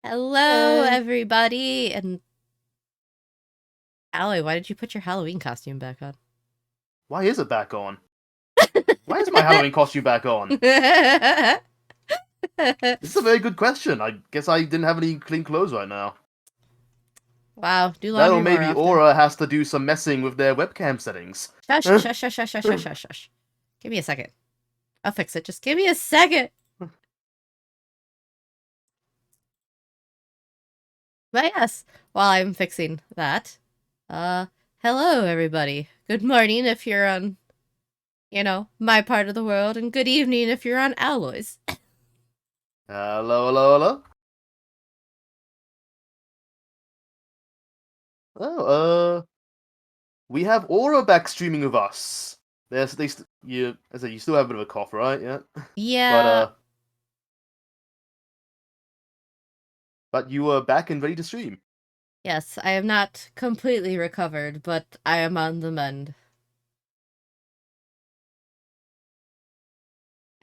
Hello, Hey. everybody. And Allie, why did you put your Halloween costume back on? Why is it back on? Why is my Halloween costume back on? This is a very good question. I guess I didn't have any clean clothes right now. Wow, do That or laundry more maybe often. Aura has to do some messing with their webcam settings. Shush, shush, shush, shush, shush, shush, shush, shush. Give me a second. I'll fix it. Just give me a second. But yes, while I'm fixing that, uh, hello, everybody. Good morning if you're on, my part of the world, and good evening if you're on Alloy's. Hello, hello, hello. Oh, we have Aura back streaming with us. I said you still have a bit of a cough, right? Yeah. But Yeah, uh, but you are back and ready to stream. yes, I am not completely recovered, but I am on the mend.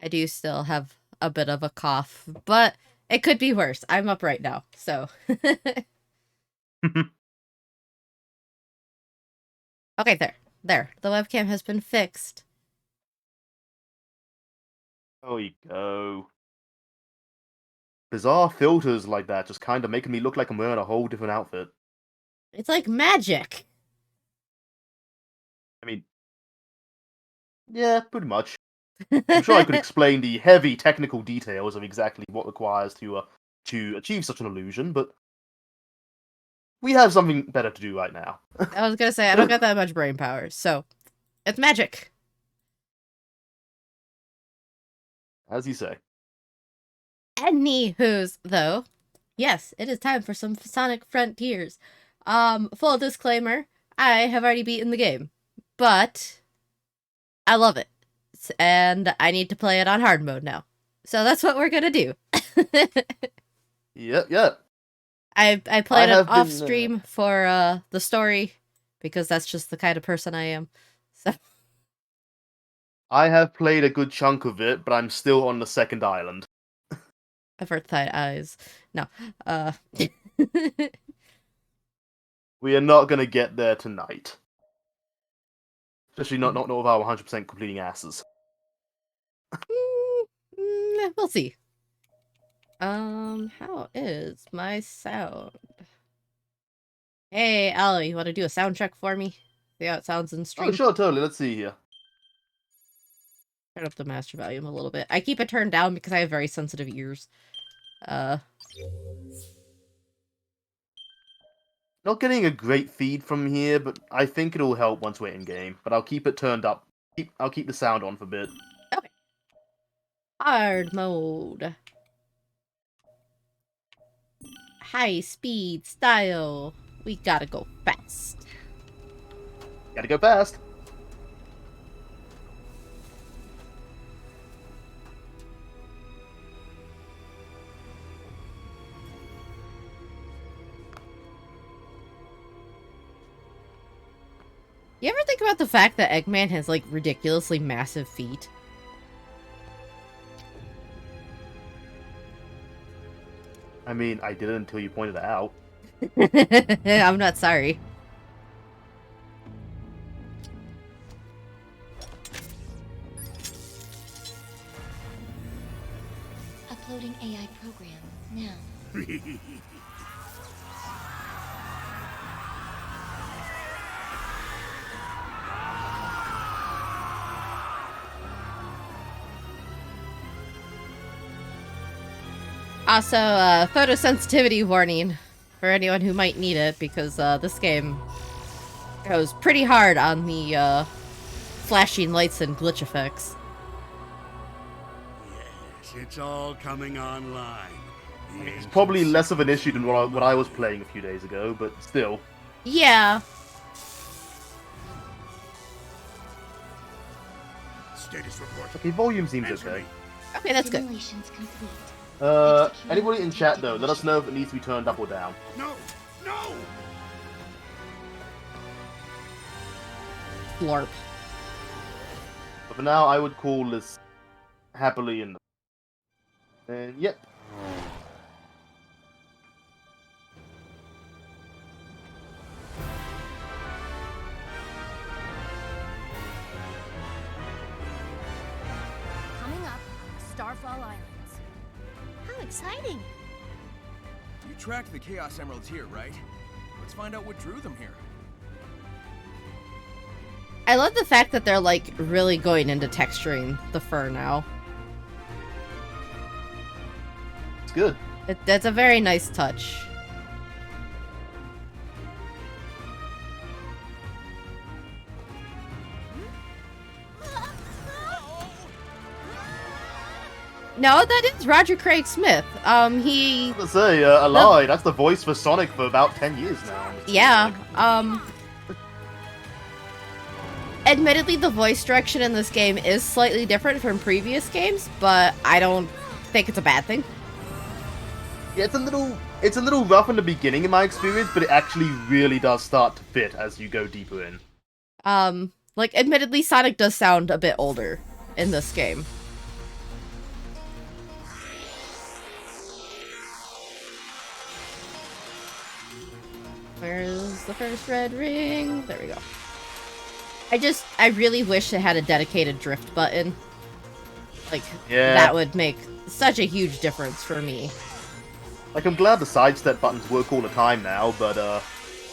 I do still have a bit of a cough, but it could be worse. I'm up right now, so. Okay, there. There. The webcam has been fixed. Oh, you go. Bizarre filters like that just kind of making me look like I'm wearing a whole different outfit. It's like magic. I mean, yeah, pretty much. I'm sure I could explain the heavy technical details of exactly what requires to achieve such an illusion, but we have something better to do right now. I was gonna say, I don't got that much brain power, so it's magic. As you say. Anywho's, though, yes, it is time for some Sonic Frontiers. Full disclaimer, I have already beaten the game, but I love it. And I need to play it on hard mode now. So that's what we're gonna do. Yep, yep. I I played it have off been. stream for the story because that's just the kind of person I am. So I have played a good chunk of it, but I'm still on the second island. Earthside eyes. No. Uh We are not gonna get there tonight. Especially not with our 100% completing asses. we'll see. How is my sound? Hey, Allie, you want to do a sound check for me? See how it sounds in Oh, stream. sure, totally. Let's see here. Turn up the master volume a little bit. I keep it turned down because I have very sensitive ears. Uh, Not getting a great feed from here, but I think it'll help once we're in game. But I'll keep it turned up. I'll keep the sound on for a bit. okay. Hard mode. High speed style. We gotta go fast. Gotta go fast. You ever think about the fact that Eggman has like ridiculously massive feet? I mean, I did it until you pointed it out. I'm not sorry. Uploading AI program now. Also, photosensitivity warning for anyone who might need it because this game goes pretty hard on the flashing lights and glitch effects. Yes, it's all coming online. It's probably less of an issue than what I was playing a few days ago, but still. Yeah. Status report. Okay, volume seems Answer okay. me. Okay, that's good. Simulations complete. Anybody in chat though, let us know if it needs to be turned up or down. No! No! Florp. But for now, I would call this happily in. And yep. exciting. You tracked the Chaos Emeralds here, right? Let's find out what drew them here. I love the fact that they're like really going into texturing the fur now. It's good. That's a very nice touch. No, that is Roger Craig Smith. He I was gonna say, Ally, that's the voice for Sonic for about 10 years now. yeah, admittedly the voice direction in this game is slightly different from previous games, but I don't think it's a bad thing. Yeah, it's a little rough in the beginning in my experience, but it actually really does start to fit as you go deeper in. Like admittedly Sonic does sound a bit older in this game. Where's the first red ring? There we go. I really wish it had a dedicated drift button. Like, Yeah. that would make such a huge difference for me. Like, I'm glad the sidestep buttons work all the time now, but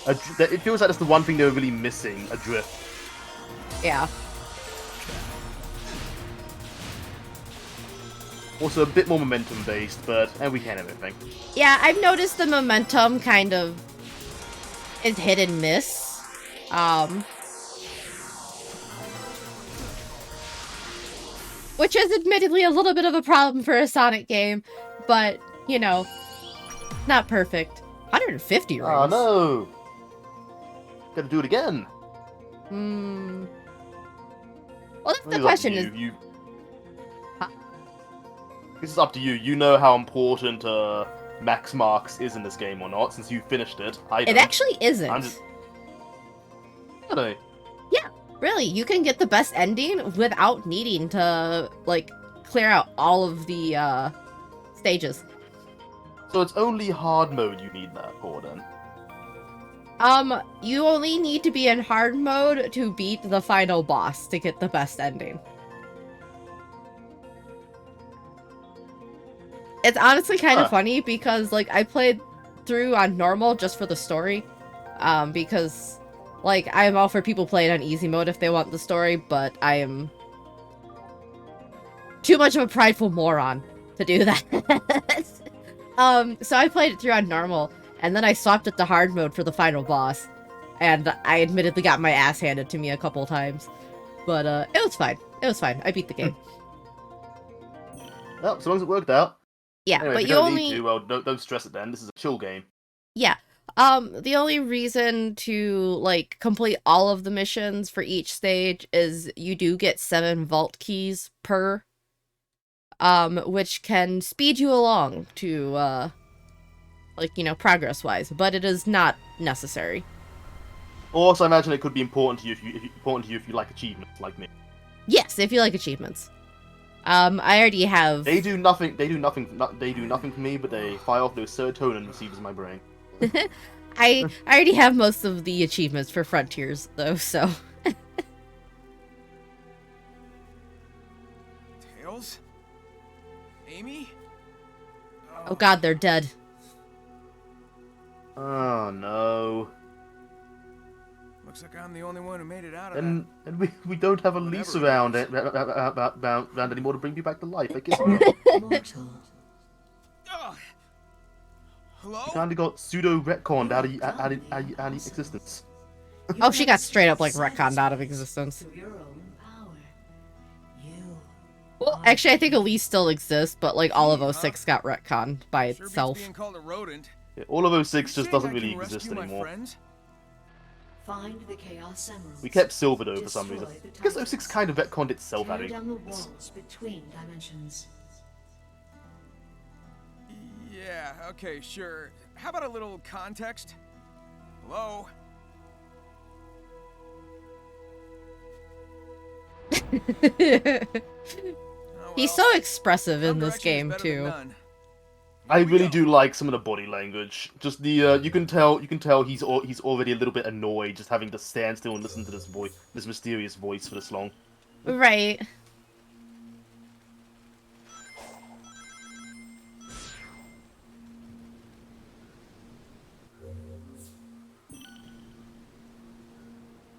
it feels like that's the one thing they were really missing, a drift. Yeah. Also a bit more momentum based, and we can't have everything. Yeah, I've noticed the momentum kind of is hit and miss. Which is admittedly a little bit of a problem for a Sonic game, but, you know, not perfect. 150 rings. Oh no! Gotta do it again. Well, that's the This is question up is... to you. Huh? This is up to you. You know how important Max Marks is in this game or not, since you finished it. I It don't. actually isn't. I'm just... Really? Really, you can get the best ending without needing to, like, clear out all of the, stages. So it's only hard mode you need that for, then? You only need to be in hard mode to beat the final boss to get the best ending. It's honestly kind of funny because, like, I played through on normal just for the story. Because, like, I'm all for people playing on easy mode if they want the story, but I am too much of a prideful moron to do that. So I played it through on normal, and then I swapped it to hard mode for the final boss. And I admittedly got my ass handed to me a couple times. But, it was fine. It was fine. I beat the game. Well, so long as it worked out. Yeah, Anyway, but if you don't only... need to, well, don't stress it then. This is a chill game. Yeah. The only reason to, like, complete all of the missions for each stage is you do get 7 vault keys per, which can speed you along to, like, you know, progress-wise, but it is not necessary. Also, I imagine it could be important to you if you like achievements, like me. Yes, if you like achievements. I already have... They do nothing for me, but they fire off those serotonin receivers in my brain. I already have most of the achievements for Frontiers, though, so... Tails? Amy? Oh god, they're dead. Oh no. Looks like I'm the only one who made it out of And we don't have a lease around anymore to bring you back to life. I guess we that. Hello? kind of got pseudo retconned out of existence. Oh, she got straight up, like, retconned out of existence. Well, actually, I think Elise still exists, but, like, all of 06 got retconned by Sure beats itself. being called a rodent. Yeah, all of 06 You just saying doesn't I really can exist rescue my anymore. friends? Find the Chaos Emeralds. We kept Silver though for some reason. Destroy the I guess Titans. 06 kind of retconned itself out Tear of down the existence. walls between dimensions. Yeah, okay, sure. How about a little context? Hello? Oh, He's well. so expressive in Some this direction is game, better than too. none. I Here we really go. do like some of the body language. Just the you can tell he's already a little bit annoyed just having to stand still and listen to this voice, this mysterious voice for this long. Right.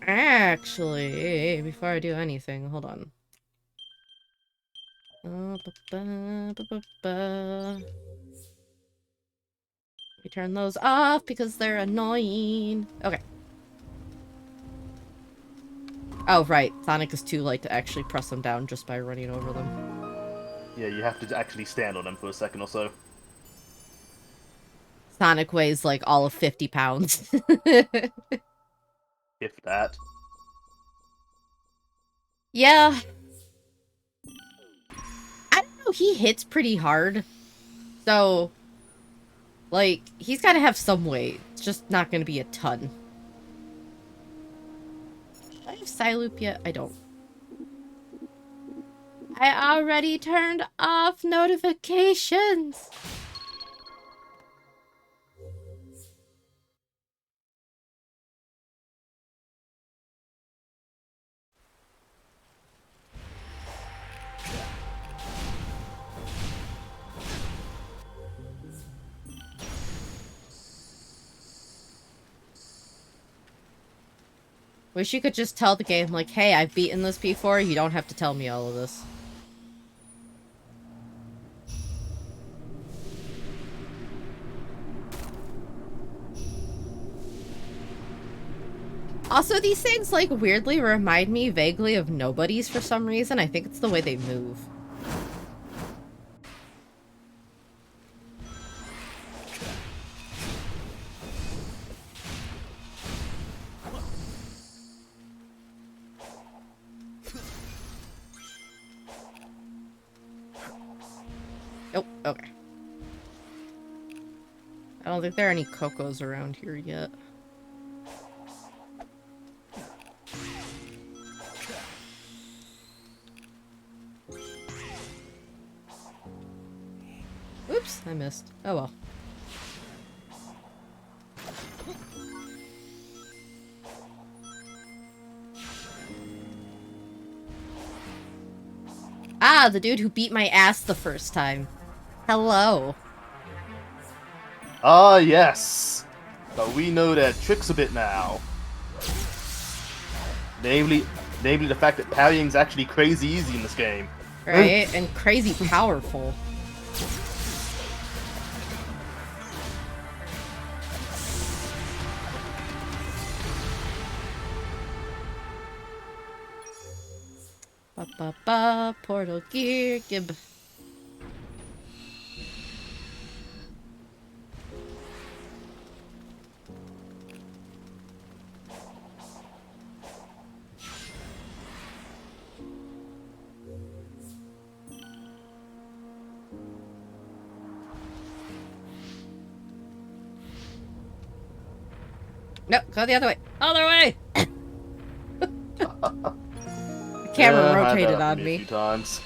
Actually, before I do anything, hold on. We turn those off because they're annoying. Okay. Oh, right. Sonic is too light to actually press them down just by running over them. Yeah, you have to actually stand on them for a second or so. Sonic weighs like all of 50 pounds. If that. Yeah. I don't know, he hits pretty hard. So, like, he's gotta have some weight. It's just not gonna be a ton. Do I have Psyloop yet? I don't. I already turned off notifications! Wish you could just tell the game, like, hey, I've beaten this before, you don't have to tell me all of this. Also, these things, like, weirdly remind me vaguely of Nobodies for some reason. I think it's the way they move. Nope, okay. I don't think there are any Cocos around here yet. Oops, I missed. Oh well. Ah, the dude who beat my ass the first time. Hello. Ah, yes! So we know their tricks a bit now. Namely the fact that parrying's actually crazy easy in this game. Right? And crazy powerful. Ba-ba-ba, Portal Gear, Gib. No, go the other way. Other way! The camera Yeah, I've had rotated that on a me. few times.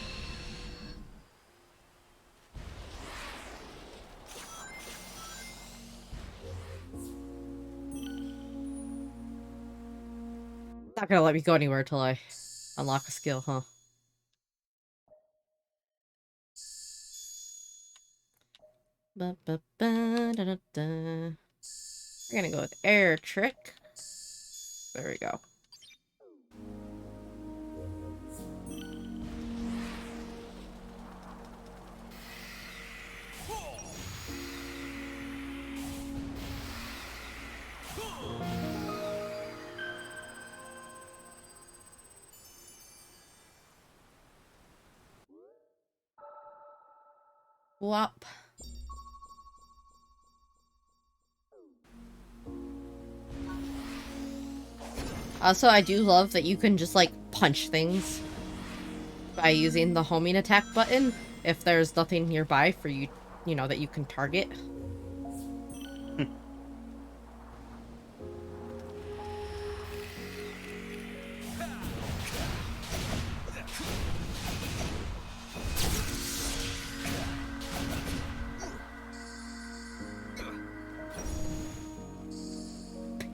Not gonna let me go anywhere till I unlock a skill, huh? Ba-ba-ba-da-da-da. We're gonna go with air trick. There we go. Whop. Also, I do love that you can just, like, punch things by using the homing attack button if there's nothing nearby for you, you know, that you can target.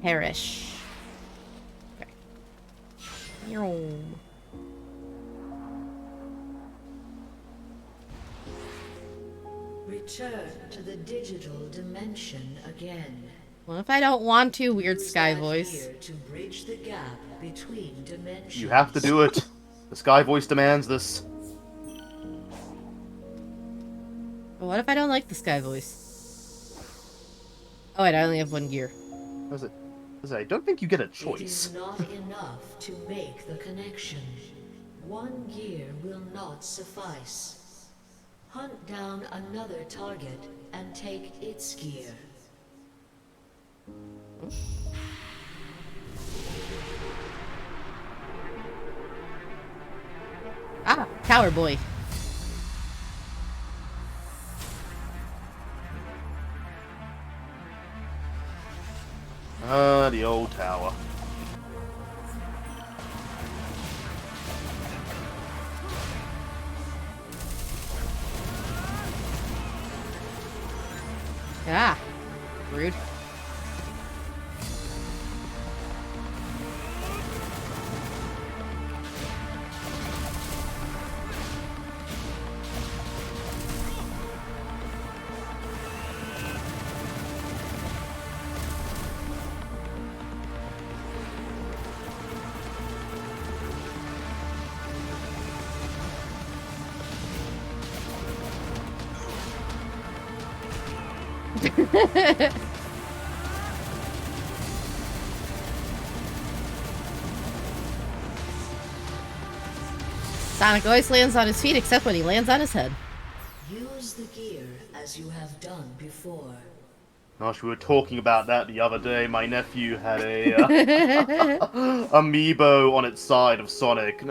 Perish. Okay. Yum. Return to the digital dimension again. What if I don't want to? Weird Use sky that voice. gear to bridge the gap between dimensions. You have to do it. The Sky Voice demands this. What if I don't like the sky voice? Oh wait, I only have one gear. I don't think you get a It choice. is not enough to make the connection. One gear will not suffice. Hunt down another target and take its gear. Ah, Tower Boy. The old tower. Ah, rude. Sonic always lands on his feet except when he lands on his head. Use the gear as you have done before. Gosh, we were talking about that the other day. My nephew had a amiibo on its side of Sonic.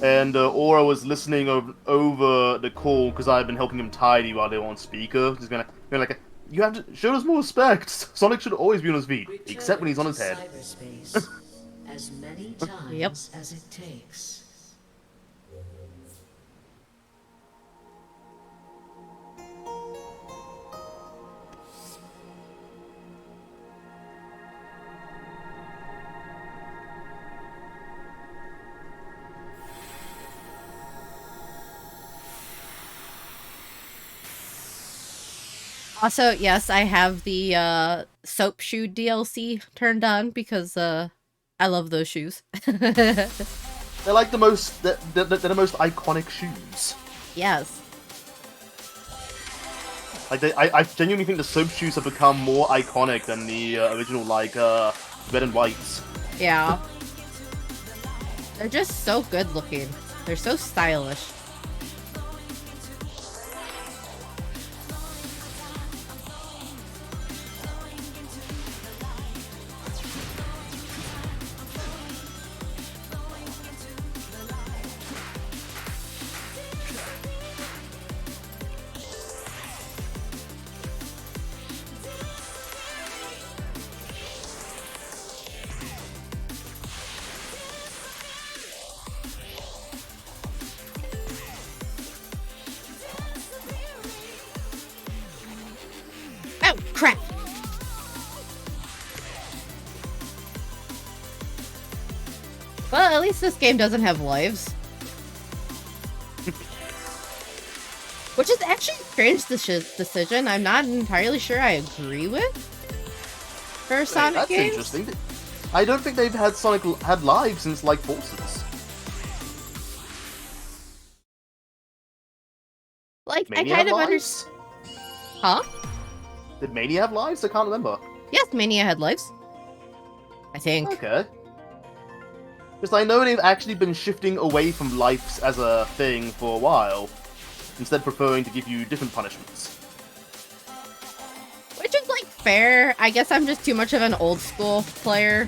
And Aura was listening over the call because I had been helping him tidy while they were on speaker. Just going like, you have to show us more respect. Sonic should always be on his feet, except when he's on his head. Cyberspace as many times Yep. as it takes. Also, yes, I have the Soap Shoe DLC turned on because I love those shoes. They're like the most, they're the most iconic shoes. Yes. Like I genuinely think the soap shoes have become more iconic than the original, like red and whites. Yeah. They're just so good looking. They're so stylish. Oh, crap! Well, at least this game doesn't have lives. Which is actually a strange decision. I'm not entirely sure I agree with. For a Sonic That's game. interesting. I don't think they've had Sonic had live since like Forces. Like, Mania I kind have of lives? understand. Huh? Did Mania have lives? I can't remember. Yes, Mania had lives. I think. Okay. Because I know they've actually been shifting away from lives as a thing for a while, instead preferring to give you different punishments. Which is, like, fair. I guess I'm just too much of an old school player.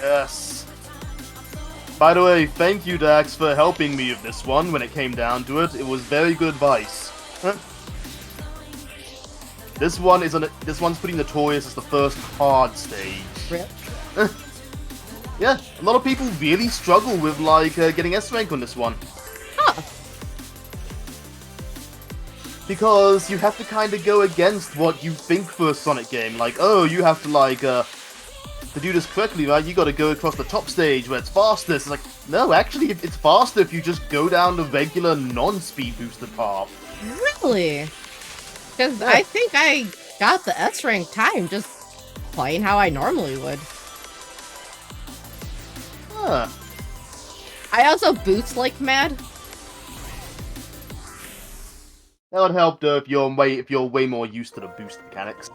Yes. By the way, thank you, Dax, for helping me with this one when it came down to it. It was very good advice. This one's pretty notorious as the first hard stage. Rip. Yeah, a lot of people really struggle with, like, getting S rank on this one. Huh. Because you have to kind of go against what you think for a Sonic game. Like, oh, you have to, like, to do this correctly, right, you gotta go across the top stage where it's fastest. It's like, no, actually, it's faster if you just go down the regular non-speed boosted path. Really? Because I think I got the S rank time just playing how I normally would. Huh. I also boost like mad. That would help though if you're way more used to the boost mechanics.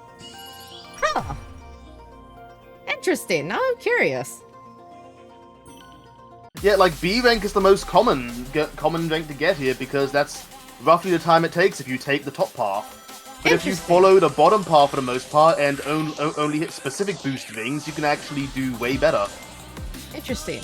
Huh. Interesting. Now I'm curious. Yeah, like B rank is the most common rank to get here because that's roughly the time it takes if you take the top path. But if you Interesting. follow the bottom path for the most part and only hit specific boost rings, you can actually do way better. Interesting.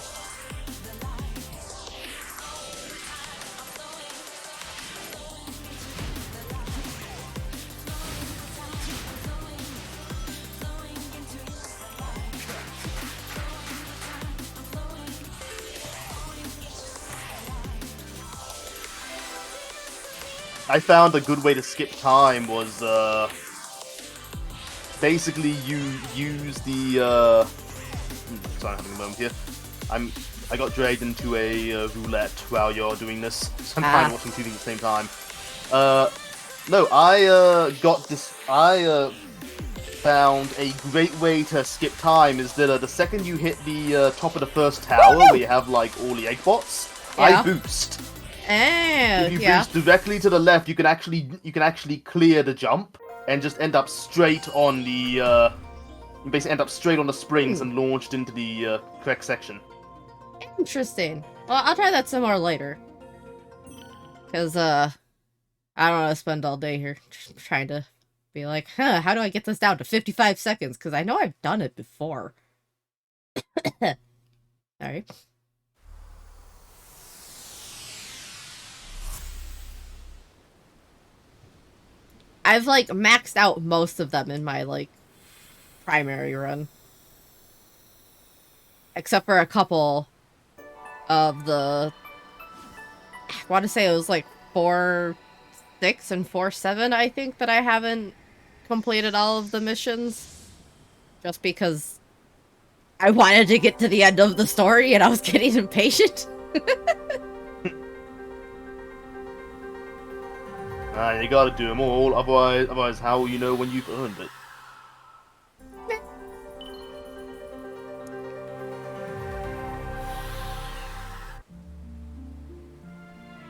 I found a good way to skip time was basically you use the sorry, I'm having a moment here. I got dragged into a roulette while you're doing this, so I'm kind of watching TV at the same time. No, I found a great way to skip time is that the second you hit the top of the first tower where you have like all the egg bots, Yeah. I boost. And If you yeah. boost directly to the left, you can actually clear the jump and just end up straight on the you basically end up straight on the springs and launched into the correct section. Interesting. Well, I'll try that some more later. Because, I don't want to spend all day here trying to be like, how do I get this down to 55 seconds? Because I know I've done it before. Alright. I've, like, maxed out most of them in my, like, primary run. Except for a couple of the... I want to say it was, like, 4-6 and 4-7, I think, that I haven't completed all of the missions. Just because I wanted to get to the end of the story and I was getting impatient. You gotta do them all, otherwise how will you know when you've earned it?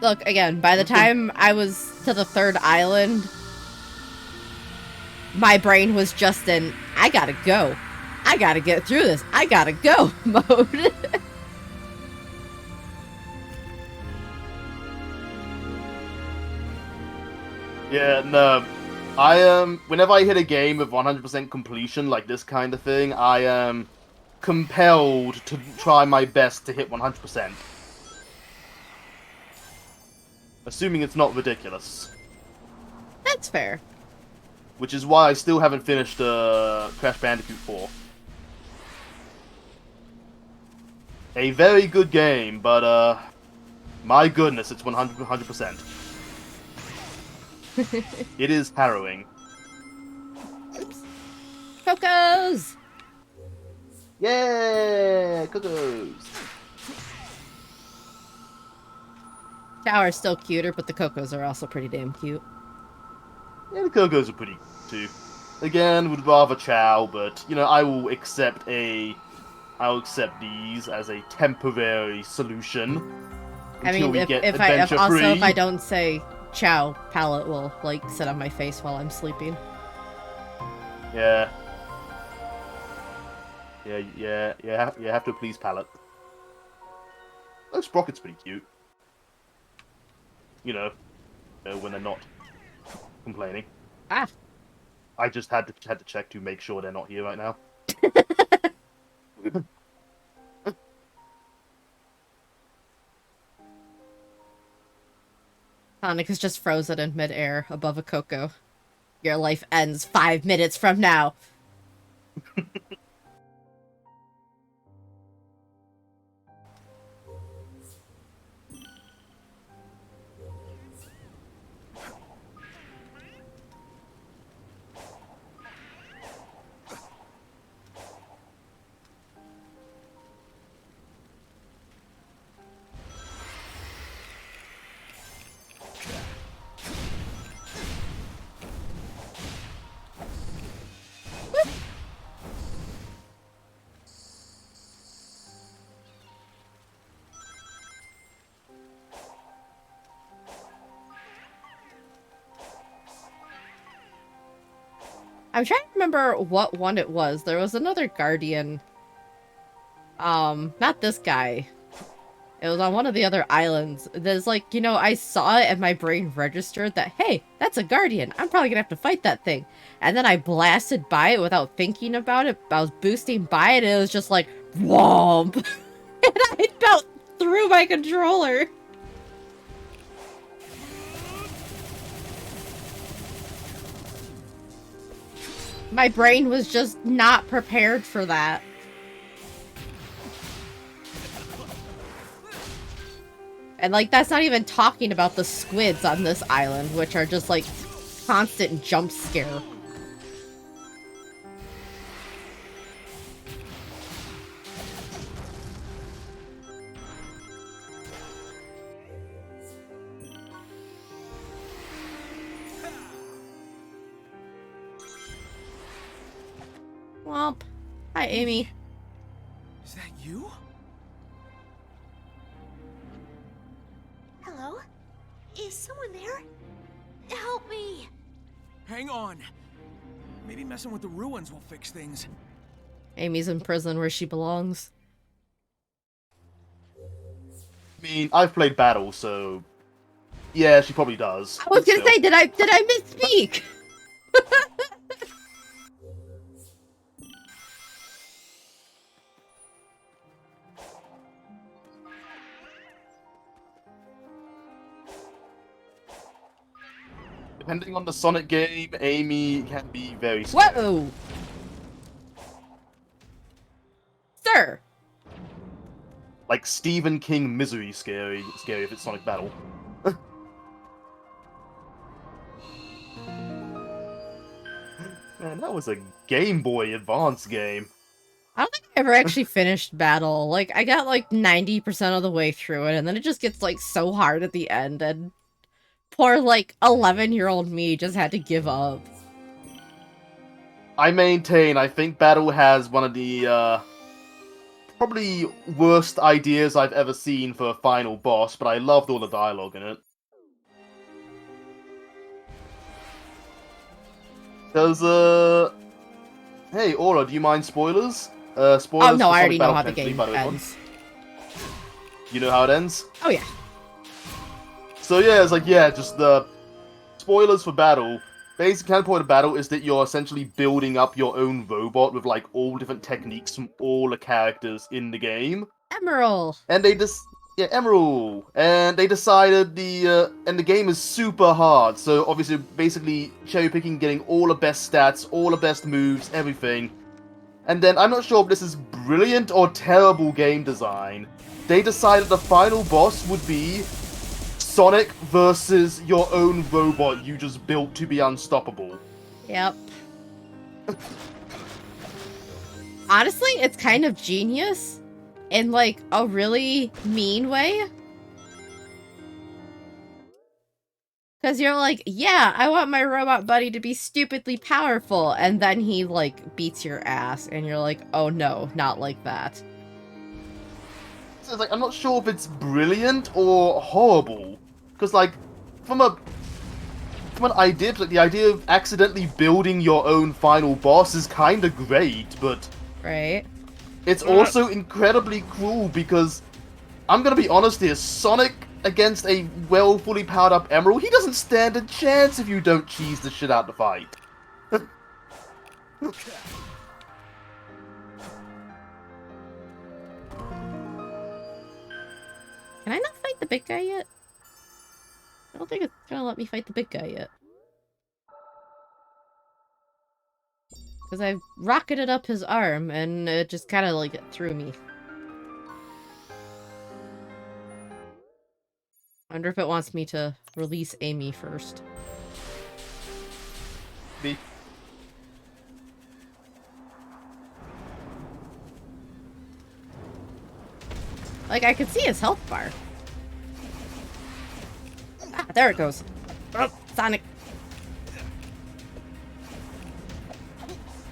Look, again, by the time I was to the third island, my brain was just in, I gotta go. I gotta get through this. I gotta go mode. Yeah, no. Whenever I hit a game with 100% completion, like this kind of thing, I am compelled to try my best to hit 100%. Assuming it's not ridiculous. That's fair. Which is why I still haven't finished Crash Bandicoot 4. A very good game, but my goodness, it's 100%. It is harrowing. Cocos! Yeah, Cocos! Tower's still cuter, but the Cocos are also pretty damn cute. Yeah, the Cocos are pretty too. Again, would rather Chow, but you know, I will accept these as a temporary solution. I Until mean, we if get if adventure free. I don't say Chow, Palette will like sit on my face while I'm sleeping. Yeah. You have to please Palette. Oh, Sprocket's pretty cute. You know, when they're not complaining. Ah. I just had to check to make sure they're not here right now. Sonic is just frozen in midair above a Coco. Your life ends 5 minutes from now. I'm trying to remember what one it was. There was another Guardian. Not this guy. It was on one of the other islands. There's like, you know, I saw it and my brain registered that, hey, that's a Guardian. I'm probably gonna have to fight that thing. And then I blasted by it without thinking about it. I was boosting by it and it was just like, whomp! And I about threw my controller. My brain was just not prepared for that. And, like, that's not even talking about the squids on this island, which are just, like, constant jump scare. Womp. Hi, Amy. Is that you? Hello? Is someone there? Help me! Hang on. Maybe messing with the ruins will fix things. Amy's in prison where she belongs. I mean, I've played Battle, so yeah, she probably does. I was gonna say, did I misspeak? Depending on the Sonic game, Amy can be very scary. Whoa! Sir! Like Stephen King misery scary if it's Sonic Battle. Man, that was a Game Boy Advance game. I don't think I ever actually finished Battle. Like, I got like 90% of the way through it, and then it just gets like so hard at the end, and poor like 11-year-old me just had to give up. I maintain, I think Battle has one of the probably worst ideas I've ever seen for a final boss, but I loved all the dialogue in it. There's hey, Aura, do you mind spoilers? Spoilers. Oh no, for I already Sonic know Battle how the potentially, game by the way. ends. You know how it ends? Oh yeah. So yeah, it's like, yeah, just the spoilers for Battle. Basic point of Battle is that you're essentially building up your own robot with like all different techniques from all the characters in the game. Emerald! And they just Emerald, and they decided and the game is super hard. So obviously, basically cherry picking, getting all the best stats, all the best moves, everything. And then I'm not sure if this is brilliant or terrible game design. They decided the final boss would be Sonic versus your own robot you just built to be unstoppable. Yep. Honestly, it's kind of genius in like a really mean way. Because you're like, yeah, I want my robot buddy to be stupidly powerful, and then he like beats your ass, and you're like, oh no, not like that. So it's like, I'm not sure if it's brilliant or horrible. Because like, from an idea, like the idea of accidentally building your own final boss is kind of great, but Right? it's also incredibly cruel because, I'm gonna be honest here, Sonic against a fully powered up Emerald, he doesn't stand a chance if you don't cheese the shit out the fight. Can I not fight the big guy yet? I don't think it's gonna let me fight the big guy yet. Because I rocketed up his arm, and it just kind of, like, threw me. I wonder if it wants me to release Amy first. Me. Like, I could see his health bar. Ah, there it goes. Oh, Sonic.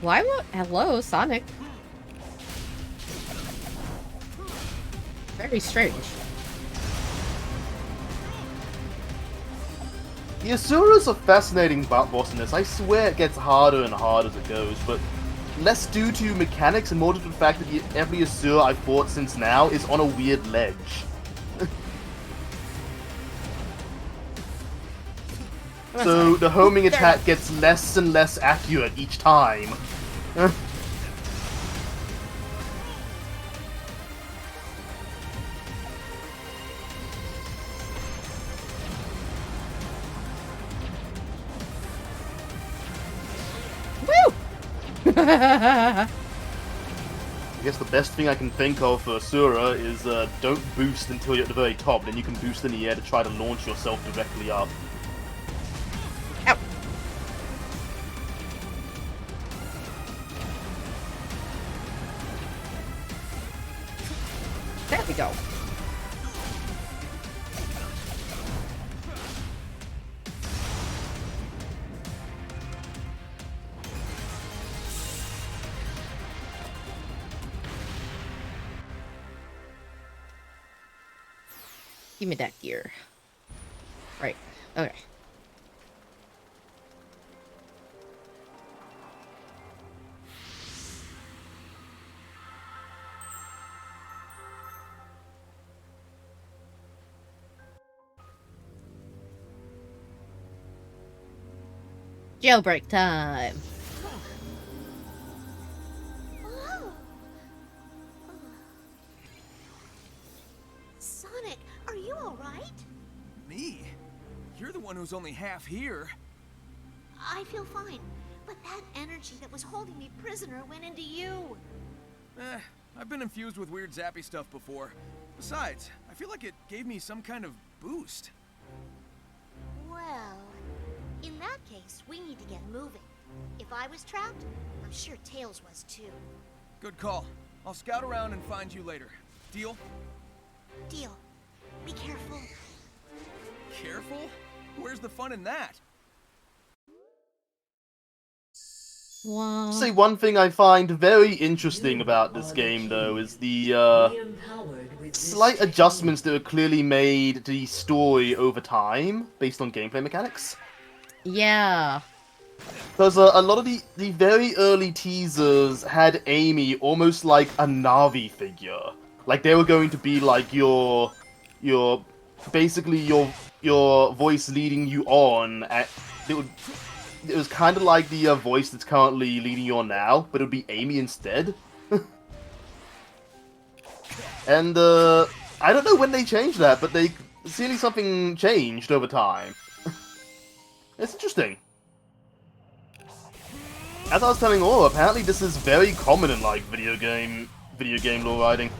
Why would... Hello, Sonic. Very strange. The Asura's a fascinating boss in this. I swear it gets harder and harder as it goes, but less due to mechanics and more due to the fact that every Asura I've fought since now is on a weird ledge. So the homing attack gets less and less accurate each time. Woo! I guess the best thing I can think of for Asura is don't boost until you're at the very top, then you can boost in the air to try to launch yourself directly up. Ow. There we go. Give me that gear. Right. Okay. Jailbreak time. Oh. Sonic, are you all right? Me? You're the one who's only half here. I feel fine, but that energy that was holding me prisoner went into you. I've been infused with weird zappy stuff before. Besides, I feel like it gave me some kind of boost. Well, in that case, we need to get moving. If I was trapped, I'm sure Tails was too. Good call. I'll scout around and find you later. Deal? Deal. Be careful. Careful? Where's the fun in that? Wow. Say one thing I find very interesting about this game, though, is the slight adjustments that were clearly made to the story over time, based on gameplay mechanics. Yeah. Because a lot of the very early teasers had Amy almost like a Navi figure. Like they were going to be like basically your voice leading you on. It was kind of like the voice that's currently leading you on now, but it would be Amy instead. And I don't know when they changed that, but clearly something changed over time. It's interesting. As I was telling Aura, apparently this is very common in like video game lore writing.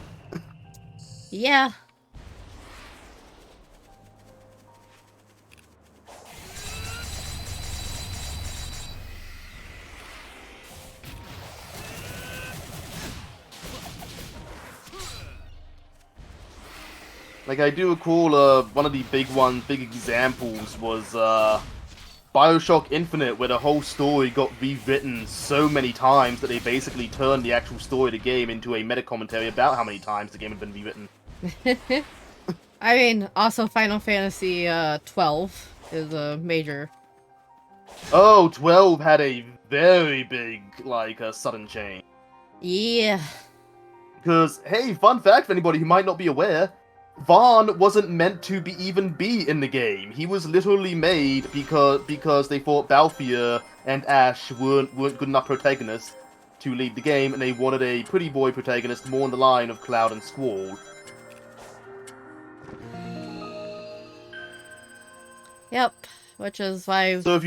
Yeah. Like, I do recall one of the big examples was Bioshock Infinite, where the whole story got rewritten so many times that they basically turned the actual story of the game into a meta-commentary about how many times the game had been rewritten. I mean, also Final Fantasy 12 is a major. Oh, 12 had a very big, like, sudden change. Yeah. Because, hey, fun fact for anybody who might not be aware, Vaughn wasn't meant to even be in the game. He was literally made because they thought Balthier and Ash weren't good enough protagonists to lead the game, and they wanted a pretty boy protagonist more in the line of Cloud and Squall. Yep. Which is why. So if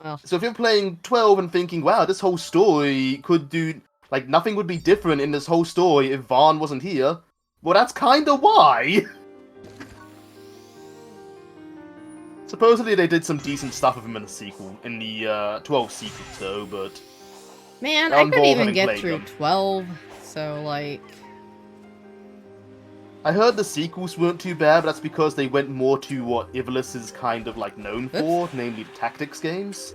Well. So if you're playing 12 and thinking, wow, this whole story could do, like, nothing would be different in this whole story if Vaughn wasn't here, well, that's kinda why! Supposedly they did some decent stuff with him in the sequel, in the 12 sequel, though, but... Man, That I couldn't involved even having get played through them. 12, so, like... I heard the sequels weren't too bad, but that's because they went more to what Ivalice is kind of, like, known for, namely the tactics games.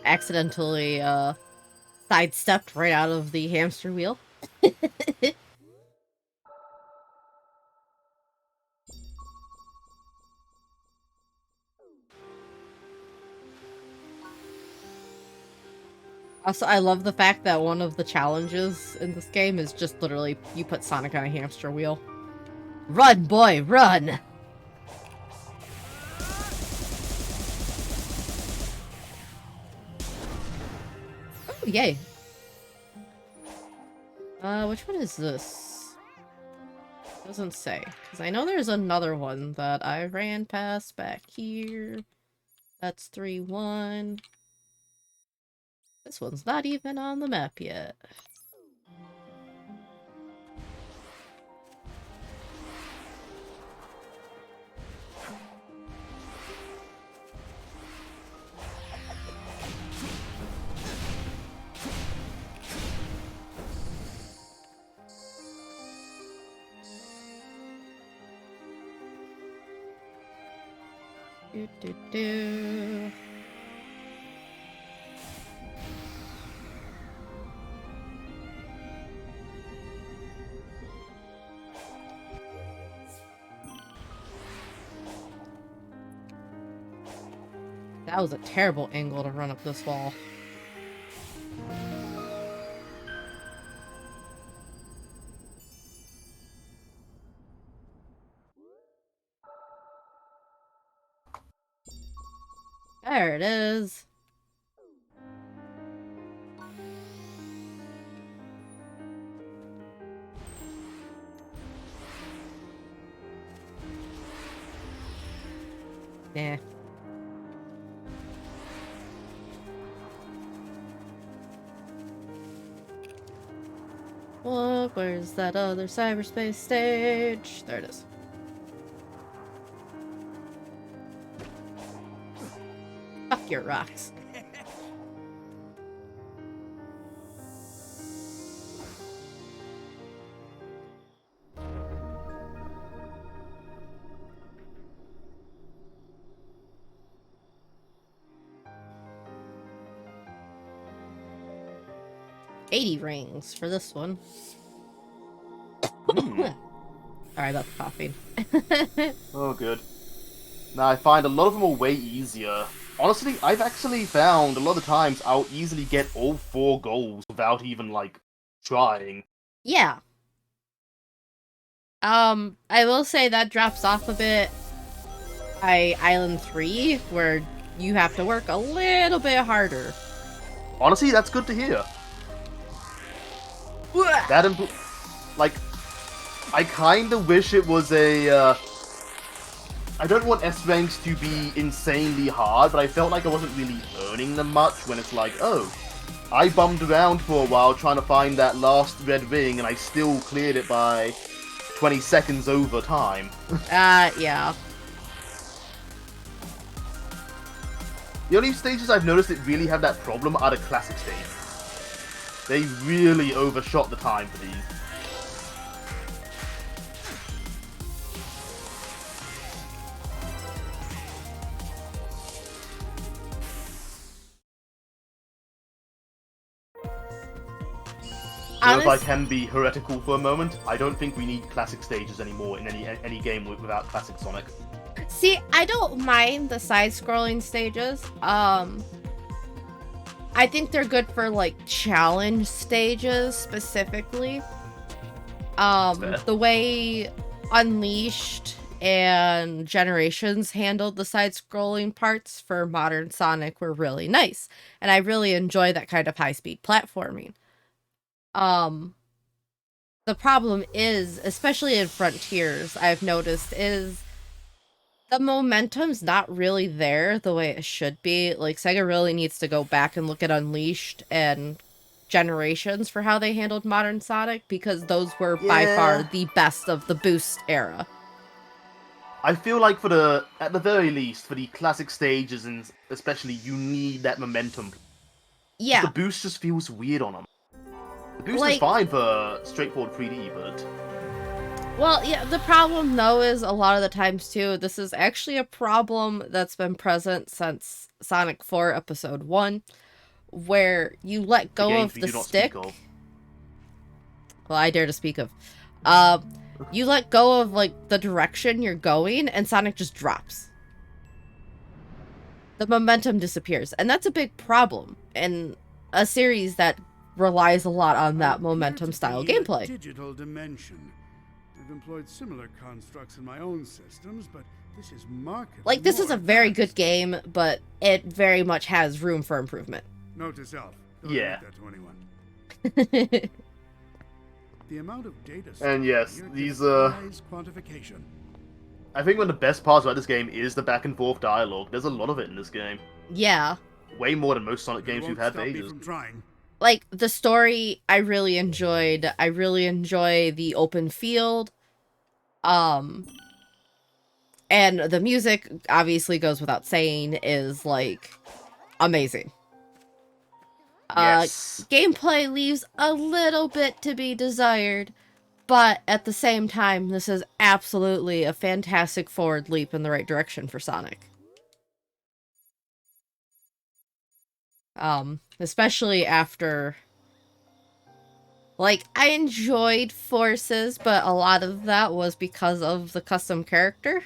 Accidentally, sidestepped right out of the hamster wheel. Also, I love the fact that one of the challenges in this game is just literally you put Sonic on a hamster wheel. Run, boy, run! Oh, yay. Which one is this? Doesn't say. Because I know there's another one that I ran past back here. That's 3-1. This one's not even on the map yet. Do, do, do. That was a terrible angle to run up this wall. There it is. Yeah. Look, where's that other cyberspace stage? There it is. Fuck your rocks. $80 rings for this one. Sorry about the coughing. Oh, good. Now, I find a lot of them are way easier. Honestly, I've actually found a lot of the times I'll easily get all 4 goals without even, like, trying. Yeah. I will say that drops off a bit by Island 3, where you have to work a little bit harder. Honestly, that's good to hear. That like, I kinda wish it was a, I don't want S ranks to be insanely hard, but I felt like I wasn't really earning them much when it's like, oh, I bummed around for a while trying to find that last red ring and I still cleared it by 20 seconds over time. Yeah. The only stages I've noticed that really have that problem are the classic stages. They really overshot the time for these. So if I can be heretical for a moment, I don't think we need classic stages anymore in any game without classic Sonic. See, I don't mind the side-scrolling stages. I think they're good for, like, challenge stages, specifically. The way Unleashed and Generations handled the side-scrolling parts for modern Sonic were really nice. And I really enjoy that kind of high-speed platforming. The problem is, especially in Frontiers, I've noticed, is the momentum's not really there the way it should be. Like, Sega really needs to go back and look at Unleashed and Generations for how they handled modern Sonic, because those were by far the best of the Boost era. I feel like at the very least, for the classic stages, and especially, you need that momentum. Yeah. The Boost just feels weird on them. The Boost is fine for straightforward 3D, but... Well, yeah, the problem, though, is a lot of the times, too, this is actually a problem that's been present since Sonic 4 Episode 1, where you let go of the stick. Well, I dare to speak of. You let go of, like, the direction you're going, and Sonic just drops. The momentum disappears, and that's a big problem. And a series that relies a lot on I that appear momentum to style be in a gameplay. Digital dimension. I've employed similar constructs in my own systems, but this is markedly Like, this is more a very good advanced. game, but it very much has room for improvement. Note to self. Don't Yeah. admit that to anyone. The amount of data And yes, stored these, defies quantification. I think one of the best parts about this game is the back and forth dialogue. There's a lot of it in this game. Yeah. Way more than most Sonic It games we've won't had for stop me ages. from trying. Like, the story, I really enjoyed. I really enjoy the open field. And the music, obviously goes without saying, is, like, amazing. Yes. Gameplay leaves a little bit to be desired, but at the same time, this is absolutely a fantastic forward leap in the right direction for Sonic. Especially after... Like, I enjoyed Forces, but a lot of that was because of the custom character.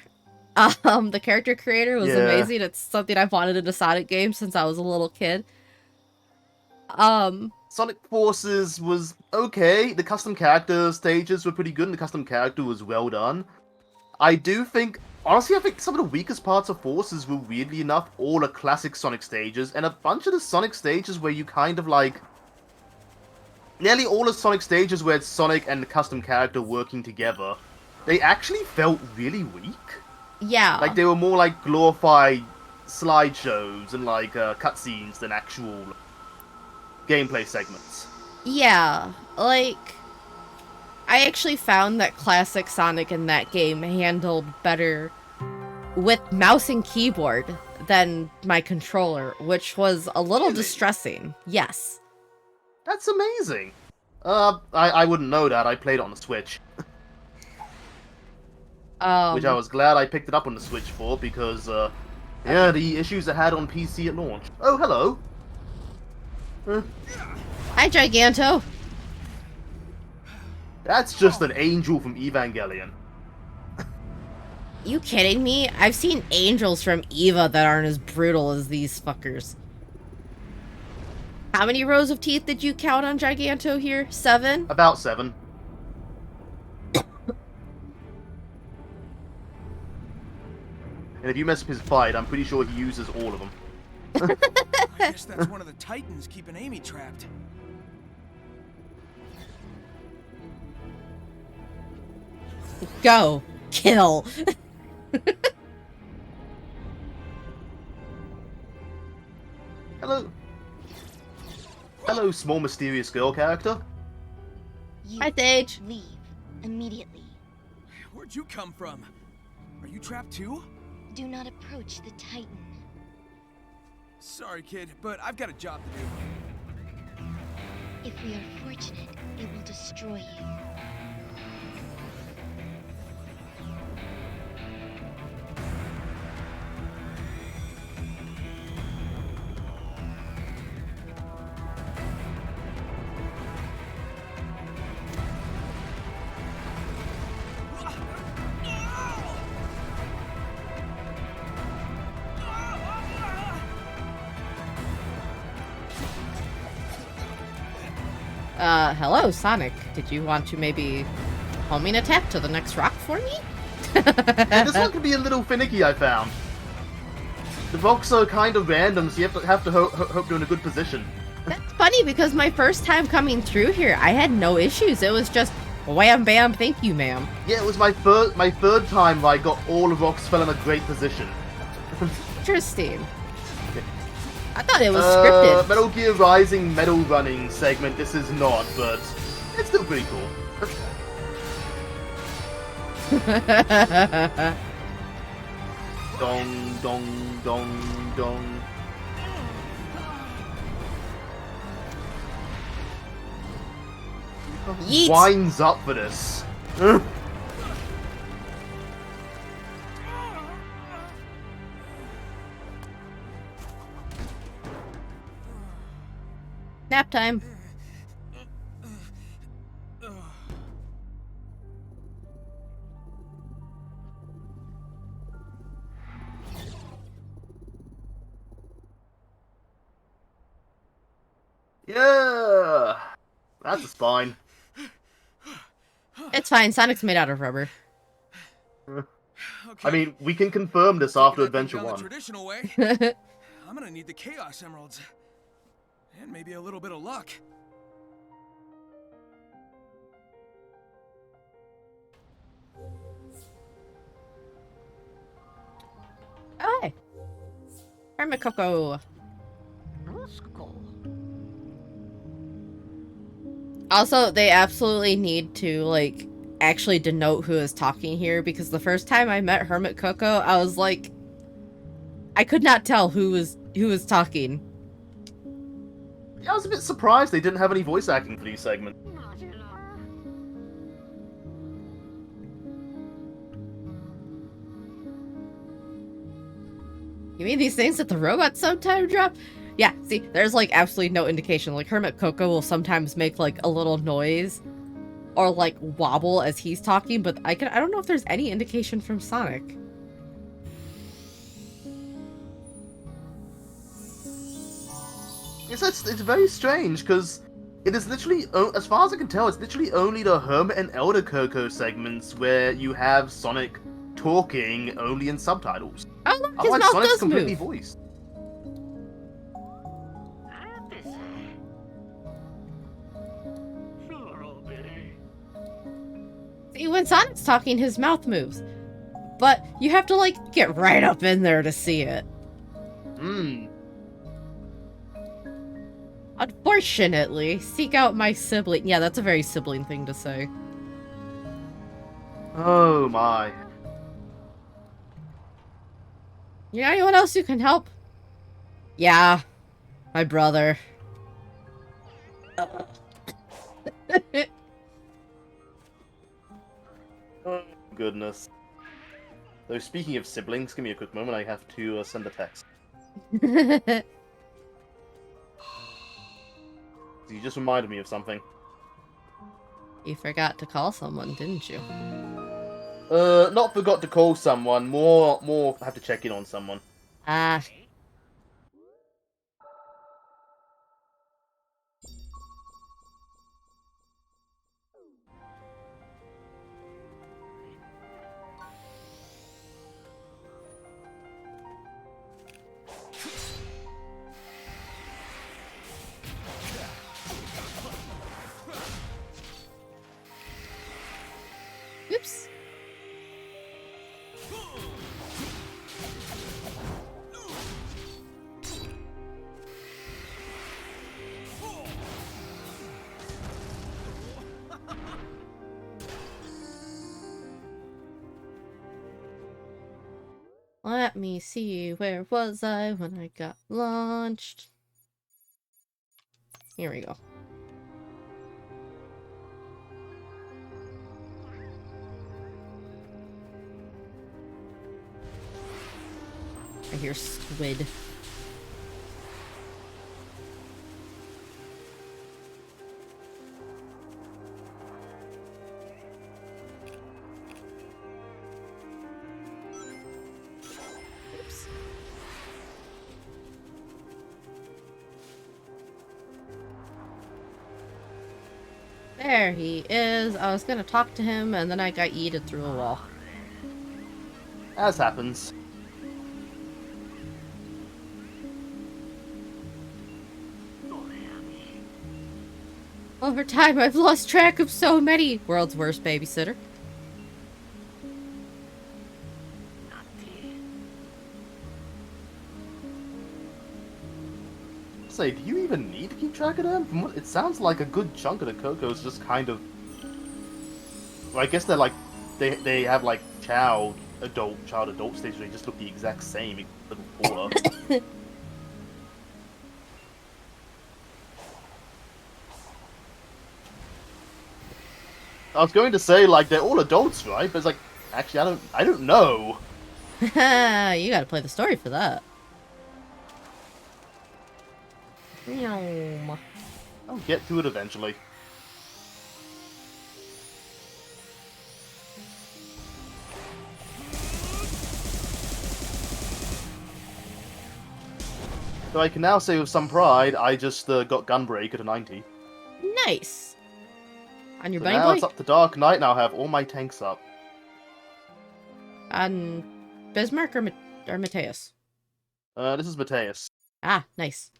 The character creator was Yeah. amazing. It's something I've wanted in a Sonic game since I was a little kid. Sonic Forces was okay. The custom character stages were pretty good, and the custom character was well done. I do think, honestly, I think some of the weakest parts of Forces were, weirdly enough, all the classic Sonic stages, and a bunch of the Sonic stages where you kind of like... Nearly all the Sonic stages where it's Sonic and the custom character working together, they actually felt really weak. Yeah. Like, they were more like glorified slideshows and like cutscenes than actual gameplay segments. Yeah, like, I actually found that classic Sonic in that game handled better with mouse and keyboard than my controller, which was a little Really? distressing. Yes. That's amazing. I wouldn't know that. I played it on the Switch, which I was glad I picked it up on the Switch for, because, yeah, the issues it had on PC at launch. Oh, hello. Hi, Giganto. That's just an angel from Evangelion. You kidding me? I've seen angels from Eva that aren't as brutal as these fuckers. How many rows of teeth did you count on Giganto here? 7? About 7. And if you mess up his fight, I'm pretty sure he uses all of them. I guess that's one of the Titans keeping Amy trapped. Go. Kill. Hello. Hello, small mysterious girl character. You Hi, Sage. leave immediately. Where'd you come from? Are you trapped too? Do not approach the Titan. Sorry, kid, but I've got a job to do. If we are fortunate, it will destroy you. Hello, Sonic. Did you want to maybe homing attack to the next rock for me? And this one can be a little finicky, I found. The rocks are kind of random, so you have to hope you're in a good position. That's funny because my first time coming through here, I had no issues. It was just wham bam, thank you, ma'am. Yeah, it was my third time where I got all the rocks fell in a great position. Interesting. I thought it was scripted. Metal Gear Rising medal running segment, this is not, but it's still pretty cool. Dong, dong, dong, dong. Yeet. Winds up for this. Nap time. Yeah, that's a spine. It's fine. Sonic's made out of rubber. Okay. I mean, we can confirm this taking after that thing Adventure down the 1. traditional way, I'm gonna need the Chaos Emeralds. And maybe a little bit of luck. Oh, hey. Hermit Coco. Also, they absolutely need to, like, actually denote who is talking here, because the first time I met Hermit Coco, I was like, I could not tell who was talking. Yeah, I was a bit surprised they didn't have any voice acting for these segments. You mean these things that the robots sometimes drop? Yeah, see, there's like absolutely no indication. Like Hermit Coco will sometimes make like a little noise or like wobble as he's talking, but I don't know if there's any indication from Sonic. It's very strange because it is literally, as far as I can tell, it's literally only the Hermit and Elder Coco segments where you have Sonic talking only in subtitles. Oh, look, his Otherwise, mouth Sonic's does completely move. voiced. See, when Sonic's talking, his mouth moves. But you have to, like, get right up in there to see it. Hmm. Unfortunately, seek out my sibling. Yeah, that's a very sibling thing to say. Oh my. You know anyone else who can help? Yeah, my brother. Oh, goodness. Though, speaking of siblings, give me a quick moment, I have to send a text. You just reminded me of something. You forgot to call someone, didn't you? Not forgot to call someone, more have to check in on someone. Ah. Oops. Let me see, where was I when I got launched? Here we go. I hear squid. Oops. There he is. I was gonna talk to him and then I got yeeted through a wall. As happens. Over time, I've lost track of so many. World's worst babysitter. Say, do you even need to keep track of them? From what it sounds like, a good chunk of the Cocos just kind of. Well, I guess they're like they have like child adult stages. They just look the exact same, a little taller. I was going to say like they're all adults, right? But it's like actually I don't know. You gotta play the story for that. Meow. I'll get to it eventually. So I can now say with some pride, I just got Gunbreaker to 90. Nice. On your So bunny now boy? it's up to Dark Knight, and I'll have all my tanks up. On Bismarck or, or Mateus? This is Mateus. Ah, nice.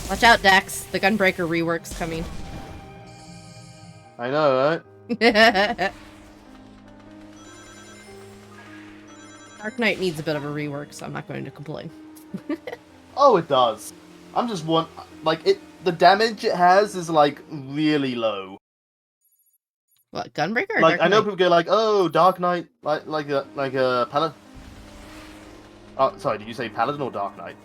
Watch out, Dax. The Gunbreaker rework's coming. I know, right? Dark Knight needs a bit of a rework, so I'm not going to complain. Oh, it does. I'm just the damage it has is like really low. What, Gunbreaker or Like Dark I know Knight? people go like, "Oh, Dark Knight, like a Paladin." Oh, sorry, did you say Paladin or Dark Knight?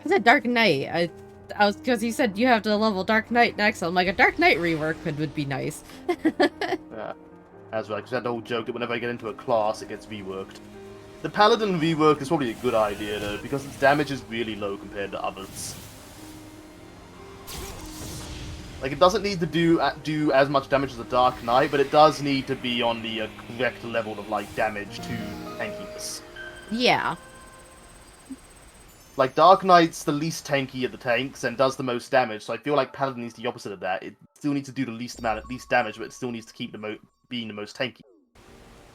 I said Dark Knight. I was, because you said you have to level Dark Knight next. I'm like, a Dark Knight rework would be nice. Yeah, as well. Because that whole joke that whenever I get into a class, it gets reworked. The Paladin rework is probably a good idea though, because its damage is really low compared to others. Like, it doesn't need to do as much damage as a Dark Knight, but it does need to be on the correct level of, like, damage to tankiness. Yeah. Like, Dark Knight's the least tanky of the tanks and does the most damage, so I feel like Paladin needs the opposite of that. It still needs to do the least damage, but it still needs to keep being the most tanky.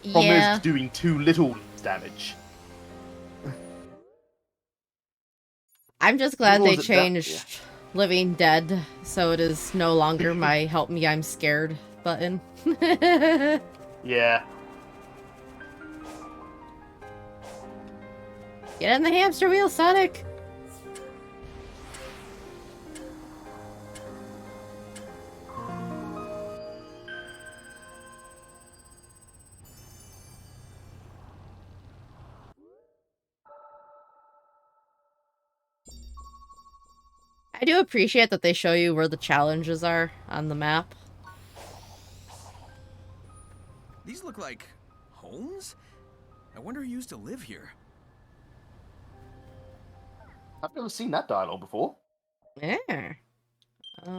Problem is, Yeah. it's doing too little damage. I'm just glad What they was it that- changed Living Dead, so it is no longer my help me I'm scared button. Yeah. Get in the hamster wheel, Sonic! I do appreciate that they show you where the challenges are on the map. These look like homes? I wonder who used to live here. I've never seen that dialogue before. Yeah.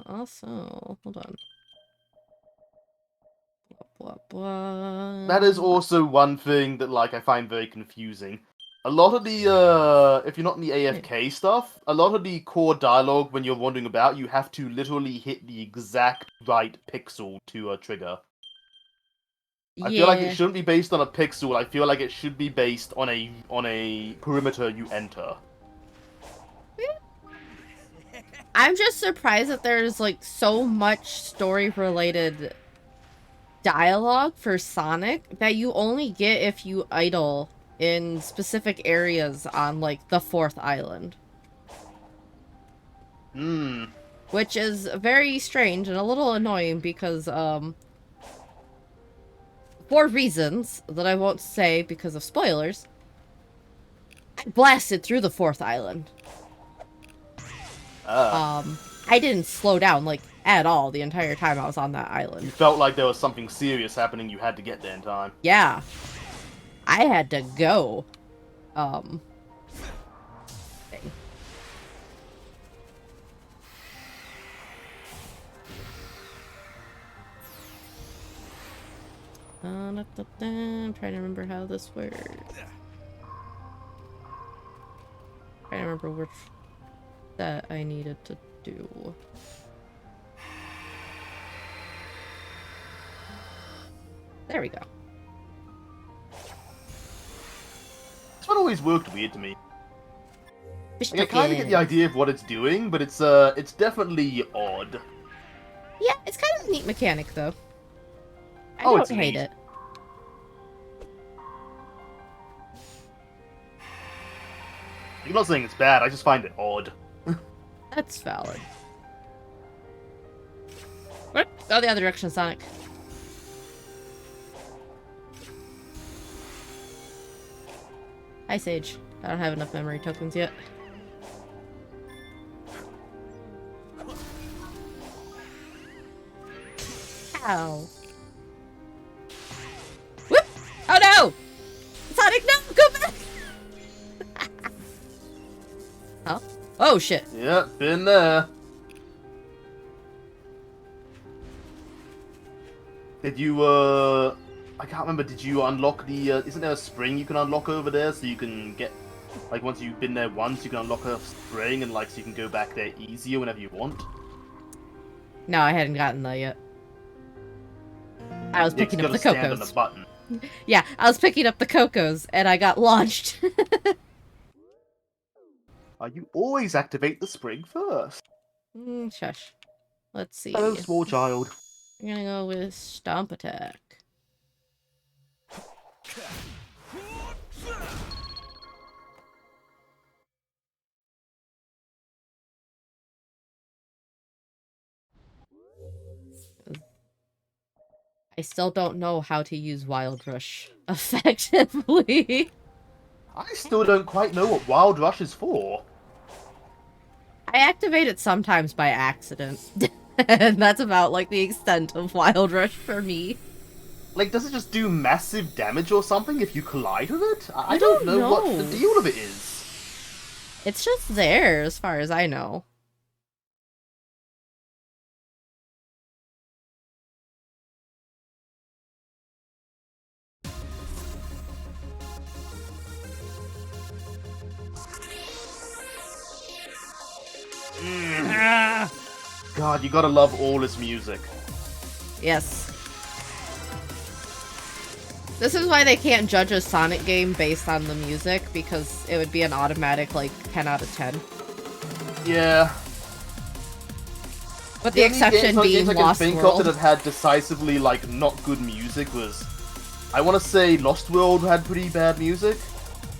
Also, hold on. Blah, blah, blah. That is also one thing that, like, I find very confusing. A lot of the, if you're not in the AFK stuff, a lot of the core dialogue when you're wandering about, you have to literally hit the exact right pixel to trigger. I feel like it shouldn't be based on a pixel, I feel like it should be based on a perimeter you enter. I'm just surprised that there's like so much story-related dialogue for Sonic that you only get if you idle in specific areas on like the 4th island. Hmm. Which is very strange and a little annoying because for reasons that I won't say because of spoilers, I blasted through the 4th island. I didn't slow down, like, at all the entire time I was on that You island. felt like there was something serious happening, you had to get there in time. Yeah. I had to go. Thing. I'm trying to remember how this works. Trying to remember which that I needed to do. There we go. This one always worked weird to me. Fish Like, I kind of get the idea of what it's doing, but it's definitely odd. Yeah, it's kind of a neat mechanic, though. I Oh, don't it's hate neat. it. I'm not saying it's bad, I just find it odd. That's valid. What? Go the other direction, Sonic. Hi, Sage. I don't have enough memory tokens yet. Ow. Whoop! Oh no! Sonic, no! Go back! Oh? Oh shit. Yeah, been there. Did you, I can't remember. Did you unlock the? Isn't there a spring you can unlock over there so you can get like once you've been there once you can unlock a spring and like so you can go back there easier whenever you want. No, I hadn't gotten that yet. I was Yeah, 'cause picking you up the gotta stand on cocos. the button. Yeah, I was picking up the cocos and I got launched. You always activate the spring first. Shush. Let's see. Hello, small child. I'm gonna go with Stomp Attack. I still don't know how to use Wild Rush effectively. I still don't quite know what Wild Rush is for. I activate it sometimes by accident. And that's about, like, the extent of Wild Rush for me. Like, does it just do massive damage or something if you collide with it? I don't don't know what know. the deal of it is. It's just there, as far as I know. God, you gotta love all his music. Yes. This is why they can't judge a Sonic game based on the music, because it would be an automatic, like, 10 out of 10. Yeah. With the exception being I can Lost think of World. that have had decisively, like, not good music was... I want to say Lost World had pretty bad music.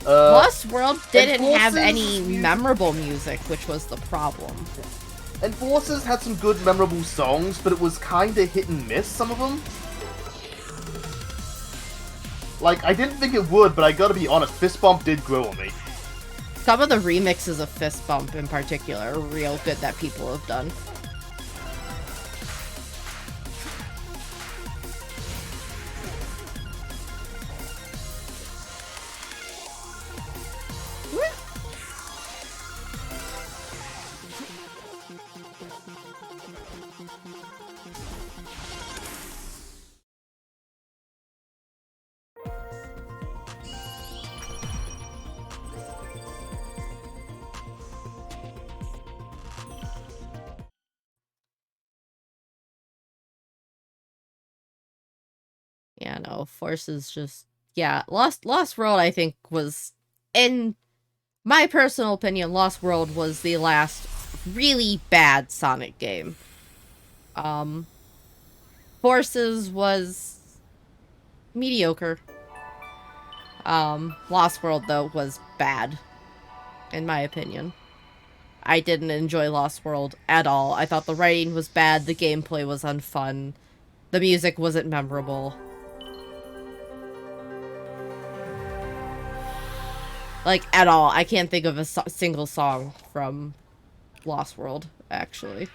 Lost World didn't have Enforcer's any music- memorable music, which was the problem. Enforcers had some good memorable songs, but it was kinda hit and miss, some of them. Like, I didn't think it would, but I gotta be honest, Fist Bump did grow on me. Some of the remixes of Fist Bump in particular are real good that people have done. Yeah, no, Forces just... Yeah, Lost World, I think, was... In my personal opinion, Lost World was the last really bad Sonic game. Forces was... mediocre. Lost World, though, was bad. In my opinion. I didn't enjoy Lost World at all. I thought the writing was bad, the gameplay was unfun, the music wasn't memorable. Like, at all. I can't think of a single song from Lost World, actually.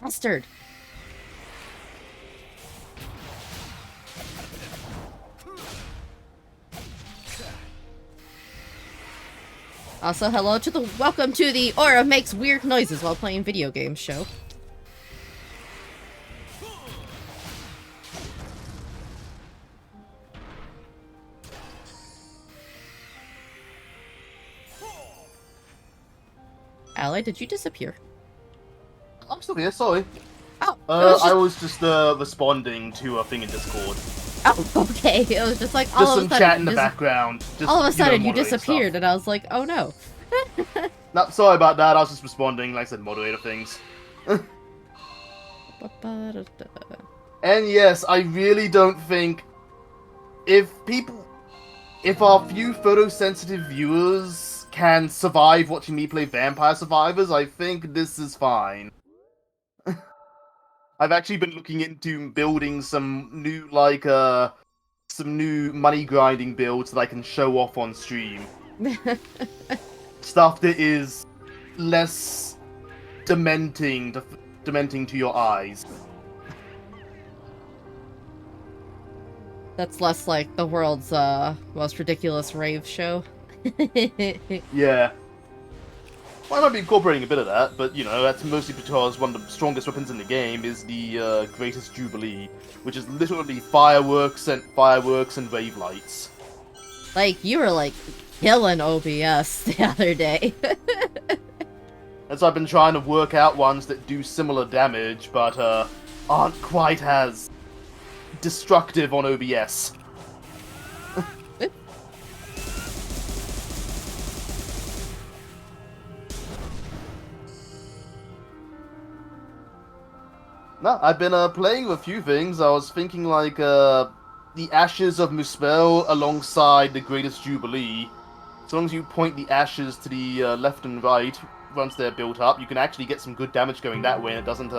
Bastard. Also, hello to the welcome to the Aura makes weird noises while playing video games show. Ally, did you disappear? I'm still here, sorry. Oh, I was just responding to a thing in Discord. oh, okay. It was just like all Just of a some sudden, chat in the background. Just, all of a sudden you moderating disappeared, stuff. and I was like, oh no. No, sorry about that. I was just responding, like I said, moderator things. And yes, I really don't think if our few photosensitive viewers can survive watching me play Vampire Survivors, I think this is fine. I've actually been looking into building some new, some new money grinding builds that I can show off on stream. Stuff that is less dementing to your eyes. That's less like the world's most ridiculous rave show. Yeah. Well, I might be incorporating a bit of that, but, you know, that's mostly because one of the strongest weapons in the game is the Greatest Jubilee, which is literally fireworks and rave lights. Like, you were, like, killing OBS the other day. And so I've been trying to work out ones that do similar damage, but aren't quite as destructive on OBS. No, I've been playing with a few things. I was thinking like the Ashes of Muspel alongside the Greatest Jubilee. As long as you point the ashes to the left and right, once they're built up, you can actually get some good damage going that way, and it doesn't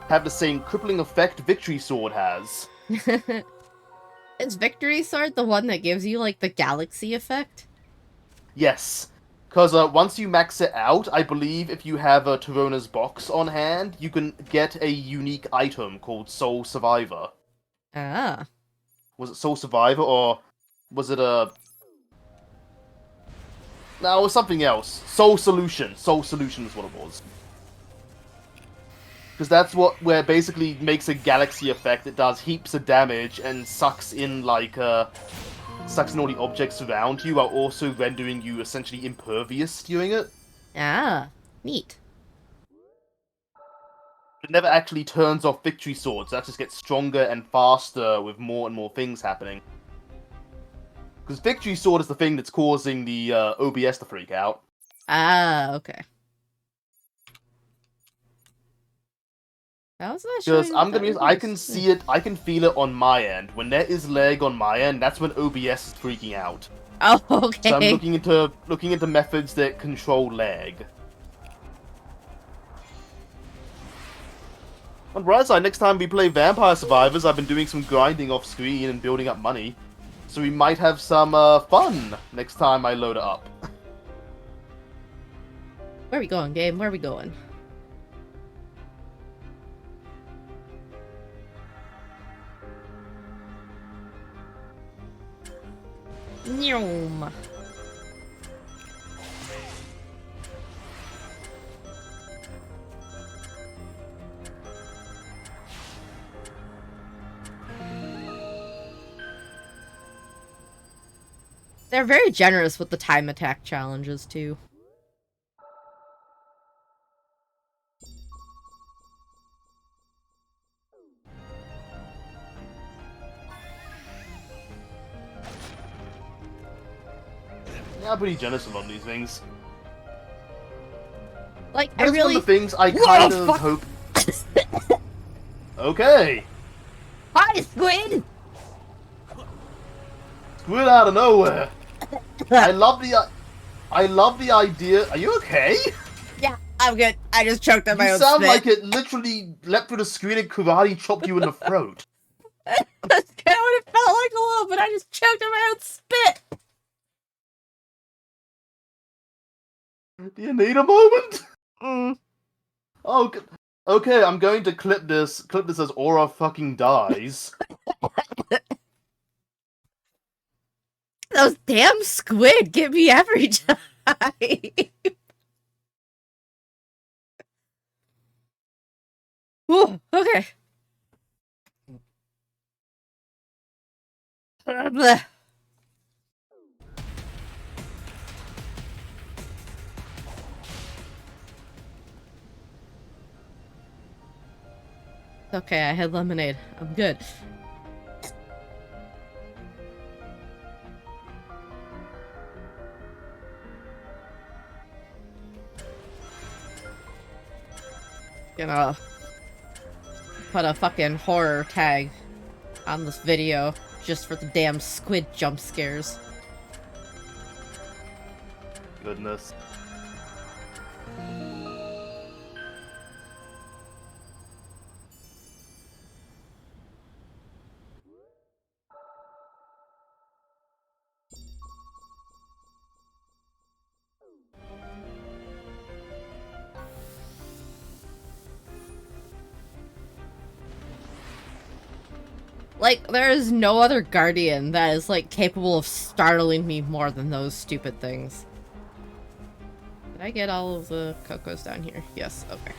have the same crippling effect Victory Sword has. Is Victory Sword the one that gives you, like, the galaxy effect? Yes. Because once you max it out, I believe if you have a Tirona's box on hand, you can get a unique item called Soul Survivor. Ah. Was it Soul Survivor, or was it a... No, it was something else. Soul Solution. Soul Solution is what it was. Because that's where it basically makes a galaxy effect that does heaps of damage and sucks in, like, sucks in all the objects around you, while also rendering you essentially impervious during it. Ah. Neat. It never actually turns off Victory Swords, that just gets stronger and faster with more and more things happening. Because Victory Sword is the thing that's causing the OBS to freak out. Ah, okay. How is that Because showing I'm that gonna be, it I is? can see it, I can feel it on my end. When there is lag on my end, that's when OBS is freaking out. Oh, okay. So I'm looking into methods that control lag. On the bright side, next time we play Vampire Survivors, I've been doing some grinding off screen and building up money. So we might have some fun next time I load it up. Where are we going, game? Where are we going? Nyom. They're very generous with the time attack challenges, too. Yeah, I'm pretty generous about these things. Like, That's I really... one of the things I What kind the of fuck? hope... Okay! Hi, Squid! Squid out of nowhere! I love the idea... Are you okay? Yeah, I'm good. I just choked on my You own sound spit. like it literally leapt through the screen and karate chopped you in the throat. That's kind of what it felt like a little bit. I just choked on my own spit. Do you need a moment? Mm. Oh, okay, I'm going to clip this as Aura fucking dies. Those damn squid get me every time. Ooh, okay. Bleh. Okay, I had lemonade. I'm good. Gonna put a fucking horror tag on this video just for the damn squid jump scares. Goodness. Like, there is no other guardian that is, like, capable of startling me more than those stupid things. Did I get all of the cocos down here? Yes, okay.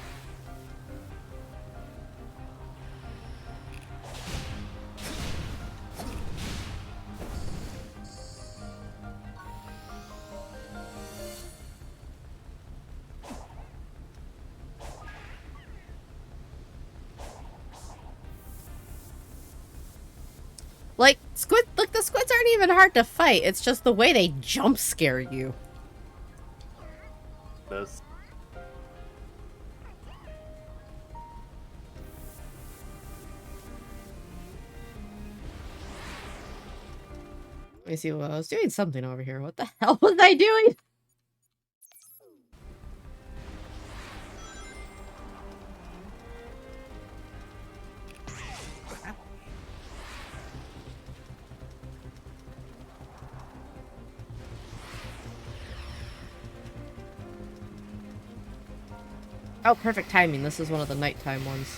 Like, the squids aren't even hard to fight. It's just the way they jump scare you. This. Let me see. Well, I was doing something over here. What the hell was I doing? Oh, perfect timing. This is one of the nighttime ones.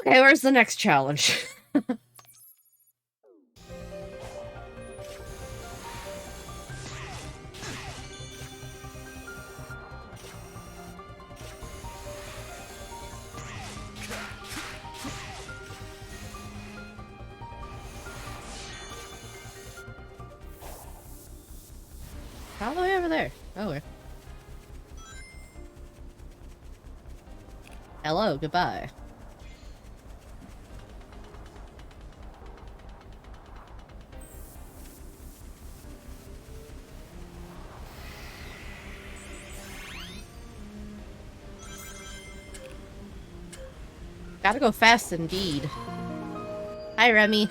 Okay, where's the next challenge? All the way over there. Oh, okay. Hello, goodbye. Gotta go fast indeed. Hi, Remy.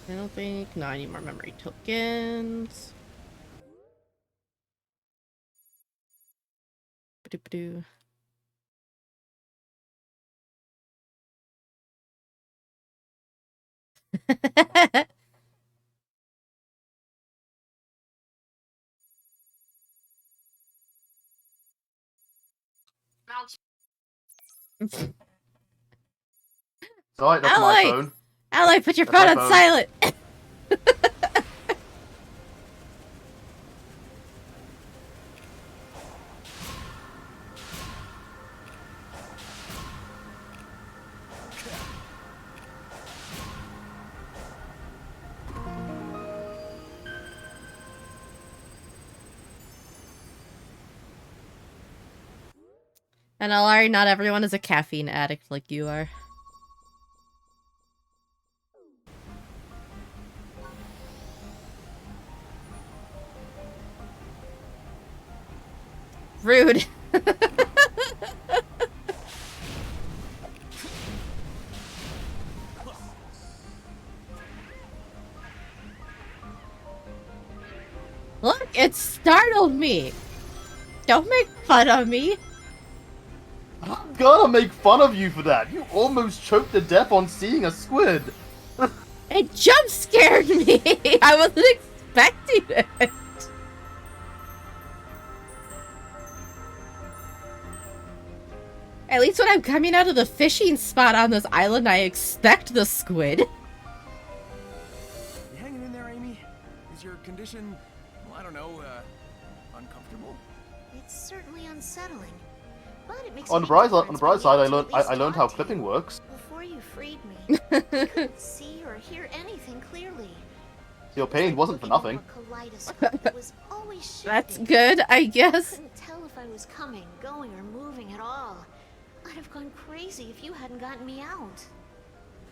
I don't think... No, I need more memory tokens. Ba-do-ba-do. Sorry, that's my Ally! phone. Ally, put your That's phone my on phone. silent! And Alari, not everyone is a caffeine addict like you are. Rude. Look, it startled me. Don't make fun of me. I'm gonna make fun of you for that. You almost choked to death on seeing a squid. It jump scared me. I wasn't expecting it. At least when I'm coming out of the fishing spot on this island, I expect the squid. You hanging in there, Amy? Is your condition, well, I don't know, uncomfortable? It's certainly unsettling, but it makes On a the bright difference side, I being able learned to at least how talk to clipping you works. before you freed me. I couldn't see or hear anything clearly. Your pain wasn't for nothing. It was always shifting. That's good, I I guess. couldn't tell if I was coming, going, or moving at all. I'd have gone crazy if you hadn't gotten me out.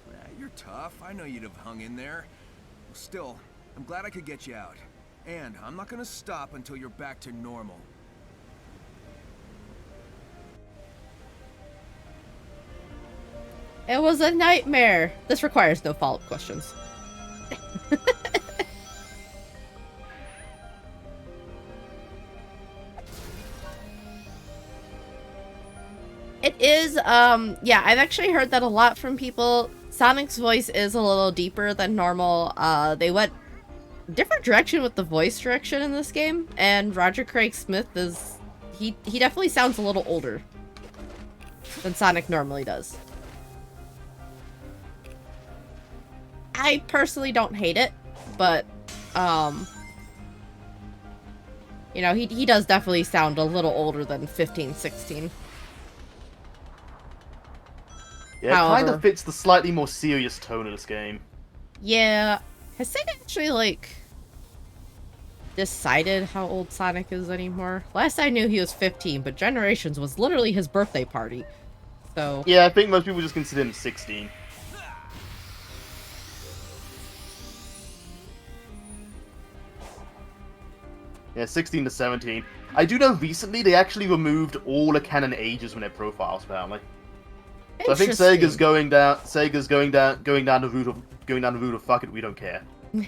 Yeah, you're tough. I know you'd have hung in there. Still, I'm glad I could get you out. And I'm not gonna stop until you're back to normal. It was a nightmare. This requires no follow-up questions. It is, yeah, I've actually heard that a lot from people. Sonic's voice is a little deeper than normal. They went different direction with the voice direction in this game, and Roger Craig Smith is, he definitely sounds a little older than Sonic normally does. I personally don't hate it, but, you know, he does definitely sound a little older than 15, 16. Yeah, it kind However- of fits the slightly more serious tone of this game. Yeah. Has Sega actually, like, decided how old Sonic is anymore? Last I knew he was 15, but Generations was literally his birthday party. So, Yeah, I think most people just consider him 16. Yeah, 16 to 17. I do know recently they actually removed all the canon ages from their profiles, apparently. So I think Sega's going down the route of fuck it, we don't care. Give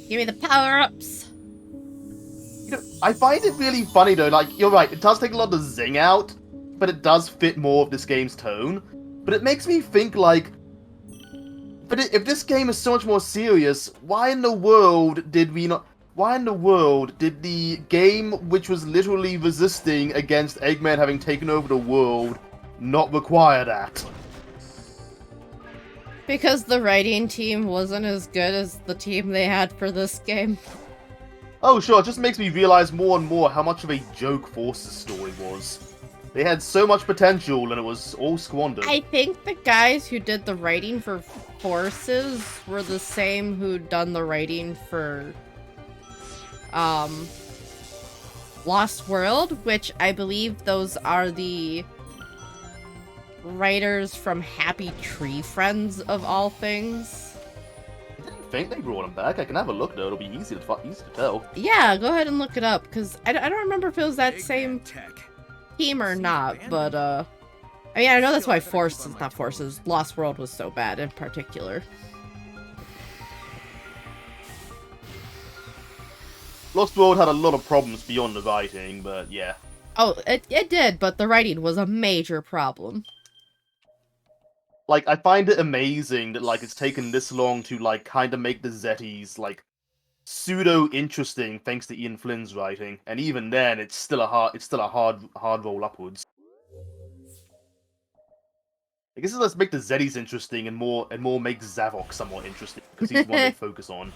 me the power-ups. You know, I find it really funny though, like, you're right, it does take a lot of the zing out, but it does fit more of this game's tone. But it makes me think, like, if this game is so much more serious, why in the world did the game, which was literally resisting against Eggman having taken over the world, not require that? Because the writing team wasn't as good as the team they had for this game. Oh sure, it just makes me realize more and more how much of a joke Force's story was. They had so much potential and it was all squandered. I think the guys who did the writing for Forces were the same who'd done the writing for Lost World, which I believe those are the writers from Happy Tree Friends of all things. I didn't think they brought him back. I can have a look though, it'll be easy to tell. Yeah, go ahead and look it up, because I don't remember if it was that Eggman same tech. team or not, but I mean, I know that's why Lost World was so bad in particular. Lost World had a lot of problems beyond the writing, but yeah. Oh, it did, but the writing was a major problem. Like, I find it amazing that, like, it's taken this long to, like, kind of make the Zetis, like, pseudo-interesting thanks to Ian Flynn's writing. And even then, it's still a hard roll upwards. I guess let's make the Zetis interesting and more make Zavok somewhat interesting, because he's one they focus on.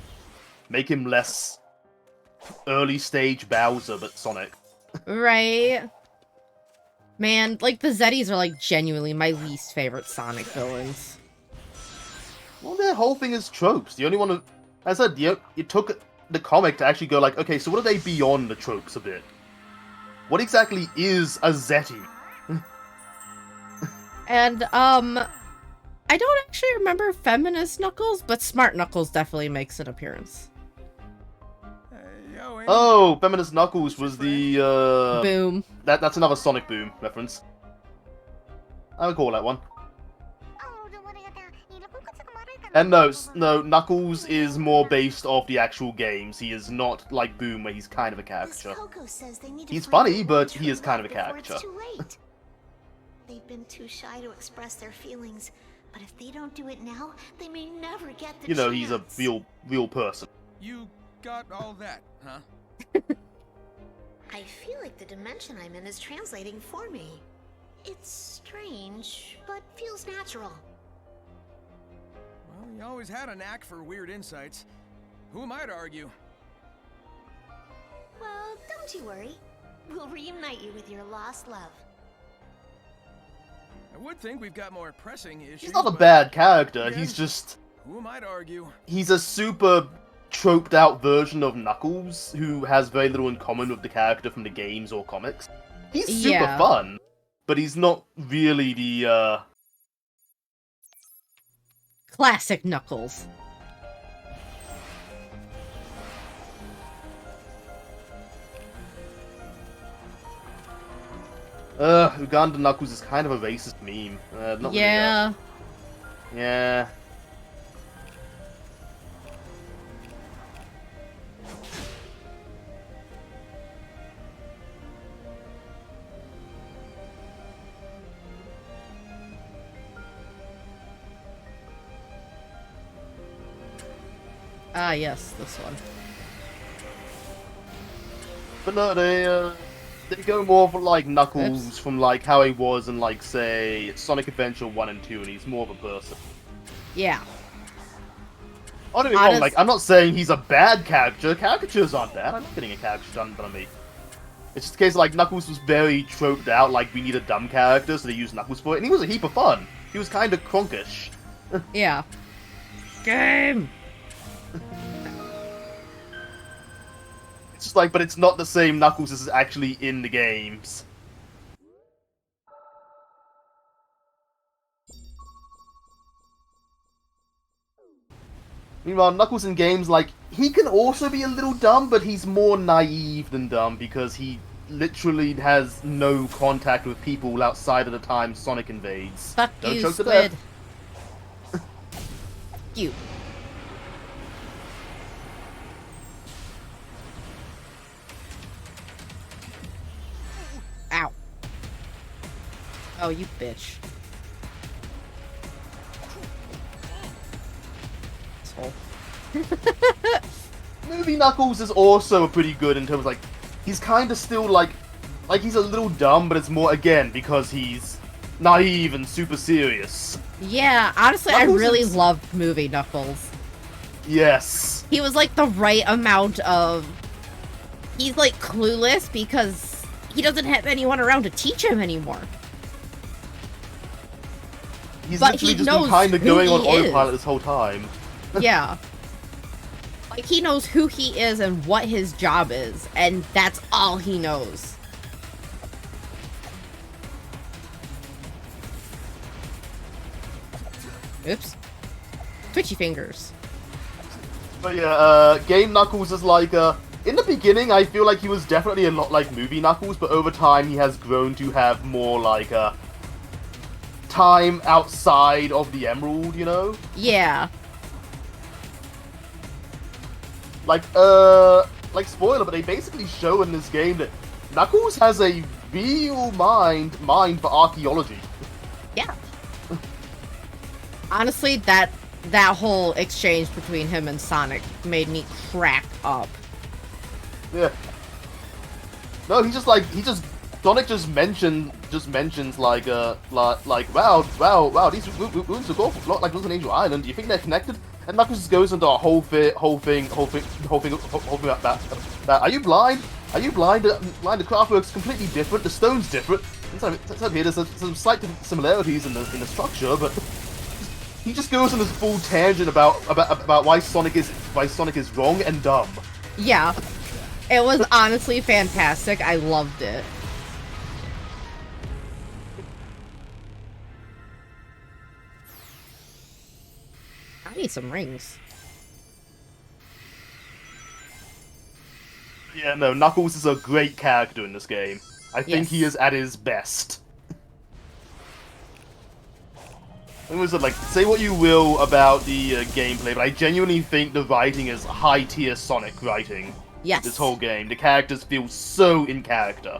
Make him less early stage Bowser, but Sonic. Right. Man, like, the Zetis are, like, genuinely my least favorite Sonic villains. Well, their whole thing is tropes. The only one who, as I said, it took the comic to actually go like, okay, so what are they beyond the tropes a bit? What exactly is a Zeti? And, I don't actually remember Feminist Knuckles, but Smart Knuckles definitely makes an appearance. Yo, Amy. Oh, Feminist Knuckles was the, Boom. That's another Sonic Boom reference. I would call that one. And no, Knuckles is more based off the actual games. He is not like Boom, where he's kind of a caricature. He's funny, but he is kind of a caricature. They've been too shy to express their feelings, but if they don't do it now, they may never get the You know, chance. he's a real person. You got all that, huh? I feel like the dimension I'm in is translating for me. It's strange, but feels natural. Well, you always had a knack for weird insights. Who am I to argue? Well, don't you worry. will reunite you with your lost love. I would think we've got more pressing issues. He's not a but bad character. again, He's just who am I to argue? he's a super troped out version of Knuckles who has very little in common with the character from the games or comics. He's super Yeah. fun, but he's not really the Classic Knuckles. Uganda Knuckles is kind of a racist meme. Not really, Yeah. yeah. Ah, yes, this one. But no, they go more for like Knuckles Oops. from like how he was in like say Sonic Adventure 1 and 2, and he's more of a person. Yeah. Oh, don't get me wrong, Honest- like I'm not saying he's a bad character. Caricatures aren't bad. I'm not getting a caricature done on me. It's just a case of, like Knuckles was very troped out. Like we need a dumb character, so they used Knuckles for it, and he was a heap of fun. He was kind of cronkish. Yeah. Game! It's just like, but it's not the same Knuckles as is actually in the games. Meanwhile, Knuckles in games, like, he can also be a little dumb, but he's more naive than dumb because he literally has no contact with people outside of the time Sonic invades. Fuck Don't you, choke to Squid. death. Fuck you. Ow. Oh, you bitch. Asshole. Movie Knuckles is also pretty good in terms of, like, he's kind of still, like, he's a little dumb, but it's more, again, because he's naive and super serious. Yeah, honestly, I Knuckles really is- loved movie Knuckles. Yes. He was like the right amount of... He's like clueless because he doesn't have anyone around to teach him anymore. He's But literally he just been knows kind of who going on he is. autopilot this whole time. Yeah. Like, he knows who he is and what his job is, and that's all he knows. Oops. Twitchy fingers. But yeah, Game Knuckles is like, in the beginning, I feel like he was definitely a lot like Movie Knuckles, but over time he has grown to have more, like, time outside of the Emerald, you know? Yeah. Like, spoiler, but they basically show in this game that Knuckles has a real mind for archaeology. Yeah. Honestly, that whole exchange between him and Sonic made me crack up. Yeah. No, Sonic just mentions like wow, these rooms look awful, lot like Little Angel Island. Do you think they're connected? And Knuckles just goes into a whole thing about that. Are you blind? Are you blind? The craftwork's completely different. The stone's different. Inside here, there's some slight similarities in the structure, but he just goes on this full tangent about why Sonic is wrong and dumb. Yeah. It was honestly fantastic. I loved it. I need some rings. Yeah, no, Knuckles is a great character in this game. I think he Yes. is at his best. It was like, say what you will about the gameplay, but I genuinely think the writing is high-tier Sonic writing. Yes. This whole game. The characters feel so in character.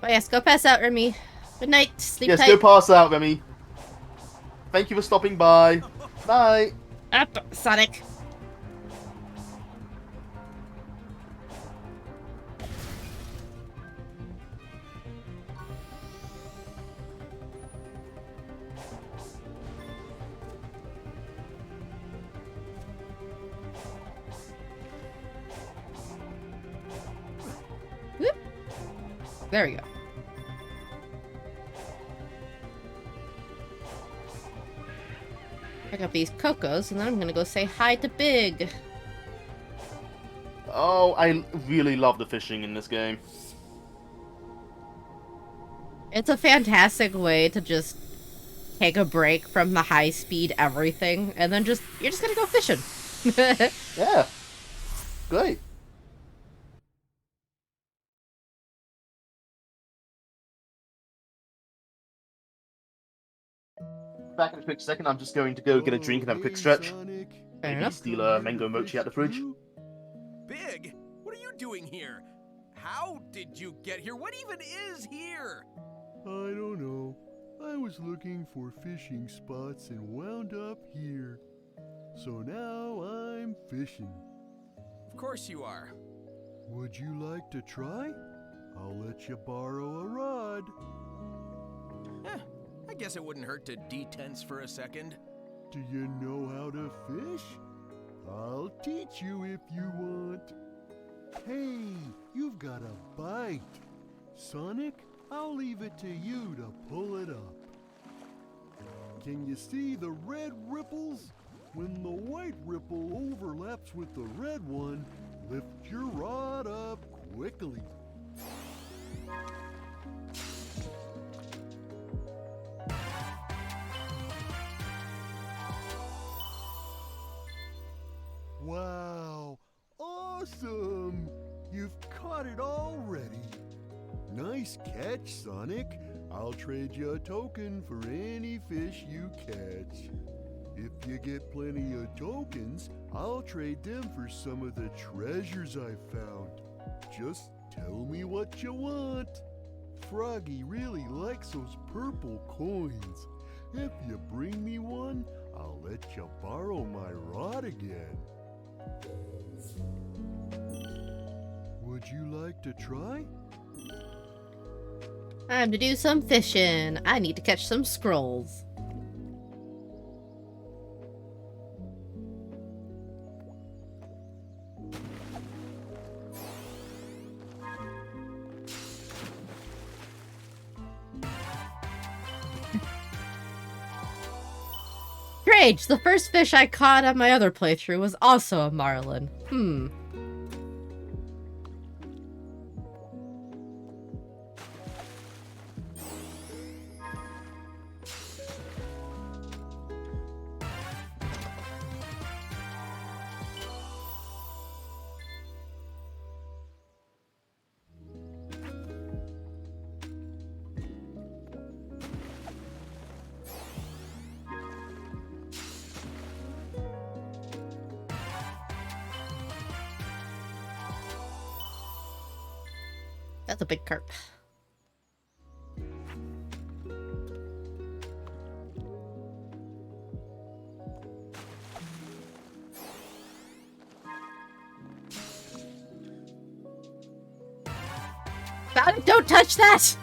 Oh yes, go pass out, Remy. Good night. Sleep Yes, tight. go pass out, Remy. Thank you for stopping by. Bye. Up, Sonic. There we go. Pick up these cocos, and then I'm gonna go say hi to Big. Oh, I really love the fishing in this game. It's a fantastic way to just take a break from the high-speed everything, and then you're just gonna go fishing. Yeah. Great. Back in a quick second, I'm just going to go get a drink and have a quick stretch. Fair Maybe enough. steal a mango mochi out the fridge. Big, what are you doing here? How did you get here? What even is here? I don't know. I was looking for fishing spots and wound up here. So now I'm fishing. Of course you are. Would you like to try? I'll let you borrow a rod. I guess it wouldn't hurt to detense for a second. Do you know how to fish? I'll teach you if you want. Hey, you've got a bite. Sonic, I'll leave it to you to pull it up. Can you see the red ripples? When the white ripple overlaps with the red one, lift your rod up quickly. Wow, awesome! You've caught it already. Nice catch, Sonic. I'll trade you a token for any fish you catch. If you get plenty of tokens, I'll trade them for some of the treasures I found. Just tell me what you want. Froggy really likes those purple coins. If you bring me one, I'll let you borrow my rod again. Would you like to try? Time to do some fishing. I need to catch some scrolls. Strange, the first fish I caught on my other playthrough was also a marlin. That's a big carp. Don't touch that!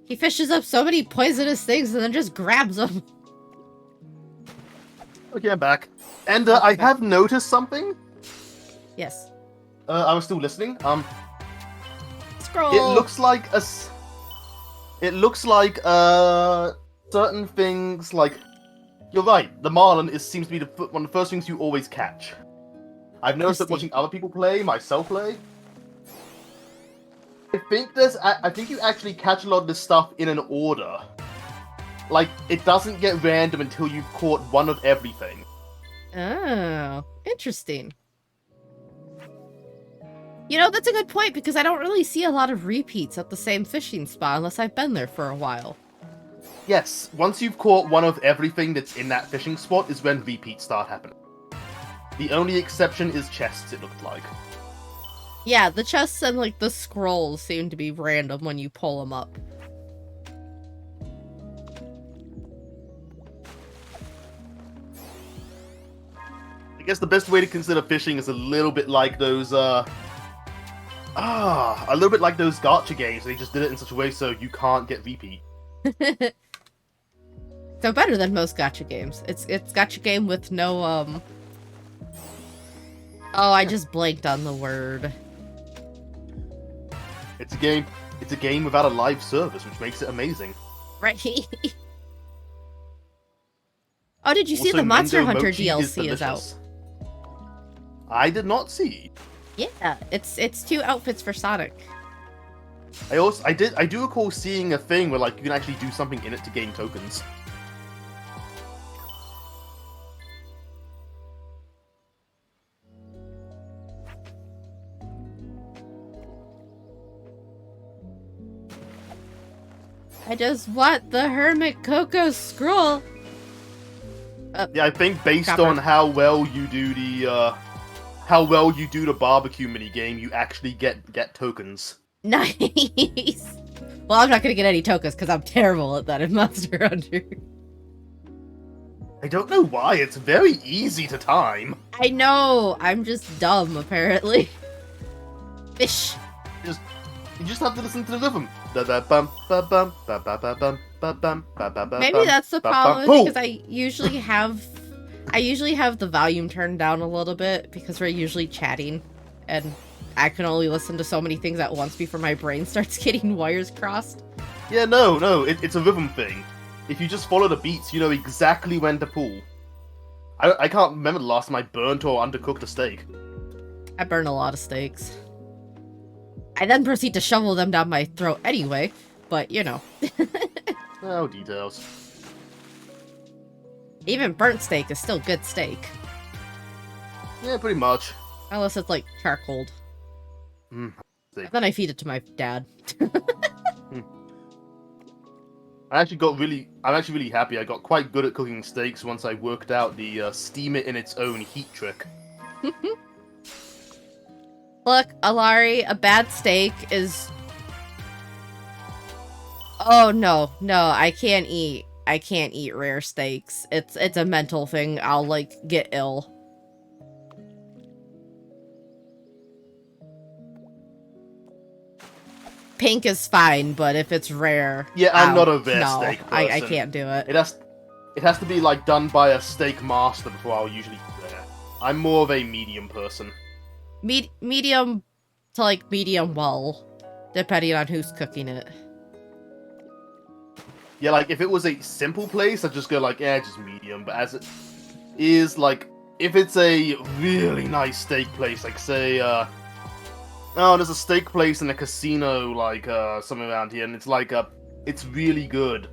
He fishes up so many poisonous things and then just grabs them. Okay, I'm back. And I have noticed something. Yes. I was still listening. Scroll. It looks like certain things like. You're right. The marlin seems to be one of the first things you always catch. I've noticed that watching other people play, myself play. I think you actually catch a lot of this stuff in an order. Like, it doesn't get random until you've caught one of everything. Oh, interesting. You know, that's a good point, because I don't really see a lot of repeats at the same fishing spot unless I've been there for a while. Yes, once you've caught one of everything that's in that fishing spot is when repeats start happening. The only exception is chests, it looked like. Yeah, the chests and, like, the scrolls seem to be random when you pull them up. I guess the best way to consider fishing is a little bit like those, a little bit like those gacha games. They just did it in such a way so you can't get repeat. So better than most gacha games. It's gacha game with no, Oh, I just blanked on the word. It's a game. It's a game without a live service, which makes it amazing. Right. Oh, did you see Also, the Monster Mango Hunter Mochi DLC is out? delicious. I did not see. Yeah, it's 2 outfits for Sonic. I do recall seeing a thing where like you can actually do something in it to gain tokens. I just want the Hermit Coco scroll. Yeah, I think based Copper. on how well you do the barbecue mini game, you actually get tokens. Nice. Well, I'm not gonna get any tokens because I'm terrible at that in Monster Hunter. I don't know why. It's very easy to time. I know. I'm just dumb, apparently. Fish. You just have to listen to the rhythm. Da-da-bum-ba-bum, ba-ba-ba-bum, ba-bum, ba-ba-ba-bum, Maybe that's the ba-bum. problem Boom! because I usually have the volume turned down a little bit because we're usually chatting, and I can only listen to so many things at once before my brain starts getting wires crossed. Yeah, no, it's a rhythm thing. If you just follow the beats, you know exactly when to pull. I can't remember the last time I burnt or undercooked a steak. I burn a lot of steaks. I then proceed to shovel them down my throat anyway, but you know. Oh, details. Even burnt steak is still good steak. Yeah, pretty much. Unless it's like charcoaled. Steak. Then I feed it to my dad. I'm actually really happy. I got quite good at cooking steaks once I worked out the steam it in its own heat trick. Look, Alari, a bad steak is... Oh, no, I can't eat rare steaks. It's a mental thing. I'll, like, get ill. Pink is fine, but if it's rare... Yeah, I'm ow, not a rare no, steak I person. can't do it. It has to be like done by a steak master before I'll usually eat rare. I'm more of a medium person. Medium to, like, medium well, depending on who's cooking it. Yeah, like, if it was a simple place, I'd just go like, just medium. But as it is, like, if it's a really nice steak place, like, say, there's a steak place in a casino, like, somewhere around here, and it's like, it's really good.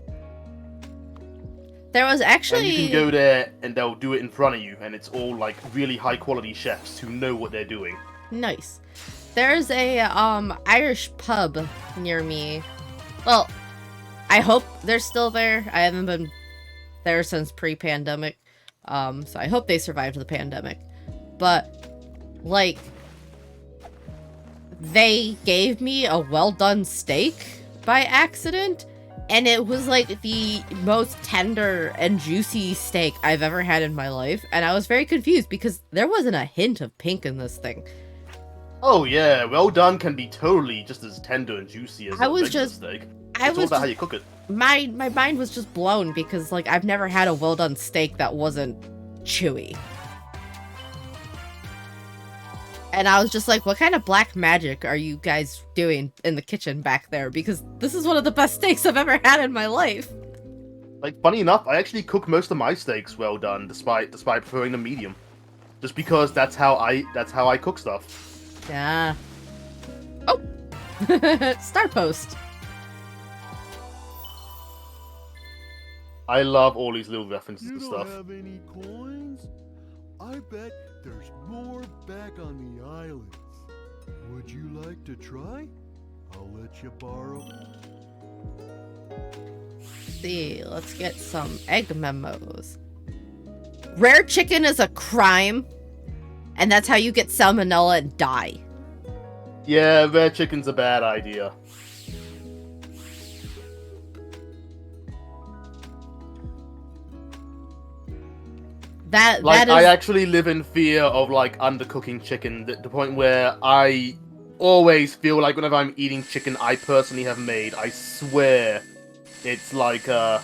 There was actually... And you can go there, and they'll do it in front of you, and it's all, like, really high-quality chefs who know what they're doing. Nice. There's a, Irish pub near me. Well, I hope they're still there. I haven't been there since pre-pandemic. So I hope they survived the pandemic. But, like, they gave me a well-done steak by accident, and it was, like, the most tender and juicy steak I've ever had in my life, and I was very confused because there wasn't a hint of pink in this thing. Oh yeah, well done can be totally just as tender and juicy as a regular steak. It's all about how you cook it. My mind was just blown because, like, I've never had a well-done steak that wasn't chewy. And I was just like, what kind of black magic are you guys doing in the kitchen back there? Because this is one of the best steaks I've ever had in my life. Like, funny enough, I actually cook most of my steaks well done, despite preferring them medium. Just because that's how I cook stuff. Yeah. Oh! Star post. I love all these little references You to don't stuff. have any coins? I bet there's more back on the islands. Would you like to try? I'll let you borrow. See, let's get some egg memos. Rare chicken is a crime, and that's how you get salmonella and die. Yeah, rare chicken's a bad idea. That is... I actually live in fear of, like, undercooking chicken, the point where I always feel like whenever I'm eating chicken I personally have made, I swear it's like, oh,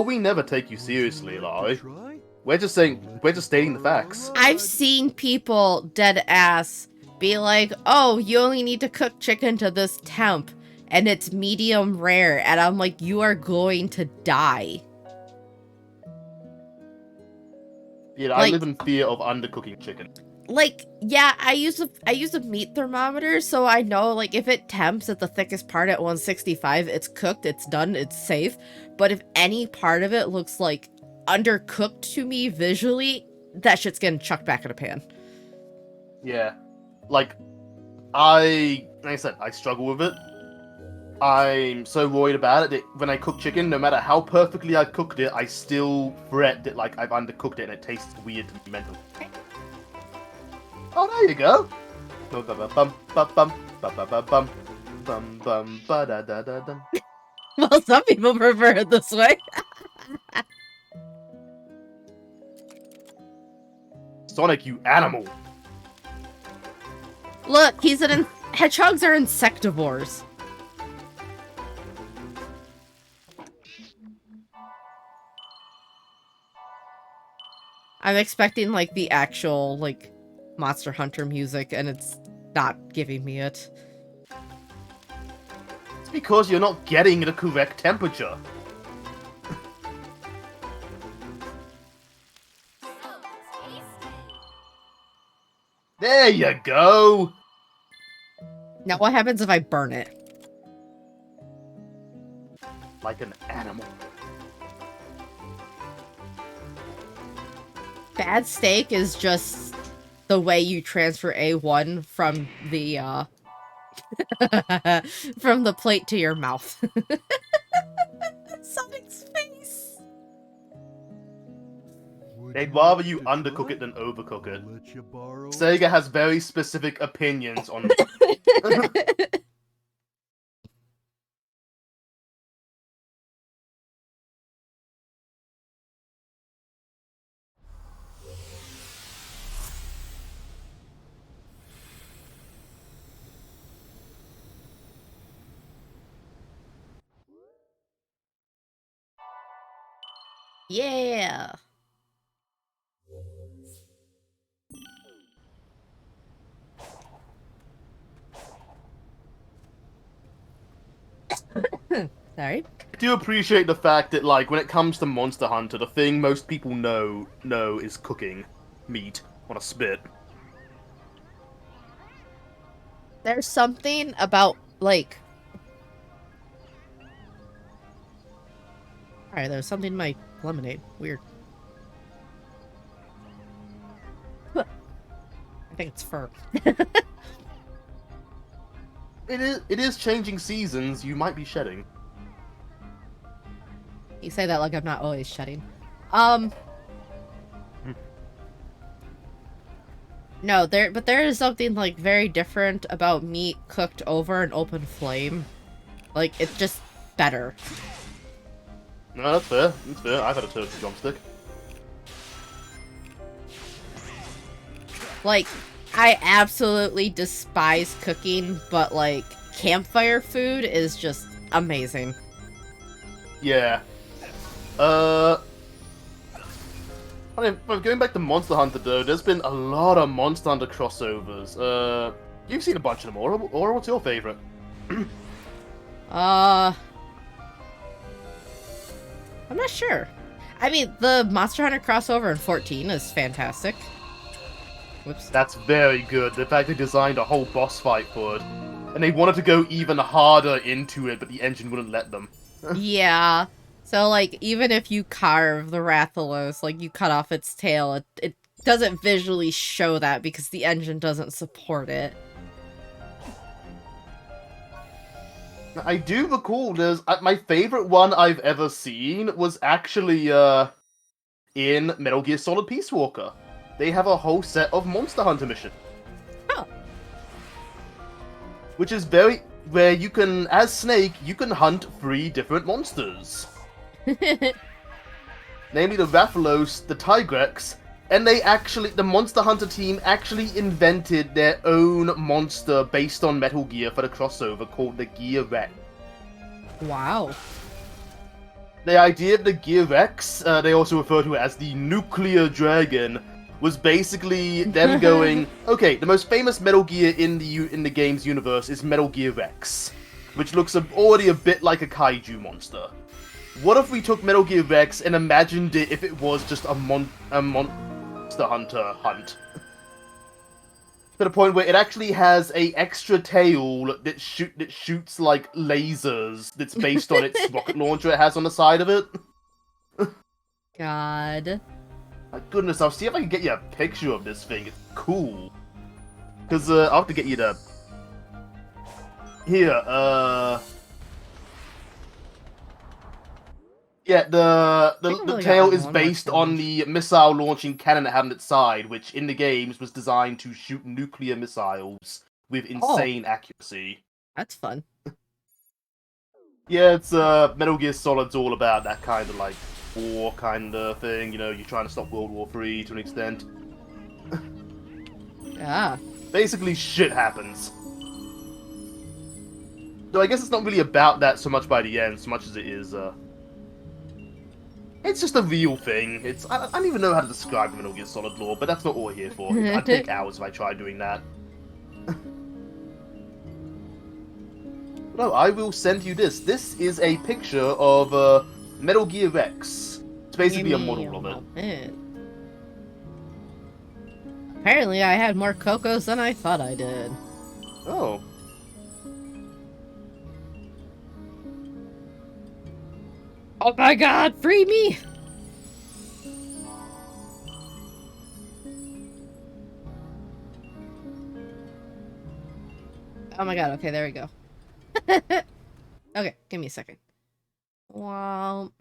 we never take you seriously, Would you like Larry. to try? We're just stating the facts. I've seen people dead ass be like, oh, you only need to cook chicken to this temp, and it's medium rare, and I'm like, you are going to die. Yeah, Like- I live in fear of undercooking chicken. Like, yeah, I use a meat thermometer, so I know, like, if it temps at the thickest part at 165, it's cooked, it's done, it's safe. But if any part of it looks, like, undercooked to me visually, that shit's getting chucked back in a pan. Yeah. Like I said, I struggle with it. I'm so worried about it that when I cook chicken, no matter how perfectly I cooked it, I still fret that like I've undercooked it and it tastes weird to me mentally. Oh, there you go. Bum bum bum bum bum bum bum bum ba da da da dum. Well, some people prefer it this way. Sonic, you animal! Look, hedgehogs are insectivores. I'm expecting, like, the actual, like, Monster Hunter music, and it's not giving me it. It's because you're not getting the correct temperature. There you go! Now, what happens if I burn it? Like an animal. Bad steak is just the way you transfer A1 from the, from the plate to your mouth. Sonic's face! Would They'd you rather like you to undercook try? it than overcook it. I'll let you borrow. Sega has very specific opinions on Yeah! Sorry. I do appreciate the fact that, like, when it comes to Monster Hunter, the thing most people know is cooking meat on a spit. There's something about, like... Alright, there's something in my lemonade. Weird. Huh. I think it's fur. It is changing seasons. You might be shedding. You say that like I'm not always shedding. No, there is something, like, very different about meat cooked over an open flame. Like, it's just better. No, that's fair. That's fair. I've had a toasted drumstick. Like, I absolutely despise cooking, but, like, campfire food is just amazing. Yeah. I mean, going back to Monster Hunter, though, there's been a lot of Monster Hunter crossovers. You've seen a bunch of them, or what's your favorite? I'm not sure. I mean, the Monster Hunter crossover in 14 is fantastic. Whoops. That's very good. The fact they designed a whole boss fight for it. And they wanted to go even harder into it, but the engine wouldn't let them. Yeah. So, like, even if you carve the Rathalos, like, you cut off its tail, it doesn't visually show that because the engine doesn't support it. I do recall there's... my favorite one I've ever seen was actually, in Metal Gear Solid Peace Walker. They have a whole set of Monster Hunter missions. Oh. Which is very... where you can, as Snake, you can hunt 3 different monsters. Namely the Rathalos, the Tigrex, and the Monster Hunter team actually invented their own monster based on Metal Gear for the crossover called the Gear Rat. Wow. the idea of the Gear X, they also refer to it as the Nuclear Dragon, was basically them going, okay, the most famous Metal Gear in the game's universe is Metal Gear X, which looks already a bit like a kaiju monster. What if we took Metal Gear X and imagined it if it was just a Monster Hunter hunt? To the point where it actually has a extra tail that shoots like lasers that's based on its rocket launcher it has on the side of it. God. My goodness, I'll see if I can get you a picture of this thing. It's cool. Because I'll have to get you the... Here, Yeah, the tail is based on the missile launching cannon it had on its side, which in the games was designed to shoot nuclear missiles with insane accuracy. That's fun. Yeah, it's Metal Gear Solid's all about that kind of like war kind of thing. You know, you're trying to stop World War III to an extent. Yeah. Basically, shit happens. Though I guess it's not really about that so much by the end, so much as it is. It's just a real thing. I don't even know how to describe Metal Gear Solid lore, but that's not what we're here for. I'd take hours if I tried doing that. No, I will send you this. This is a picture of Metal Gear X. It's basically a model of it. Apparently I had more Cocos than I thought I did. Oh. Oh my god, free me! Oh my god, okay, there we go. Okay, give me a second. Well...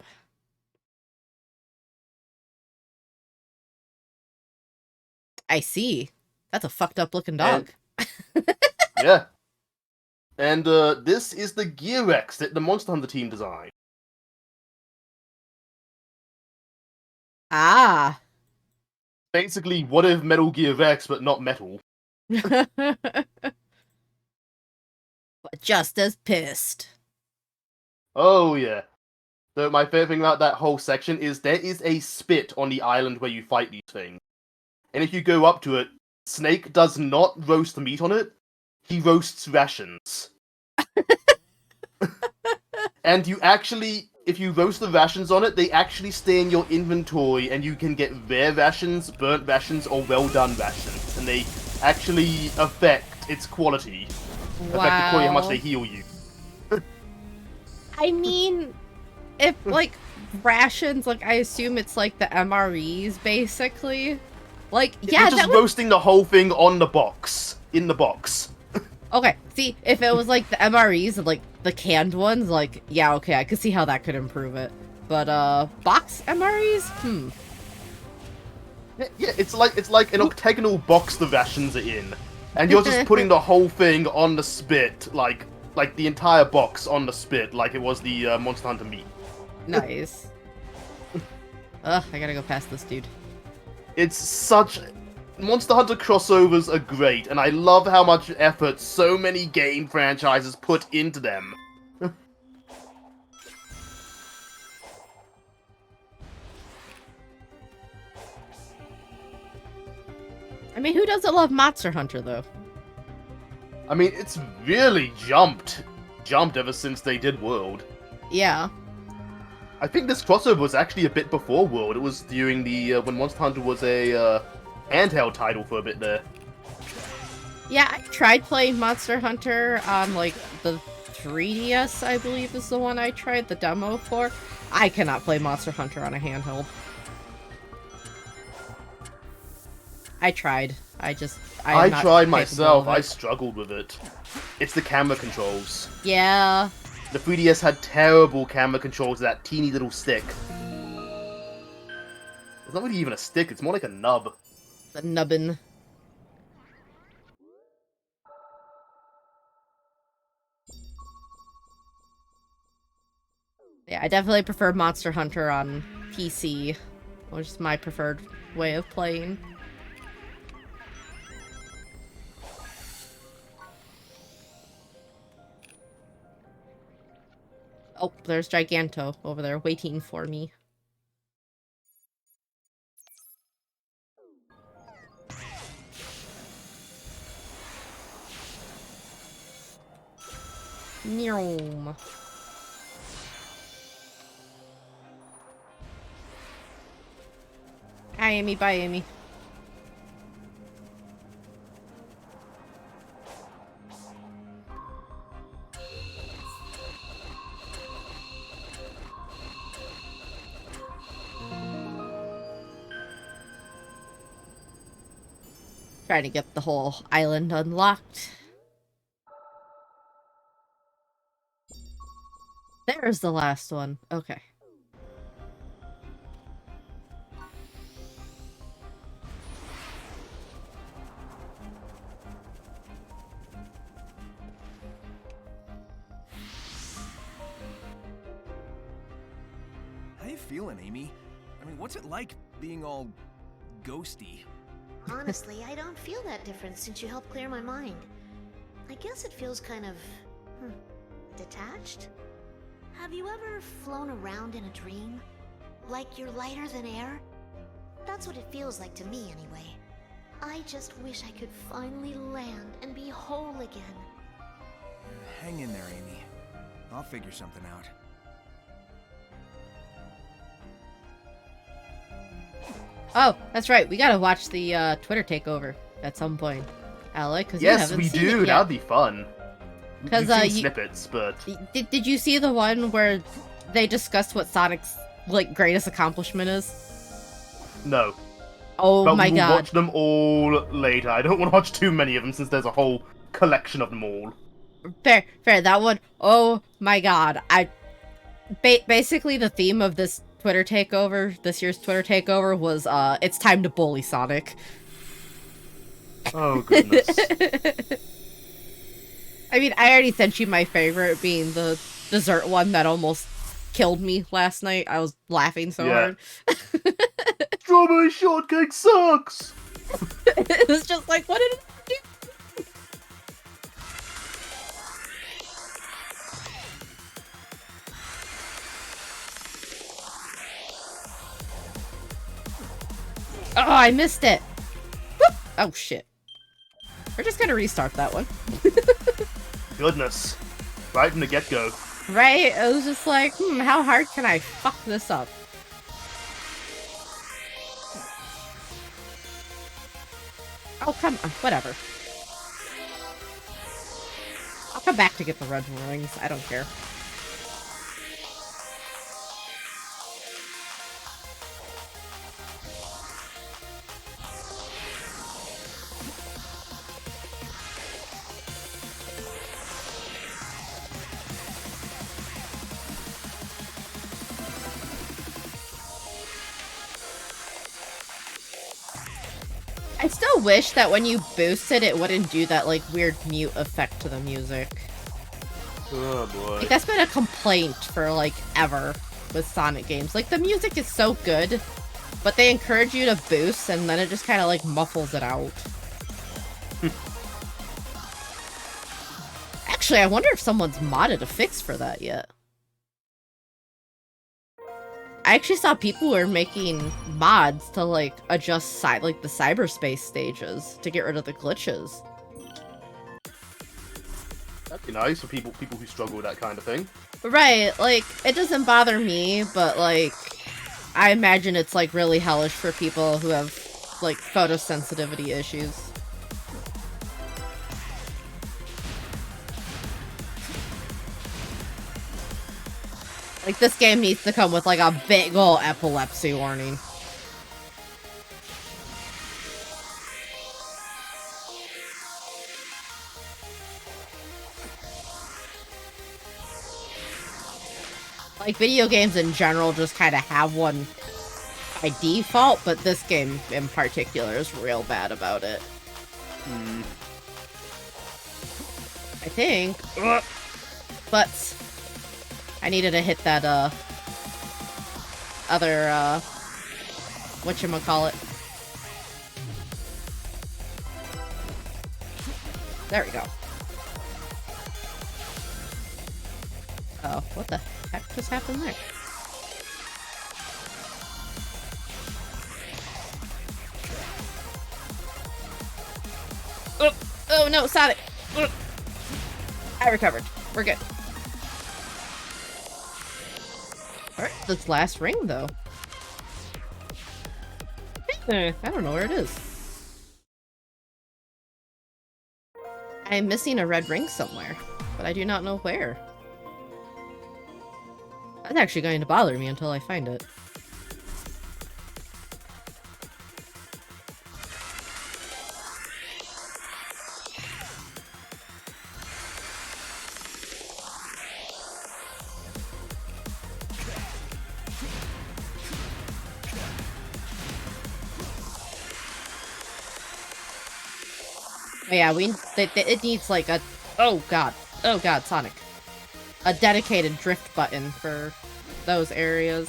I see. That's a fucked up looking dog. Yeah. And this is the Gear X that the Monster Hunter team designed. Ah. Basically, what if Metal Gear X, but not metal? But just as pissed. Oh, yeah. So my favorite thing about that whole section is there is a spit on the island where you fight these things. And if you go up to it, Snake does not roast the meat on it. He roasts rations. And you actually... If you roast the rations on it, they actually stay in your inventory, and you can get rare rations, burnt rations, or well-done rations. And they actually affect its quality. Affect the quality, how much they heal you. I mean, if, like, rations, like, I assume it's, like, the MREs, basically. Like, yeah, You're just roasting the whole thing on the box. In the box. Okay, see, if it was, like, the MREs, and, like, the canned ones, like, yeah, okay, I could see how that could improve it. But, box MREs? Yeah, it's like an octagonal box the rations are in. And you're just putting the whole thing on the spit, like the entire box on the spit, like it was the Monster Hunter meat. Nice. Ugh, I gotta go past this dude. It's such... Monster Hunter crossovers are great, and I love how much effort so many game franchises put into them. I mean, who doesn't love Monster Hunter, though? I mean, it's really jumped ever since they did World. Yeah. I think this crossover was actually a bit before World. It was during the when Monster Hunter was a handheld title for a bit there. Yeah, I tried playing Monster Hunter on, like, the 3DS, I believe is the one I tried the demo for. I cannot play Monster Hunter on a handheld. I tried. I tried myself. I struggled with it. It's the camera controls. Yeah. The 3DS had terrible camera controls with that teeny little stick. It's not really even a stick, it's more like a nub. The nubbin. Yeah, I definitely prefer Monster Hunter on PC, which is my preferred way of playing. Oh, there's Giganto over there waiting for me. Meow. Hi, Amy. Bye, Amy. Trying to get the whole island unlocked. There's the last one. Okay. How you feeling, Amy? I mean, what's it like being all ghosty? Honestly, I don't feel that different since you helped clear my mind. I guess it feels kind of... detached? Have you ever flown around in a dream? Like you're lighter than air? That's what it feels like to me, anyway. I just wish I could finally land and be whole again. Hang in there, Amy. I'll figure something out. Oh, that's right. We gotta watch the Twitter takeover at some point, Alec. Because Yes, we do. That'd be fun. 'Cause, We've seen you- snippets, but Did you see the one where they discussed what Sonic's greatest accomplishment is? no. Oh But my we will god! watch them all later. I don't want to watch too many of them since there's a whole collection of them all. Fair. That one. Oh my god! Basically the theme of this Twitter takeover, this year's Twitter takeover, was it's time to bully Sonic. Oh goodness. I mean, I already sent you my favorite, being the dessert one that almost killed me last night. I was laughing so Yeah. hard. Strawberry shortcake sucks! It was just like, what did it do? Oh, I missed it. Whoop. Oh, shit. We're just gonna restart that one. Goodness. Right from the get-go. Right? It was just like, how hard can I fuck this up? Oh, come on. Whatever. I'll come back to get the red rings. I don't care. I still wish that when you boosted, it wouldn't do that, weird mute effect to the music. Oh boy. That's been a complaint for, ever with Sonic games. The music is so good, but they encourage you to boost, and then it just kind of, muffles it out. Actually, I wonder if someone's modded a fix for that yet. I actually saw people who were making mods to, adjust, the cyberspace stages to get rid of the glitches. That'd be nice for people who struggle with that kind of thing. Right, it doesn't bother me, but, I imagine it's, really hellish for people who have, photosensitivity issues. This game needs to come with, a big ol' epilepsy warning. Video games in general just kind of have one by default, but this game in particular is real bad about it. I think. But I needed to hit that, other, whatchamacallit. There we go. Oh, what the... heck just happened there? Oh, oh no, Sonic! Oh. I recovered. We're good. Alright, this last ring, though. I don't know where it is. I'm missing a red ring somewhere, but I do not know where. That's actually going to bother me until I find it. Oh, yeah, it needs like a... Oh god, Sonic. A dedicated drift button for those areas.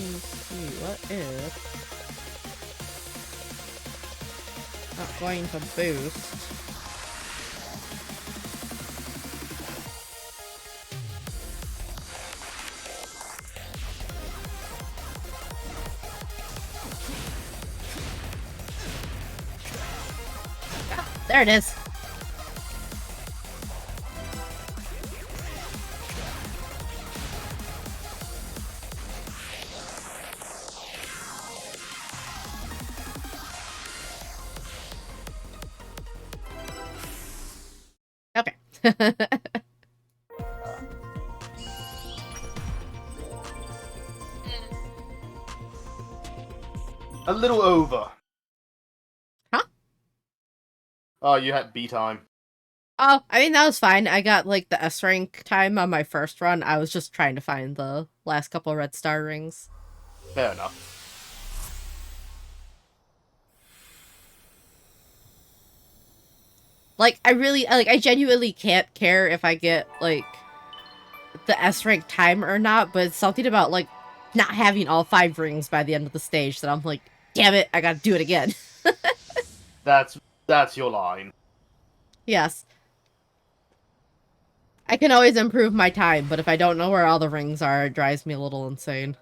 Let's see, what if... Not going to boost. Ah, there it is. Okay. A little over. Huh? Oh, you had B time. Oh, I mean, that was fine. I got, like, the S rank time on my first run. I was just trying to find the last couple red star rings. Fair enough. Like, I genuinely can't care if I get, like, the S rank time or not, but it's something about, like, not having all 5 rings by the end of the stage that I'm like, damn it, I gotta do it again. That's your line. Yes. I can always improve my time, but if I don't know where all the rings are, it drives me a little insane.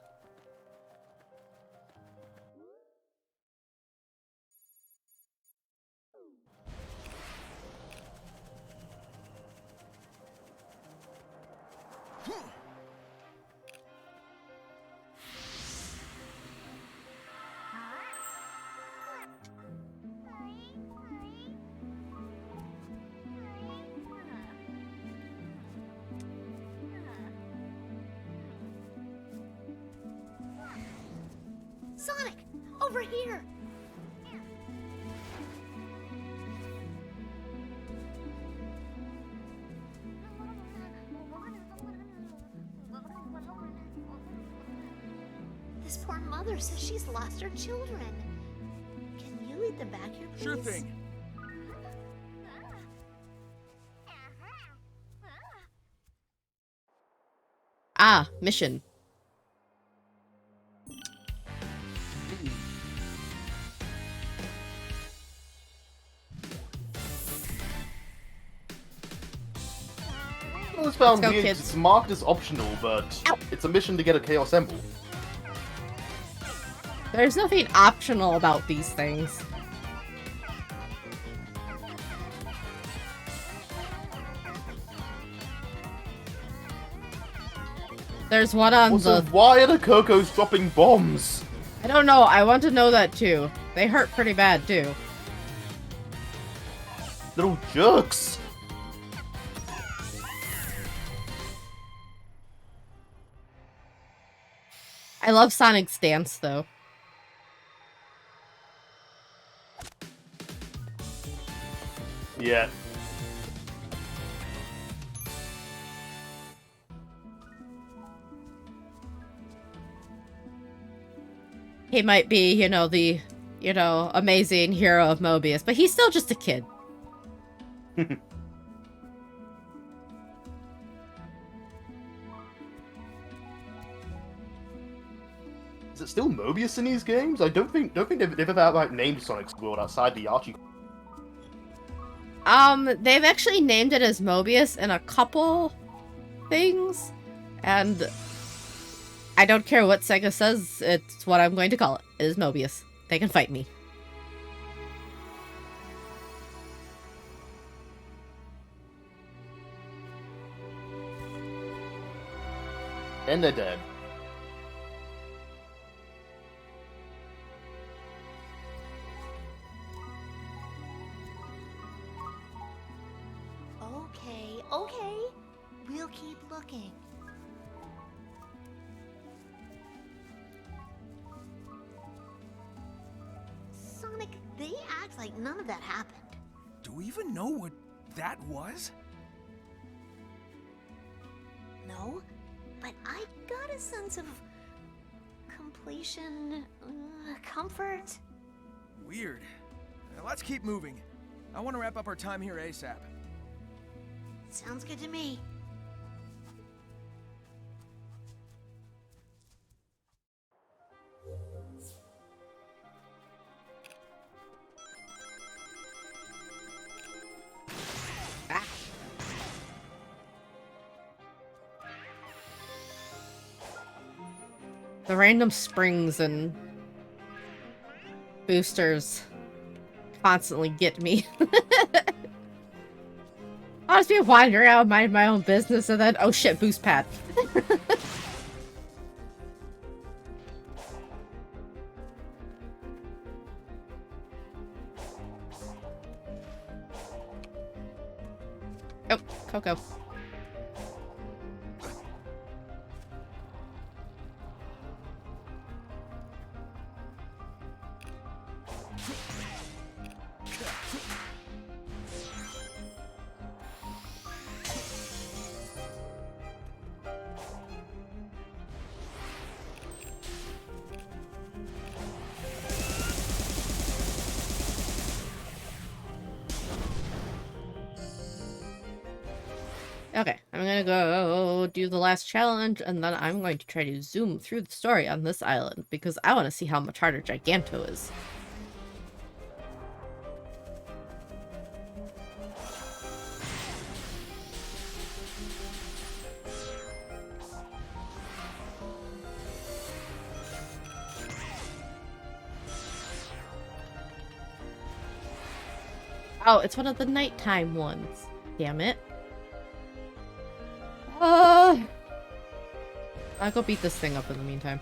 Sonic, over here! This poor mother says she's lost her children. Can you lead them back here, please? Sure thing. Ah, mission. I was found Let's go, weird. kids. It's marked as optional, but it's a mission to get a Chaos Emerald. There's nothing optional about these things. There's one on Also, the... why are the Cocos dropping bombs? I don't know, I want to know that too. They hurt pretty bad too. Little jerks. I love Sonic's dance though. Yeah. He might be, the, amazing hero of Mobius, but he's still just a kid. Is it still Mobius in these games? I don't think they've ever outright named Sonic's world outside the Archie. They've actually named it as Mobius in a couple things, and I don't care what Sega says, it's what I'm going to call it. It is Mobius. They can fight me. And they're dead. Okay. We'll keep looking. Sonic, they act like none of that happened. Do we even know what that was? No, but I got a sense of completion, comfort. Weird. Now, let's keep moving. I want to wrap up our time here ASAP. Sounds good to me. The random springs and boosters constantly get me. I'll just be wandering around, mind my own business, and then, oh shit, boost pad. Oh, Coco. Okay, I'm gonna go do the last challenge, and then I'm going to try to zoom through the story on this island, because I want to see how much harder Giganto is. Oh, it's one of the nighttime ones. Damn it. I'll go beat this thing up in the meantime.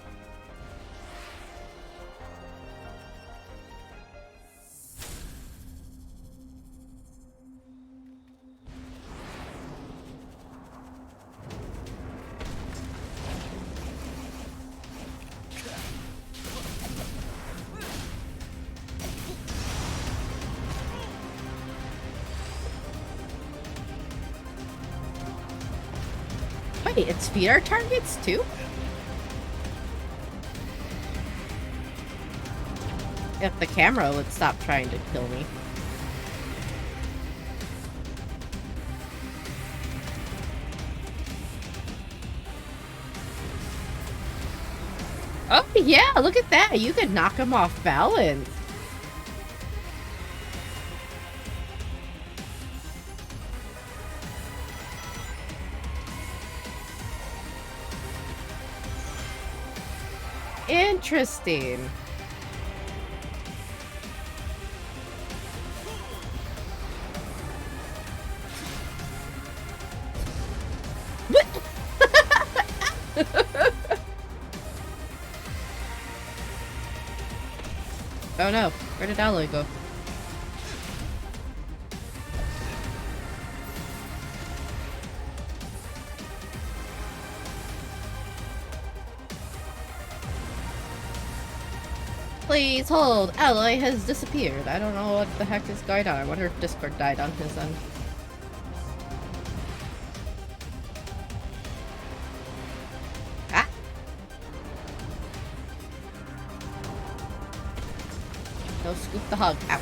Wait, it's feet our targets too? If the camera would stop trying to kill me. Oh yeah, look at that! You could knock him off balance. Interesting. Oh no, where did Alloy go? Please hold, Alloy has disappeared. I don't know what the heck is going on. I wonder if Discord died on his end. Ah! No, scoop the hug. Ow.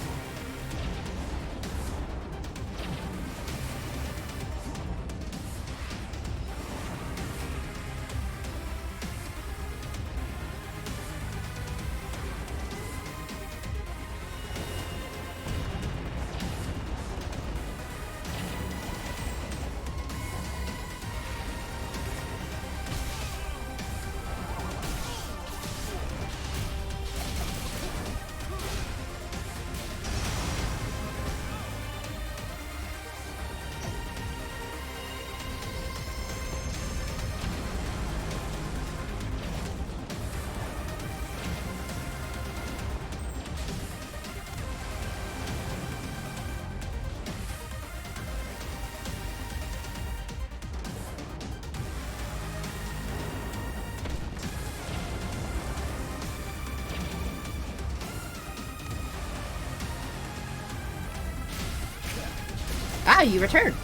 Ah, you return.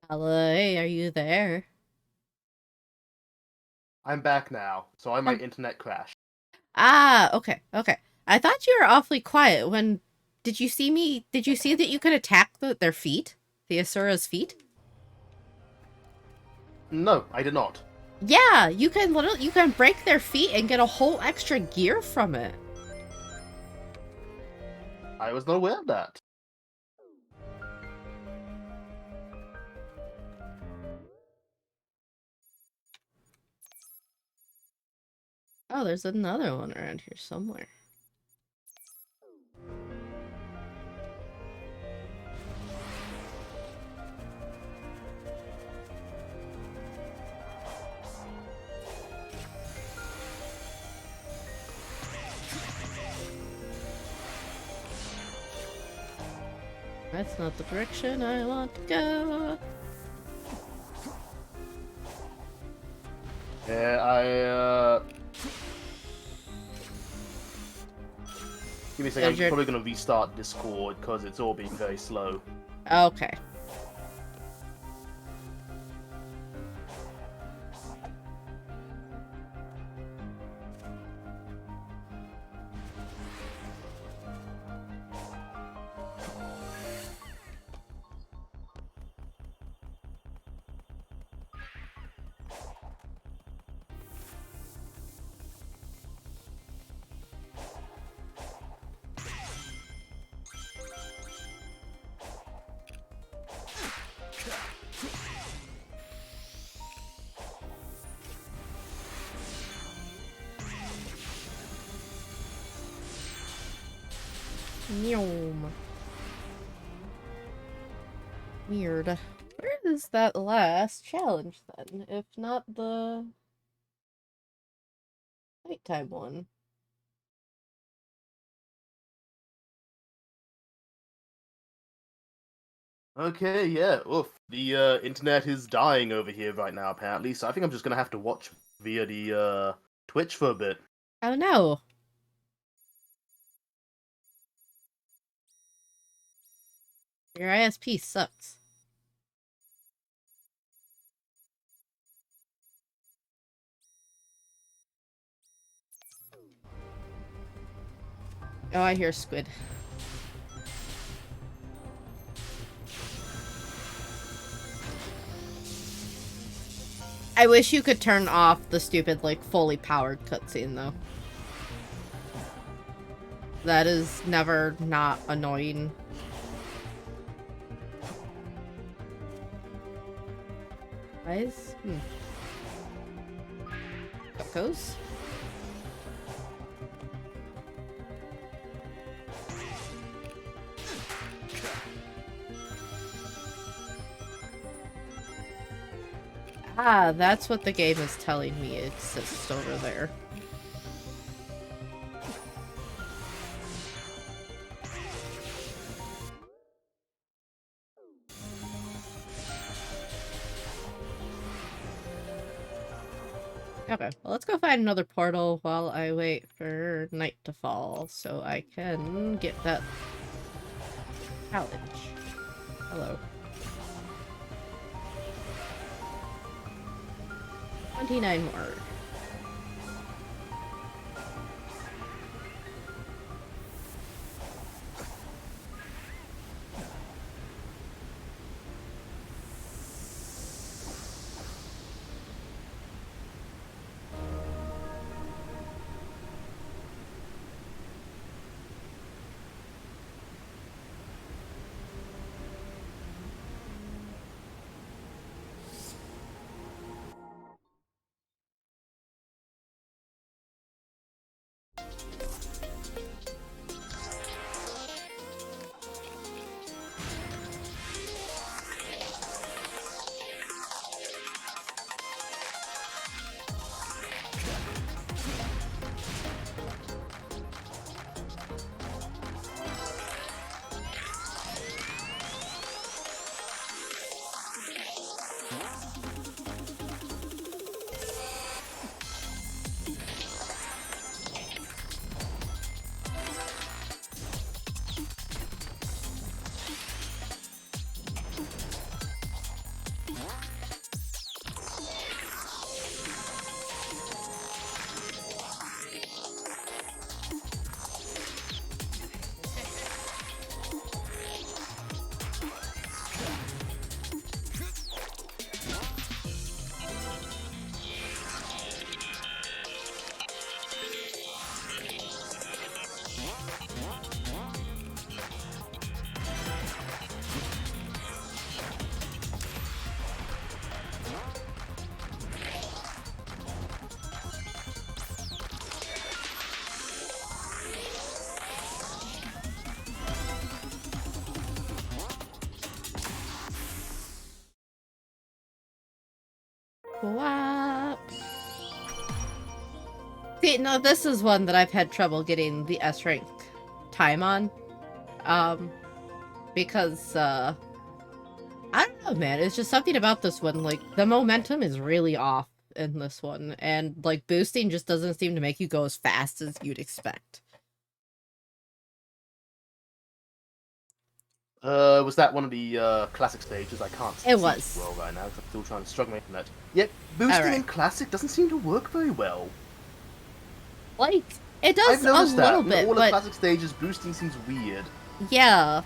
Hello, hey, are you there? I'm back now. Sorry, my internet crashed. Ah, okay, okay. I thought you were awfully quiet when... Did you see me? Did you see that you could attack their feet? The Asura's feet? No, I did not. Yeah, you can break their feet and get a whole extra gear from it. I was not aware of that. Oh, there's another one around here somewhere. That's not the direction I want to go. Yeah, Give me a second, I'm probably gonna restart Discord because it's all being very slow. Okay. Yum. Weird. Where is that last challenge then? If not the nighttime one. Okay, yeah, oof. The internet is dying over here right now, apparently, so I think I'm just gonna have to watch via the Twitch for a bit. Oh no. Your ISP sucks. Oh, I hear squid. I wish you could turn off the stupid, like, fully powered cutscene, though. That is never not annoying. Guys? Cocos? Ah, that's what the game is telling me exists over there. Okay, well, let's go find another portal while I wait for night to fall so I can get that challenge. Hello. 29 more. What? See, no, this is one that I've had trouble getting the S rank time on. Because, I don't know, man. It's just something about this one. Like, the momentum is really off in this one. And, like, boosting just doesn't seem to make you go as fast as you'd expect. Was that one of the classic stages? I can't see It was. well right now because I'm still trying to struggle making that. Yep, boosting in Alright. classic doesn't seem to work very well. Like, it does I've a noticed that. little In bit, all the but classic stages, boosting seems weird. yeah.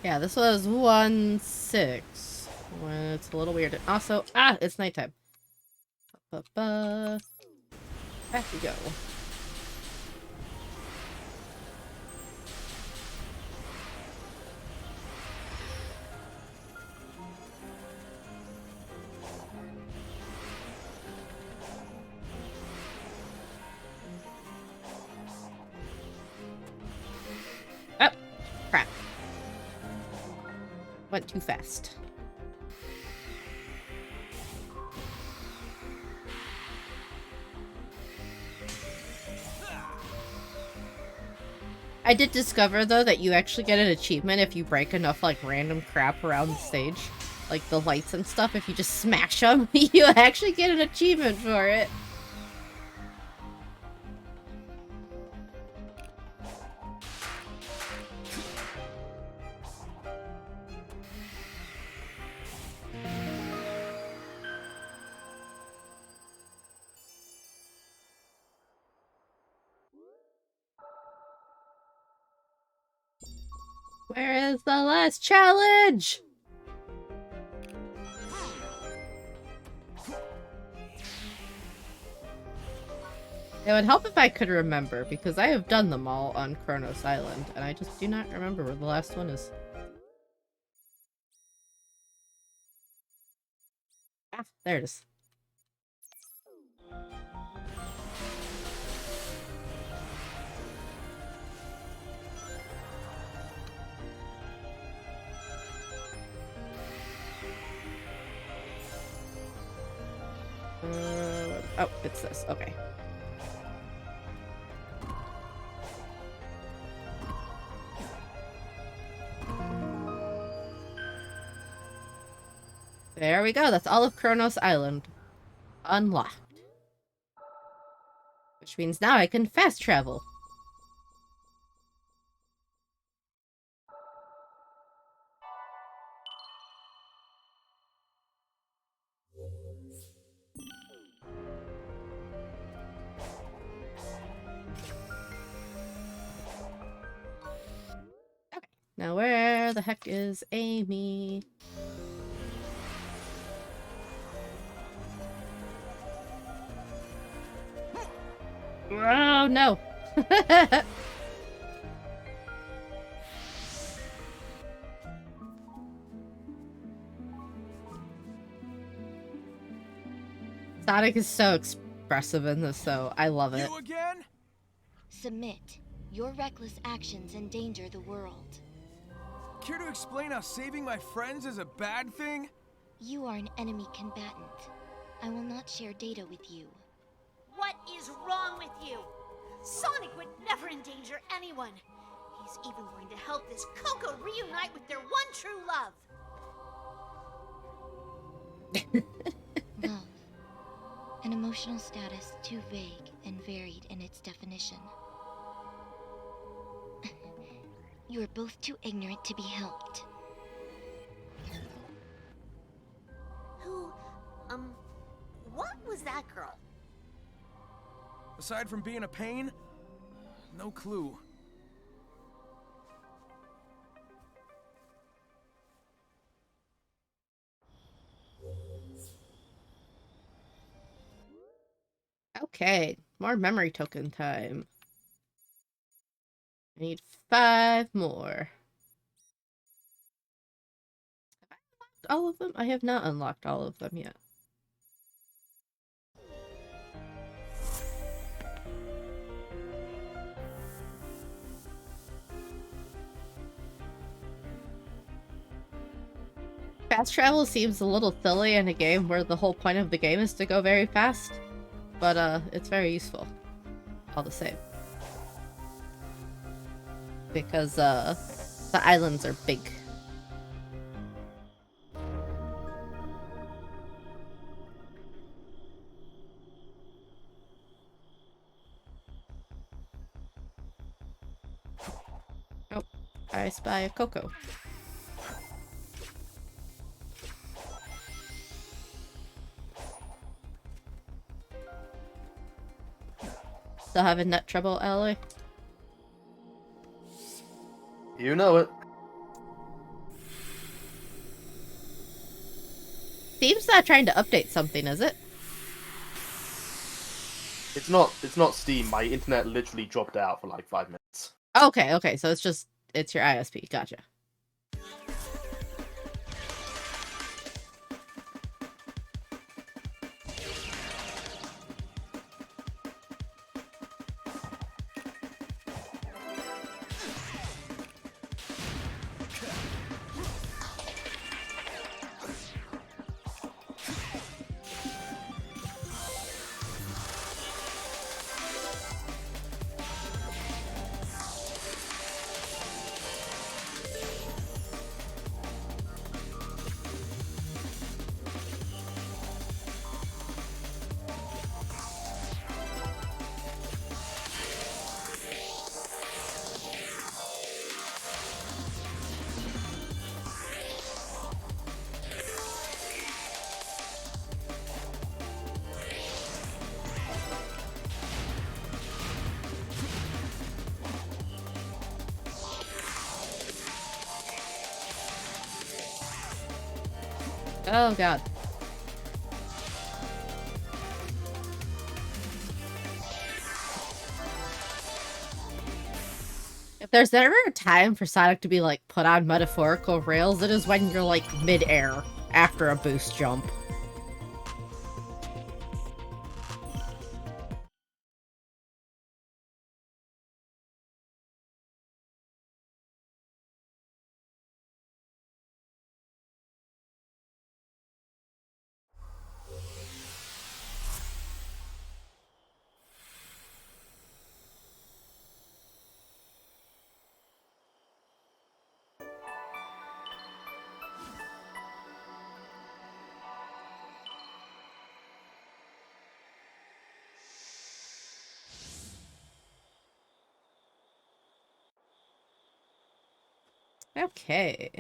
Yeah, this was 1-6. When it's a little weird. Also, it's nighttime. Back we go. Oh, crap. Went too fast. I did discover, though, that you actually get an achievement if you break enough, like, random crap around the stage. Like, the lights and stuff. If you just smash them, you actually get an achievement for it. Where is the last challenge? It would help if I could remember, because I have done them all on Kronos Island, and I just do not remember where the last one is. Ah, there it is. Oh, it's this. Okay. There we go. That's all of Kronos Island. Unlocked. Which means now I can fast travel. Okay. Now where the heck is Amy? Oh no. Sonic is so expressive in this, though. I love it. You again? Submit. Your reckless actions endanger the world. Care to explain how saving my friends is a bad thing? You are an enemy combatant. I will not share data with you. What is wrong with you? Sonic would never endanger anyone. He's even going to help this Coco reunite with their one true love. Love. An emotional status too vague and varied in its definition. You are both too ignorant to be helped. Who, what was that girl? Aside from being a pain, no clue. Okay, more memory token time. I need 5 more. Have I unlocked all of them? I have not unlocked all of them yet. Fast travel seems a little silly in a game where the whole point of the game is to go very fast, but it's very useful all the same. Because the islands are big. Oh, I spy a Coco. Still having nut trouble, Alloy? You know it. Steam's not trying to update something, is it? It's not Steam. My internet literally dropped out for like 5 minutes. Okay, okay, so it's your ISP. Gotcha. Oh god. If there's ever a time for Sonic to be like put on metaphorical rails, it is when you're like mid-air after a boost jump. Okay.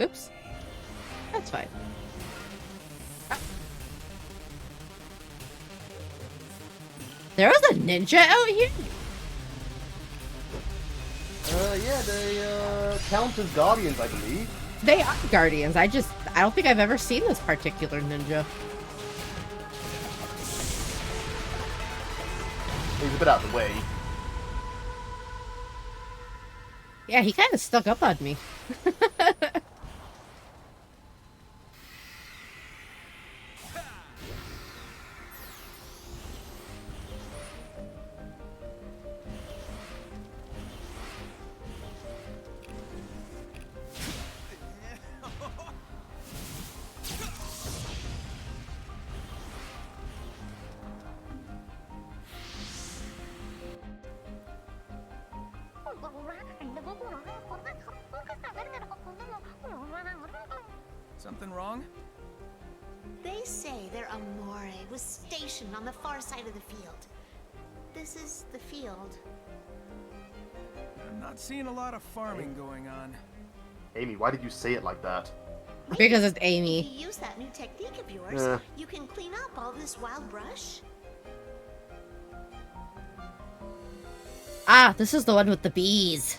Oops. That's fine. There was a ninja out here? Yeah, they count as guardians, I believe. They are guardians. I don't think I've ever seen this particular ninja. He's a bit out of the way. Yeah, he kind of stuck up on me. Something wrong? They say their Amore was stationed on the far side of the field. This is the field. I'm not seeing a lot of farming going on. Amy, why did you say it like that? Because it's If Amy. you use that new technique of yours, Yeah. you can clean up all this wild brush. Ah, this is the one with the bees.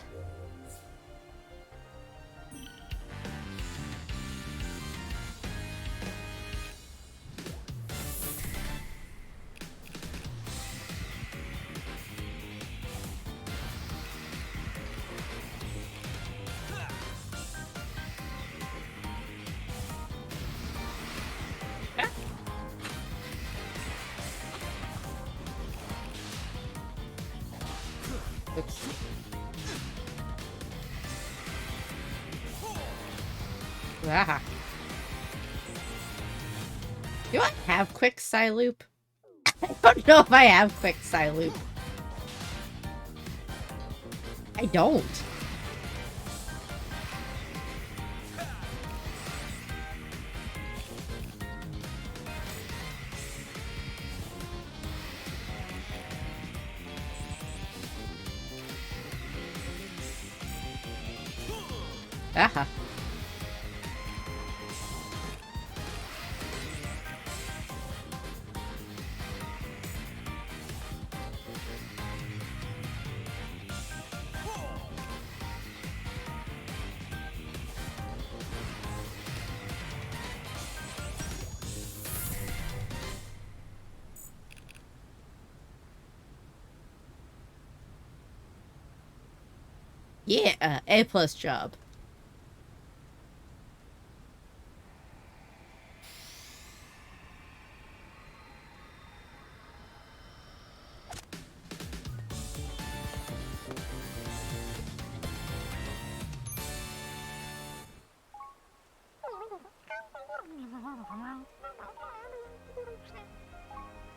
Ah. Do I have quick Psyloop? I don't know if I have quick Psyloop. I don't. Aha. Yeah, A+ job.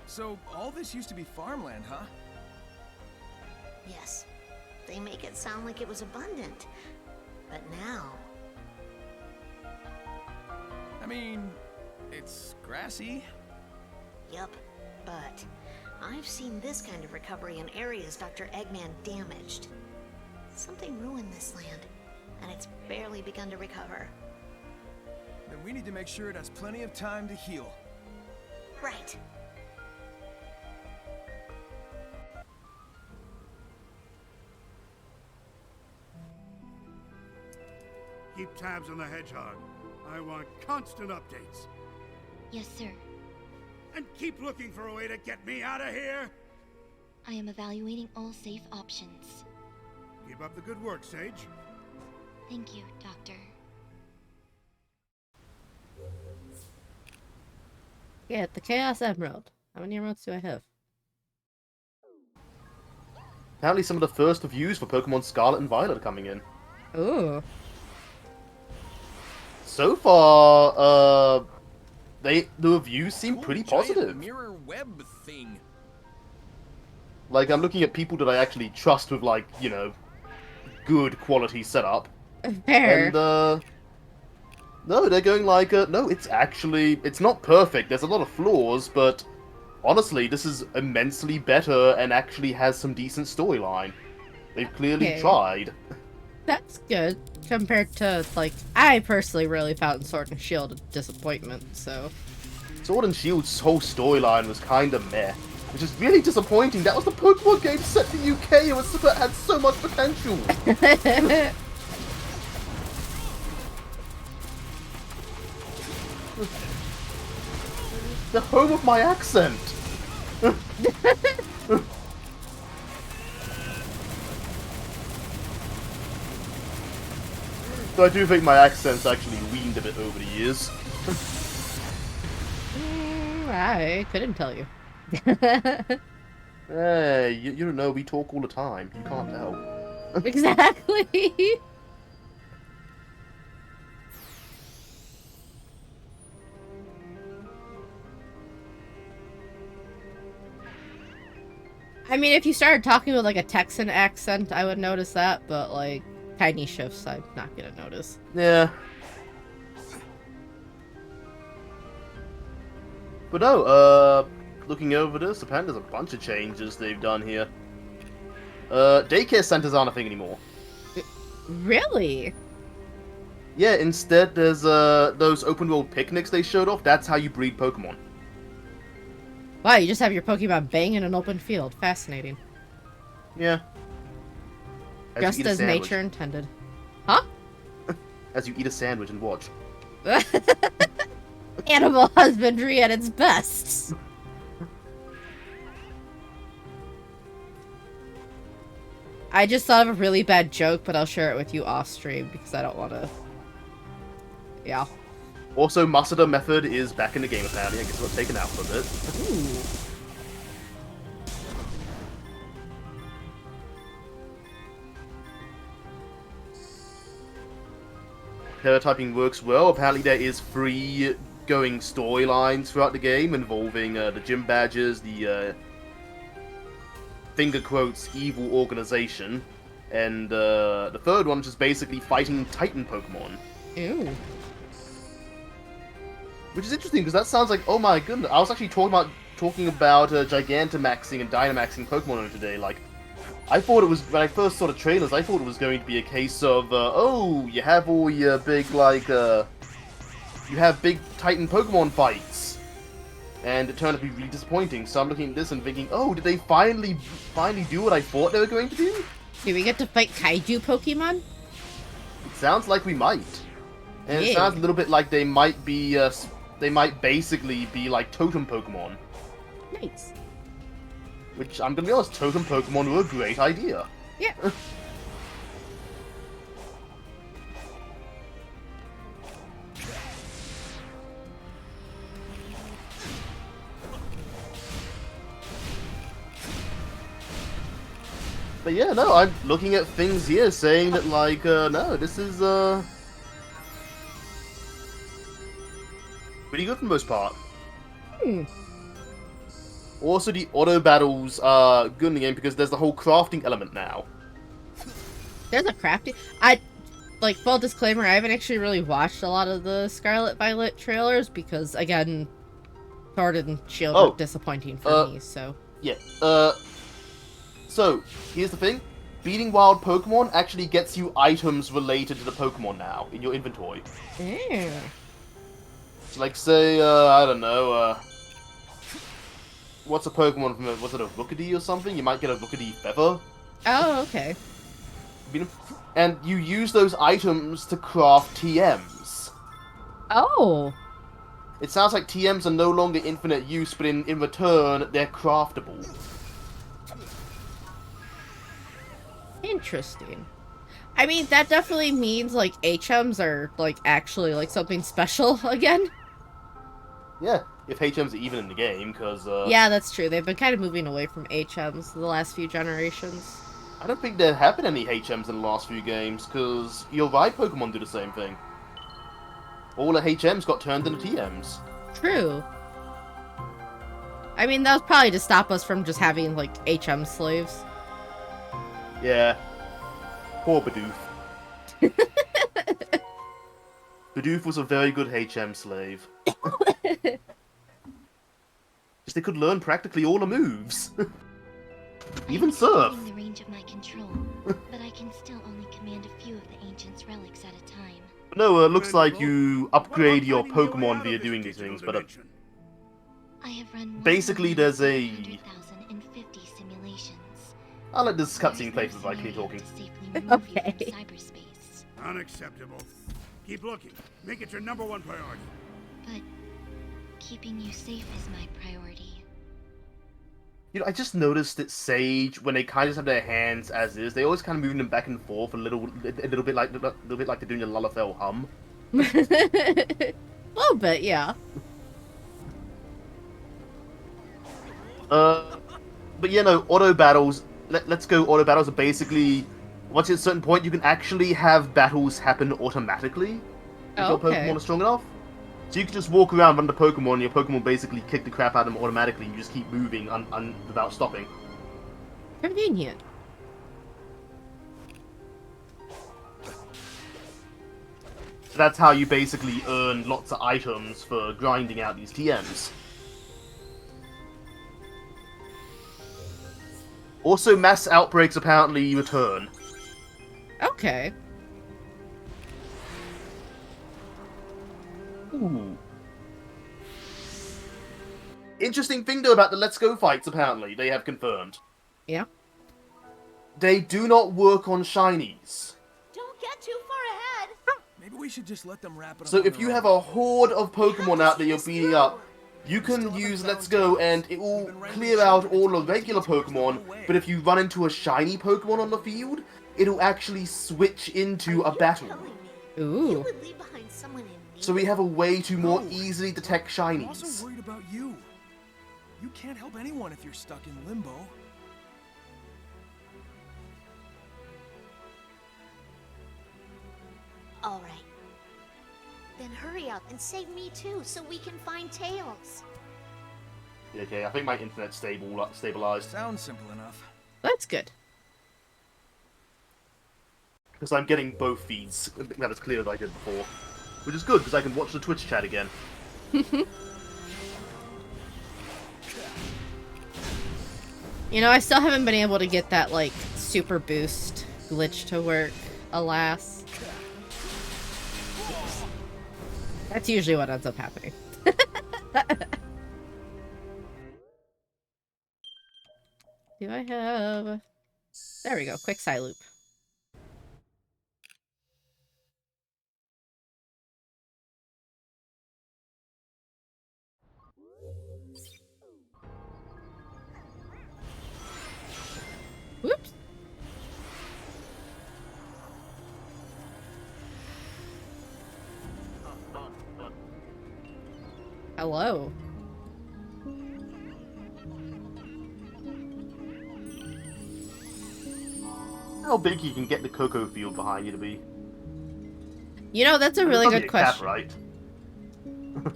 So, all this used to be farmland, huh? Yes. They make it sound like it was abundant. But now... I mean, it's grassy. Yup. But I've seen this kind of recovery in areas Dr. Eggman damaged. Something ruined this land, and it's barely begun to recover. Then we need to make sure it has plenty of time to heal. Right. Keep tabs on the hedgehog. I want constant updates. Yes, sir. And keep looking for a way to get me out of here! I am evaluating all safe options. Keep up the good work, Sage. Thank you, Doctor. Yeah, the Chaos Emerald. How many emeralds do I have? Apparently some of the first reviews for Pokemon Scarlet and Violet are coming in. Ooh. So far, the reviews seem pretty Cool giant positive. mirror web thing. Like, I'm looking at people that I actually trust with, like, you know, good quality setup. Fair. And, no, they're going like, no, it's not perfect, there's a lot of flaws, but honestly, this is immensely better and actually has some decent storyline. They've clearly Okay. tried. That's good. Compared to, like, I personally really found Sword and Shield a disappointment, so... Sword and Shield's whole storyline was kinda meh, which is really disappointing. That was the Pokemon game set for UK, it had so much potential. The home of my accent. So I do think my accent's actually weaned a bit over the years. I couldn't tell you. Hey, you don't know, we talk all the time. You can't tell. Exactly. I mean, if you started talking with like a Texan accent, I would notice that, but like tiny shifts, I'm not gonna notice. Yeah. But no, looking over this, apparently there's a bunch of changes they've done here. Daycare centers aren't a thing anymore. Really? Yeah, instead there's those open world picnics they showed off. That's how you breed Pokemon. Wow, you just have your Pokemon bang in an open field. Fascinating. Yeah. Just you eat a as sandwich. nature intended. Huh? As you eat a sandwich and watch. Animal husbandry at its best. I just thought of a really bad joke, but I'll share it with you off stream because I don't want to. Yeah. Also, Masada Method is back in the game apparently. I guess it got taken out for a bit. Ooh. paratyping works well. Apparently there is free going storylines throughout the game involving the gym badges, the finger quotes evil organization, and the third one is just basically fighting Titan Pokemon. Ooh. Which is interesting because that sounds like, oh my goodness, I was actually talking about Gigantamaxing and Dynamaxing Pokemon today. Like, I thought it was, when I first saw the trailers, I thought it was going to be a case of, oh, you have all your big, like, you have big Titan Pokemon fights. And it turned out to be really disappointing, so I'm looking at this and thinking, oh, did they finally do what I thought they were going to do? Do we get to fight kaiju Pokemon? It sounds like we might. And Yeah. it sounds a little bit like they might be, they might basically be like Totem Pokemon. Nice. Which, I'm gonna be honest, Totem Pokemon were a great idea. Yeah. But yeah, no, I'm looking at things here saying that, like, no, this is, pretty good for the most part. Hmm. Also, the auto battles are good in the game because there's the whole crafting element now. There's a crafty. Like, full disclaimer, I haven't actually really watched a lot of the Scarlet Violet trailers because, again, Sword and Shield Oh, look disappointing for me, so. Yeah, so, here's the thing. Beating wild Pokemon actually gets you items related to the Pokemon now in your inventory. Yeah. So, like, say, I don't know, what's a Pokemon from was it a Rookidee or something? You might get a Rookidee Feather. Oh, okay. And you use those items to craft TMs. Oh. It sounds like TMs are no longer infinite use, but in return, they're craftable. Interesting. I mean, that definitely means, like, HMs are, like, actually, like, something special again. Yeah, if HMs are even in the game, because, Yeah, that's true. They've been kind of moving away from HMs the last few generations. I don't think there have been any HMs in the last few games, because your ride Pokemon do the same thing. All the HMs got turned into TMs. True. I mean, that was probably to stop us from just having, like, HM slaves. Yeah. Poor Bidoof. Bidoof was a very good HM slave. Just they could learn practically all the moves. Even I'm Surf. extending the range of my control, but I can still only command a few of the Ancient's relics at a time. No, it looks like you upgrade What your about finding your way Pokemon out via of this doing these digital things, but dimension? I have run Basically, there's a- 1,150 simulations. I'll let this There cutscene is play no for I keep scenario talking. to safely remove you Okay. from cyberspace. Unacceptable. Keep looking. Make it your #1 priority. But keeping you safe is my priority. You know, I just noticed that Sage, when they kind of just have their hands as is, they always kind of move them back and forth a little bit like they're doing a Lullafell hum. A little bit, yeah. But yeah, no, auto battles. Let's go. Auto battles are basically, once at a certain point, you can actually have battles happen automatically if your Okay. Pokemon is strong enough. So you can just walk around, run the Pokemon, and your Pokemon basically kick the crap out of them automatically. You just keep moving without stopping. Convenient. So that's how you basically earn lots of items for grinding out these TMs. Also, mass outbreaks apparently return. Okay. Ooh. Interesting thing though about the Let's Go fights, apparently, they have confirmed. Yeah. They do not work on shinies. Don't get too far ahead. Maybe we should just let them wrap it up. So on if their you own. have a horde of Pokemon out that you're This beating through. up, you can use Let's Go and it will clear out all the regular Pokemon, but if you run into a shiny Pokemon on the field, it'll actually switch into a Are you battle. telling me Ooh. You would leave behind someone in need? So we have a way to more No. easily detect I'm also shinies. worried about you. You can't help anyone if you're stuck in limbo. All right. Then hurry up and save me too, so we can find Tails. Okay, I think my internet's stabilized. Sounds simple enough. That's good. Because I'm getting both feeds. That is clear as I did before. Which is good, because I can watch the Twitch chat again. You know, I still haven't been able to get that, like, super boost glitch to work, alas. That's usually what ends up happening. Do I have... There we go, quick Psyloop. Whoops. Hello. How big you can get the cocoa field behind you to be? You know, that's a really There's good probably a cap, question. right?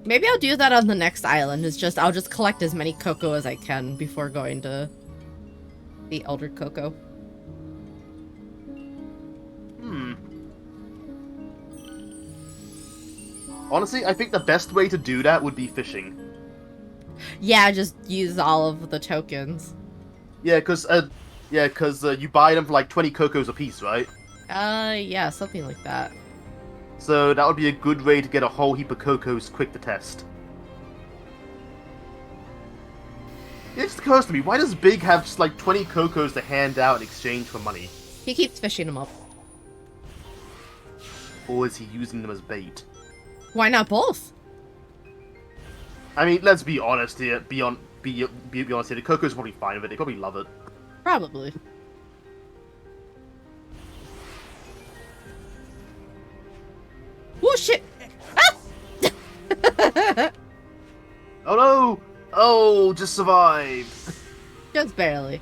Maybe I'll do that on the next island. I'll just collect as many cocoa as I can before going to the Elder Cocoa. Honestly, I think the best way to do that would be fishing. Yeah, just use all of the tokens. Yeah, because you buy them for like 20 cocos a piece, right? Yeah, something like that. So that would be a good way to get a whole heap of cocos quick to test. It just occurs to me, why does Big have just like 20 cocos to hand out in exchange for money? He keeps fishing them up. Or is he using them as bait? Why not both? I mean, let's be honest here. Be honest here. The cocos are probably fine with it. They probably love it. Probably. Oh shit! Ah! Oh no! Oh, just survived. Just barely.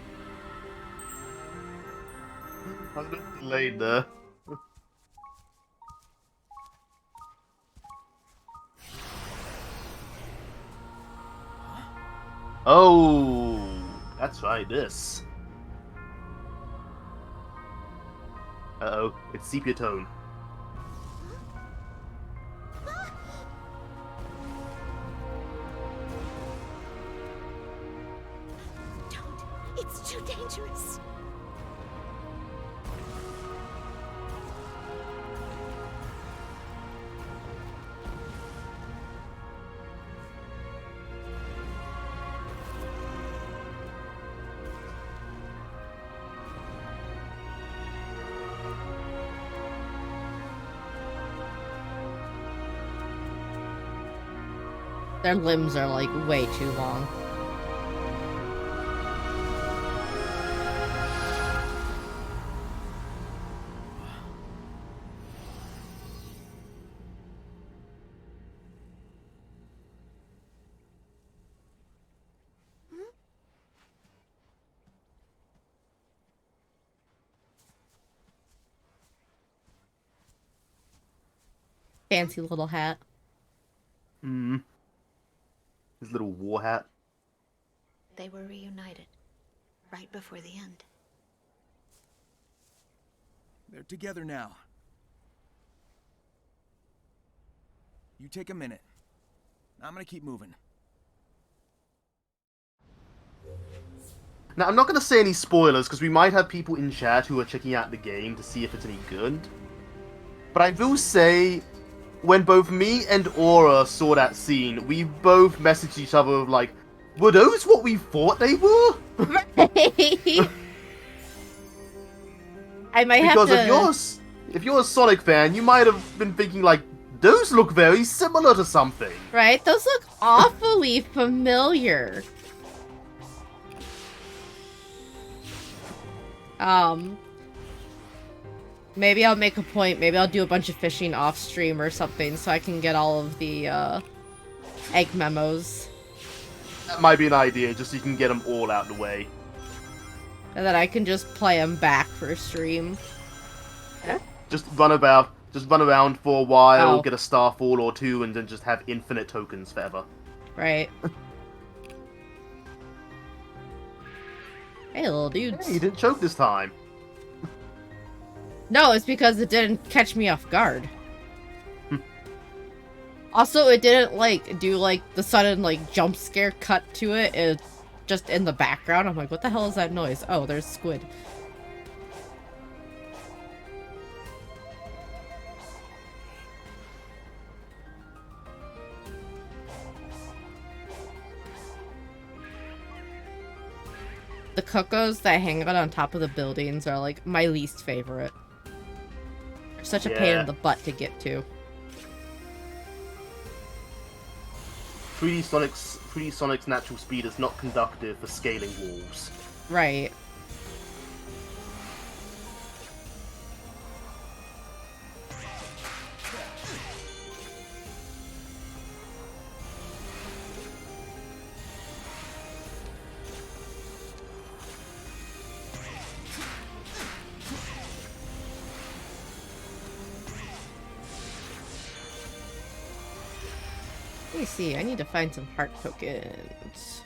I was a bit delayed there. Oh, that's right, this. Uh-oh, it's sepia tone. Don't. It's too dangerous. Their limbs are like way too long. Fancy little hat. Hmm. His little war hat. They were reunited right before the end. They're together now. You take a minute. I'm gonna keep moving. Now, I'm not going to say any spoilers, because we might have people in chat who are checking out the game to see if it's any good. But I will say, when both me and Aura saw that scene, we both messaged each other like, were those what we thought they were? I might Because have to... if you're a Sonic fan, you might have been thinking like, those look very similar to something. Right? Those look awfully familiar. Maybe I'll make a point. Maybe I'll do a bunch of fishing off stream or something so I can get all of the, egg memos. That might be an idea, just so you can get them all out of the way. And then I can just play them back for stream. Just run about, Just run around for a while, Oh. get a Starfall or two, and then just have infinite tokens forever. Right. Hey, little dudes. Hey, you didn't choke this time. No, it's because it didn't catch me off guard. Also, it didn't, like, do, like, the sudden, like, jump scare cut to it. It's just in the background. I'm like, what the hell is that noise? Oh, there's squid. The Cocos that hang out on top of the buildings are, like, my least favorite. They're such a pain Yeah. in the butt to get to. 3D Sonic's natural speed is not conductive for scaling walls. Right. Let me see, I need to find some heart tokens.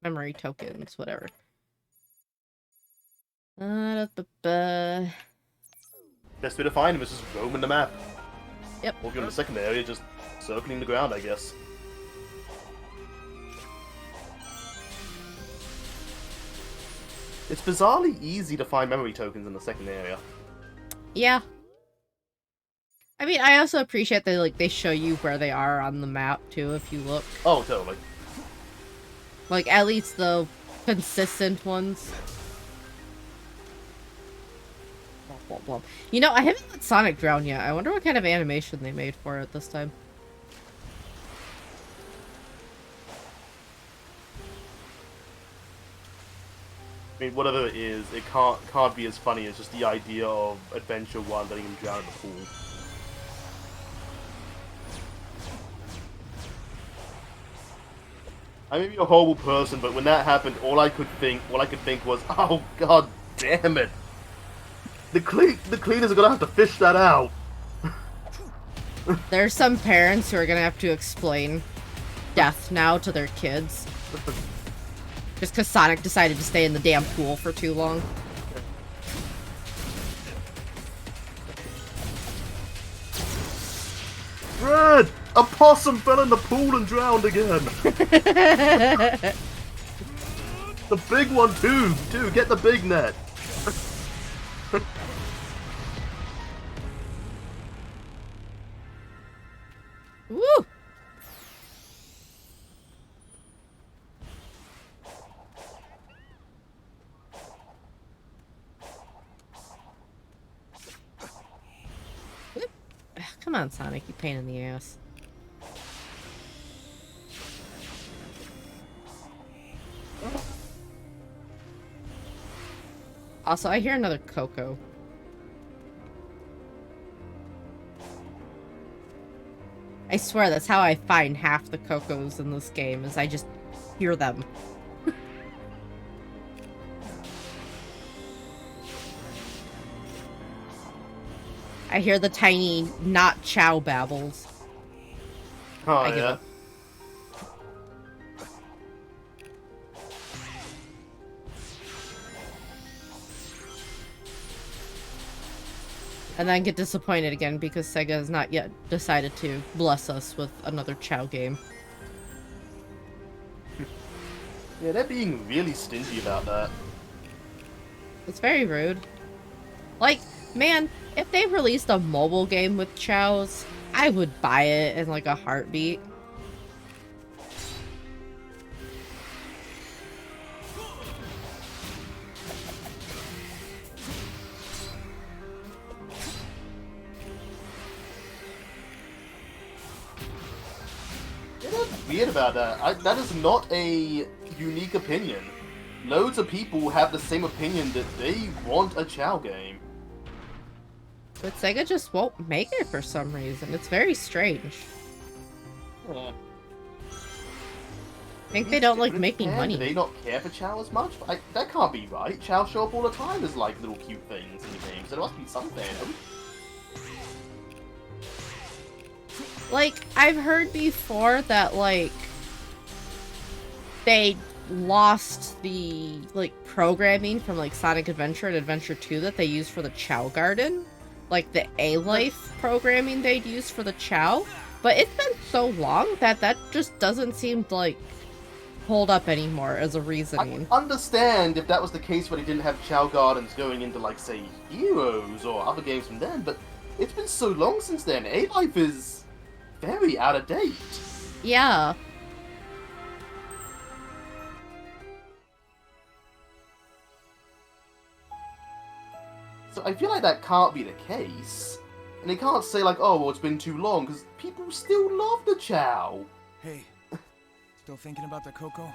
Memory tokens, whatever. Da-da-da-da. Best way to find him is just roaming the map. Yep. Or if you're in the second area, just circling the ground, I guess. It's bizarrely easy to find memory tokens in the second area. Yeah. I mean, I also appreciate that, like, they show you where they are on the map, too, if you look. Oh, totally. Like, at least the consistent ones. Blah, blah, blah. You know, I haven't let Sonic drown yet. I wonder what kind of animation they made for it this time. I mean, whatever it is, it can't be as funny as just the idea of Adventure 1 letting him drown in the pool. I may be a horrible person, but when that happened, all I could think was, oh god damn it! The cleaners are gonna have to fish that out. There's some parents who are gonna have to explain death now to their kids. Just because Sonic decided to stay in the damn pool for too long. Red! A possum fell in the pool and drowned again! The big one too! Get the big net! Woo! Ugh, come on, Sonic, you pain in the ass. Also, I hear another Coco. I swear that's how I find half the Cocos in this game, is I just hear them. I hear the tiny, not Chow babbles. Oh I give yeah. up. And then get disappointed again because Sega has not yet decided to bless us with another Chow game. Yeah, they're being really stingy about that. It's very rude. Like, man, if they released a mobile game with Chows, I would buy it in like a heartbeat. Yeah, that's weird about that. That is not a unique opinion. Loads of people have the same opinion that they want a Chow game. But Sega just won't make it for some reason. It's very strange. Yeah. I think they don't like making Do money. they not care for Chow as much? That can't be right. Chow show up all the time as like little cute things in the games. There must be some fandom. Like, I've heard before that, like, they lost the, like, programming from, like, Sonic Adventure and Adventure 2 that they used for the Chow Garden. Like, the A-Life programming they'd used for the Chow. But it's been so long that that just doesn't seem to, like, hold up anymore as a reasoning. I understand if that was the case where they didn't have Chow Gardens going into, like, say, Heroes or other games from then, but it's been so long since then. A-Life is very out of date. Yeah. So I feel like that can't be the case. And they can't say like, oh, well, it's been too long, because people still love the Chow. Hey, still thinking about the Coco?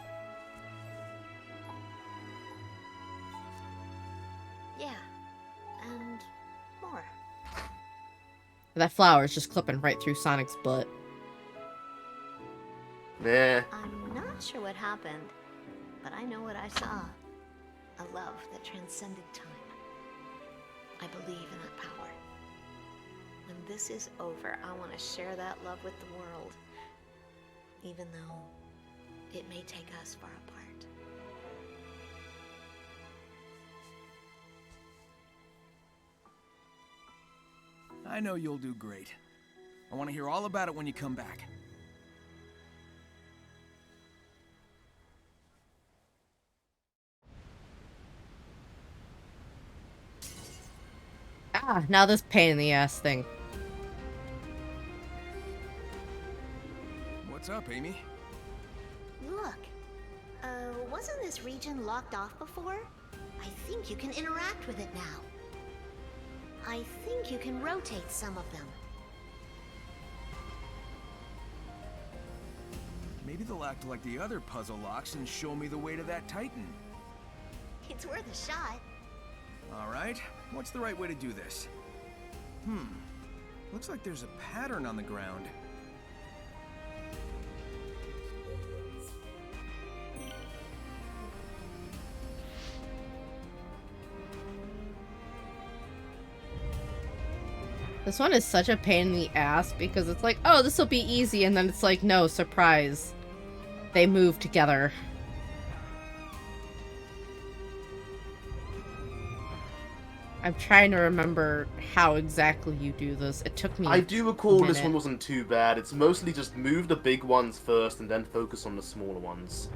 Yeah. And more. That flower is just clipping right through Sonic's butt. Nah. I'm not sure what happened, but I know what I saw. A love that transcended time. I believe in that power. When this is over, I want to share that love with the world. Even though it may take us far apart. I know you'll do great. I want to hear all about it when you come back. Ah, now this pain in the ass thing. What's up, Amy? Look. Wasn't this region locked off before? I think you can interact with it now. I think you can rotate some of them. Maybe they'll act like the other puzzle locks and show me the way to that Titan. It's worth a shot. Alright, what's the right way to do this? Looks like there's a pattern on the ground. This one is such a pain in the ass because it's like, oh, this will be easy, and then it's like, no, surprise. They move together. I'm trying to remember how exactly you do this. It took me I do recall this minute. one wasn't too bad. It's mostly just move the big ones first and then focus on the smaller ones.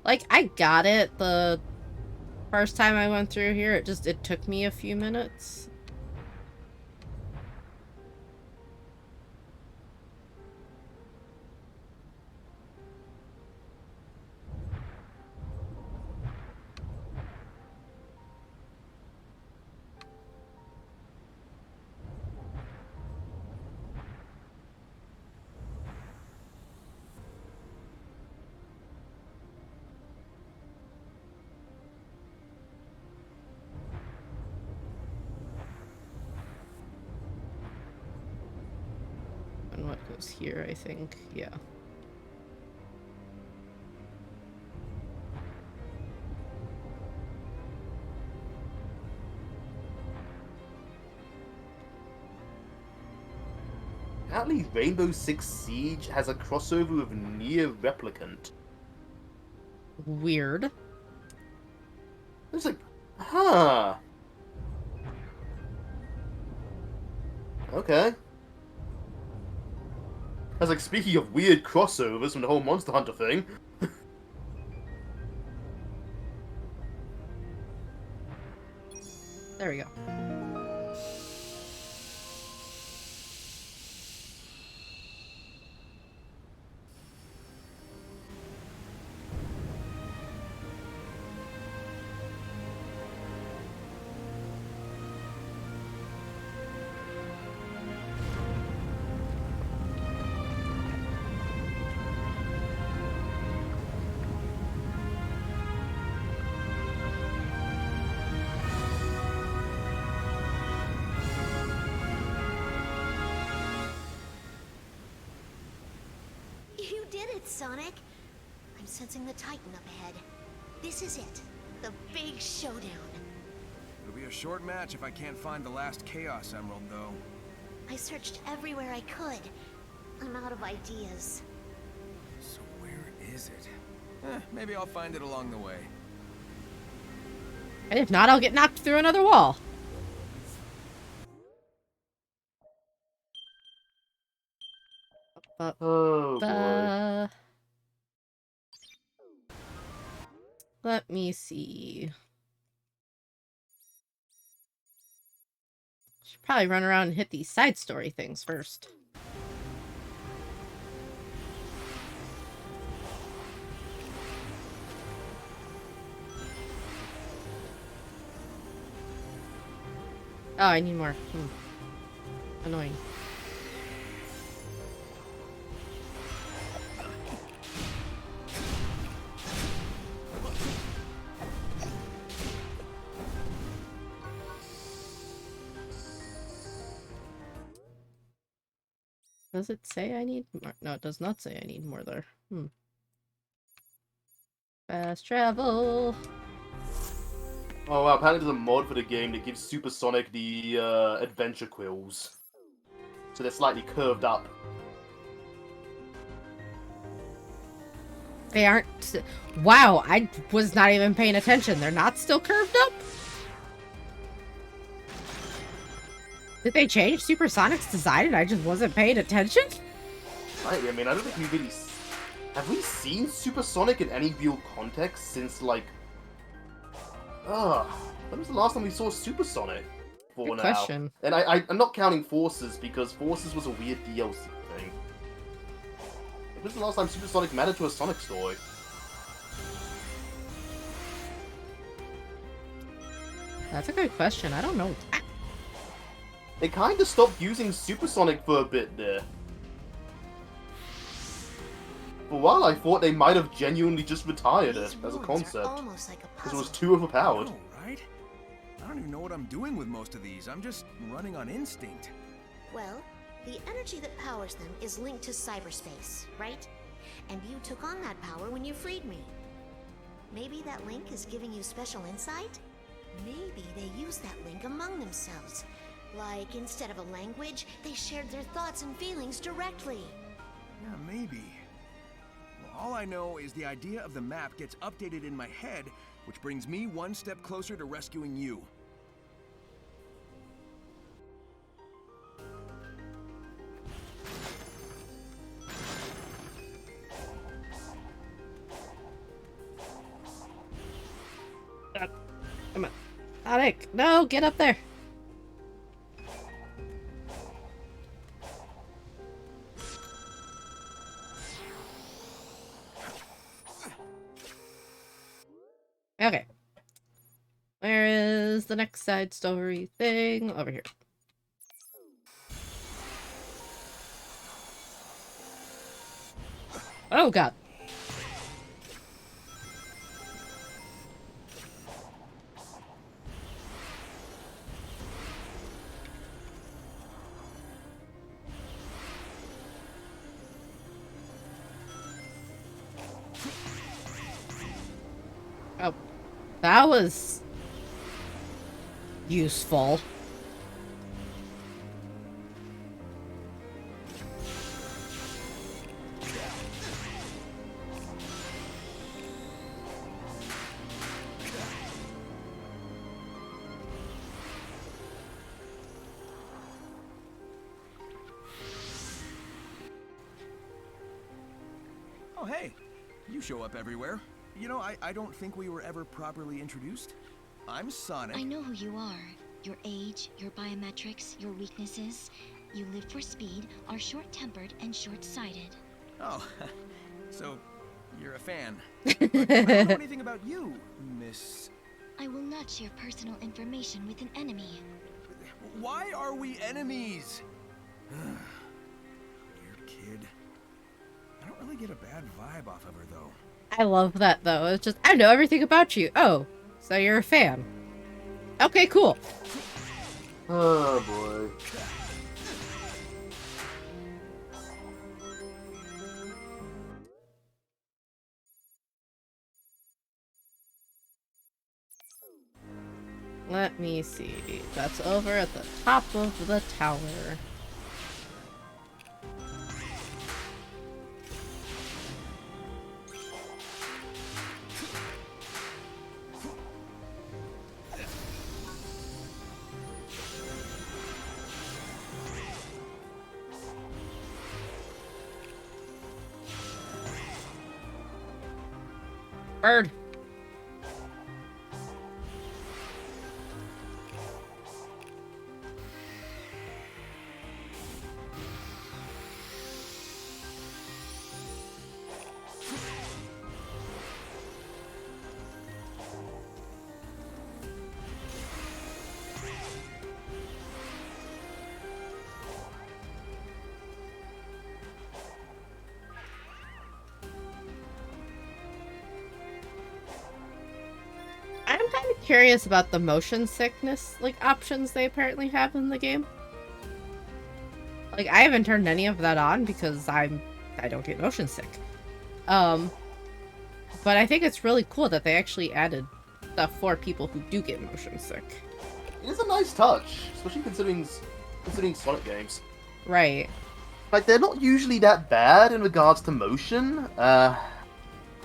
Like, I got it the first time I went through here. It took me a few minutes. And what goes here, I think. Yeah. Apparently, Rainbow Six Siege has a crossover with Nier Replicant. Weird. It's like, huh. Okay. I was like, speaking of weird crossovers from the whole Monster Hunter thing. There we go. You did it, Sonic! I'm sensing the Titan up ahead. This is it. The big showdown. It'll be be a short match if I can't find the last Chaos Emerald, though. I searched everywhere I could. I'm out of ideas. So where is it? Maybe I'll find it along the way. And if not, I'll get knocked through another wall. Oh boy. Let me see. Should probably run around and hit these side story things first. Oh, I need more. Annoying. Does it say I need more? No, it does not say I need more there. Fast travel. Oh wow, apparently there's a mod for the game that gives Supersonic the adventure quills. So they're slightly curved up. They aren't. Wow, I was not even paying attention. They're not still curved up? Did they change Supersonic's design and I just wasn't paying attention? I mean, I don't think we really... Have we seen Supersonic in any real context since, like... when was the last time we saw Supersonic? Good question. And I'm not counting Forces, because Forces was a weird DLC thing. When was the last time Supersonic mattered to a Sonic story? That's a good question. I don't know. They kinda stopped using Supersonic for a bit there. For a while I thought they might have genuinely just retired it as a concept. Almost like a Because it puzzle. was too overpowered. No, right? I don't even know what I'm doing with most of these. I'm just running on instinct. Well, the energy that powers them is linked to cyberspace, right? And you took on that power when you freed me. Maybe that link is giving you special insight? Maybe they use that link among themselves. Like, instead of a language, they shared their thoughts and feelings directly. Yeah, maybe. Well, all I know is the idea of the map gets updated in my head, which brings me one step closer to rescuing you. Come on. Sonic, no, get up there. Okay. Where is the next side story thing? Over here. Oh god. Oh, that was useful. Oh, hey. You show up everywhere. You know, I don't think we were ever properly introduced. I'm Sonic. I know who you are. Your age, your biometrics, your weaknesses. You live for speed, are short-tempered, and short-sighted. Oh, so you're a fan. But I don't know anything about you, Miss... I will not share personal information with an enemy. Why are we enemies? Weird kid. I don't really get a bad vibe off of her, though. I love that though. It's just, I know everything about you. Oh, so you're a fan. Okay, cool. Oh boy. Let Let me see. That's over at the top of the tower. Bird. I'm kind of curious about the motion sickness options they apparently have in the game. I haven't turned any of that on because I don't get motion sick. But I think it's really cool that they actually added stuff for people who do get motion sick. It is a nice touch, especially considering Sonic games. Right. They're not usually that bad in regards to motion.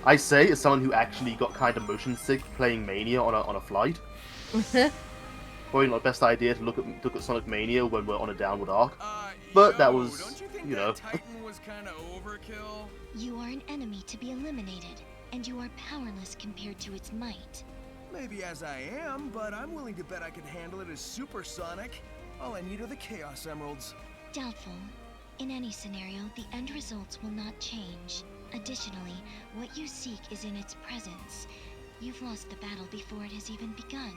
I say, as someone who actually got kind of motion sick playing Mania on a flight. Probably not the best idea to look at Sonic Mania when we're on a downward arc. But that was, don't you think you know. that Titan was kind of overkill? You are an enemy to be eliminated, and you are powerless compared to its might. Maybe as I am, but I'm willing to bet I could handle it as Super Sonic. All I need are the Chaos Emeralds. Doubtful. In any scenario, the end results will not change. Additionally, what you seek is in its presence. You've lost the battle before it has even begun.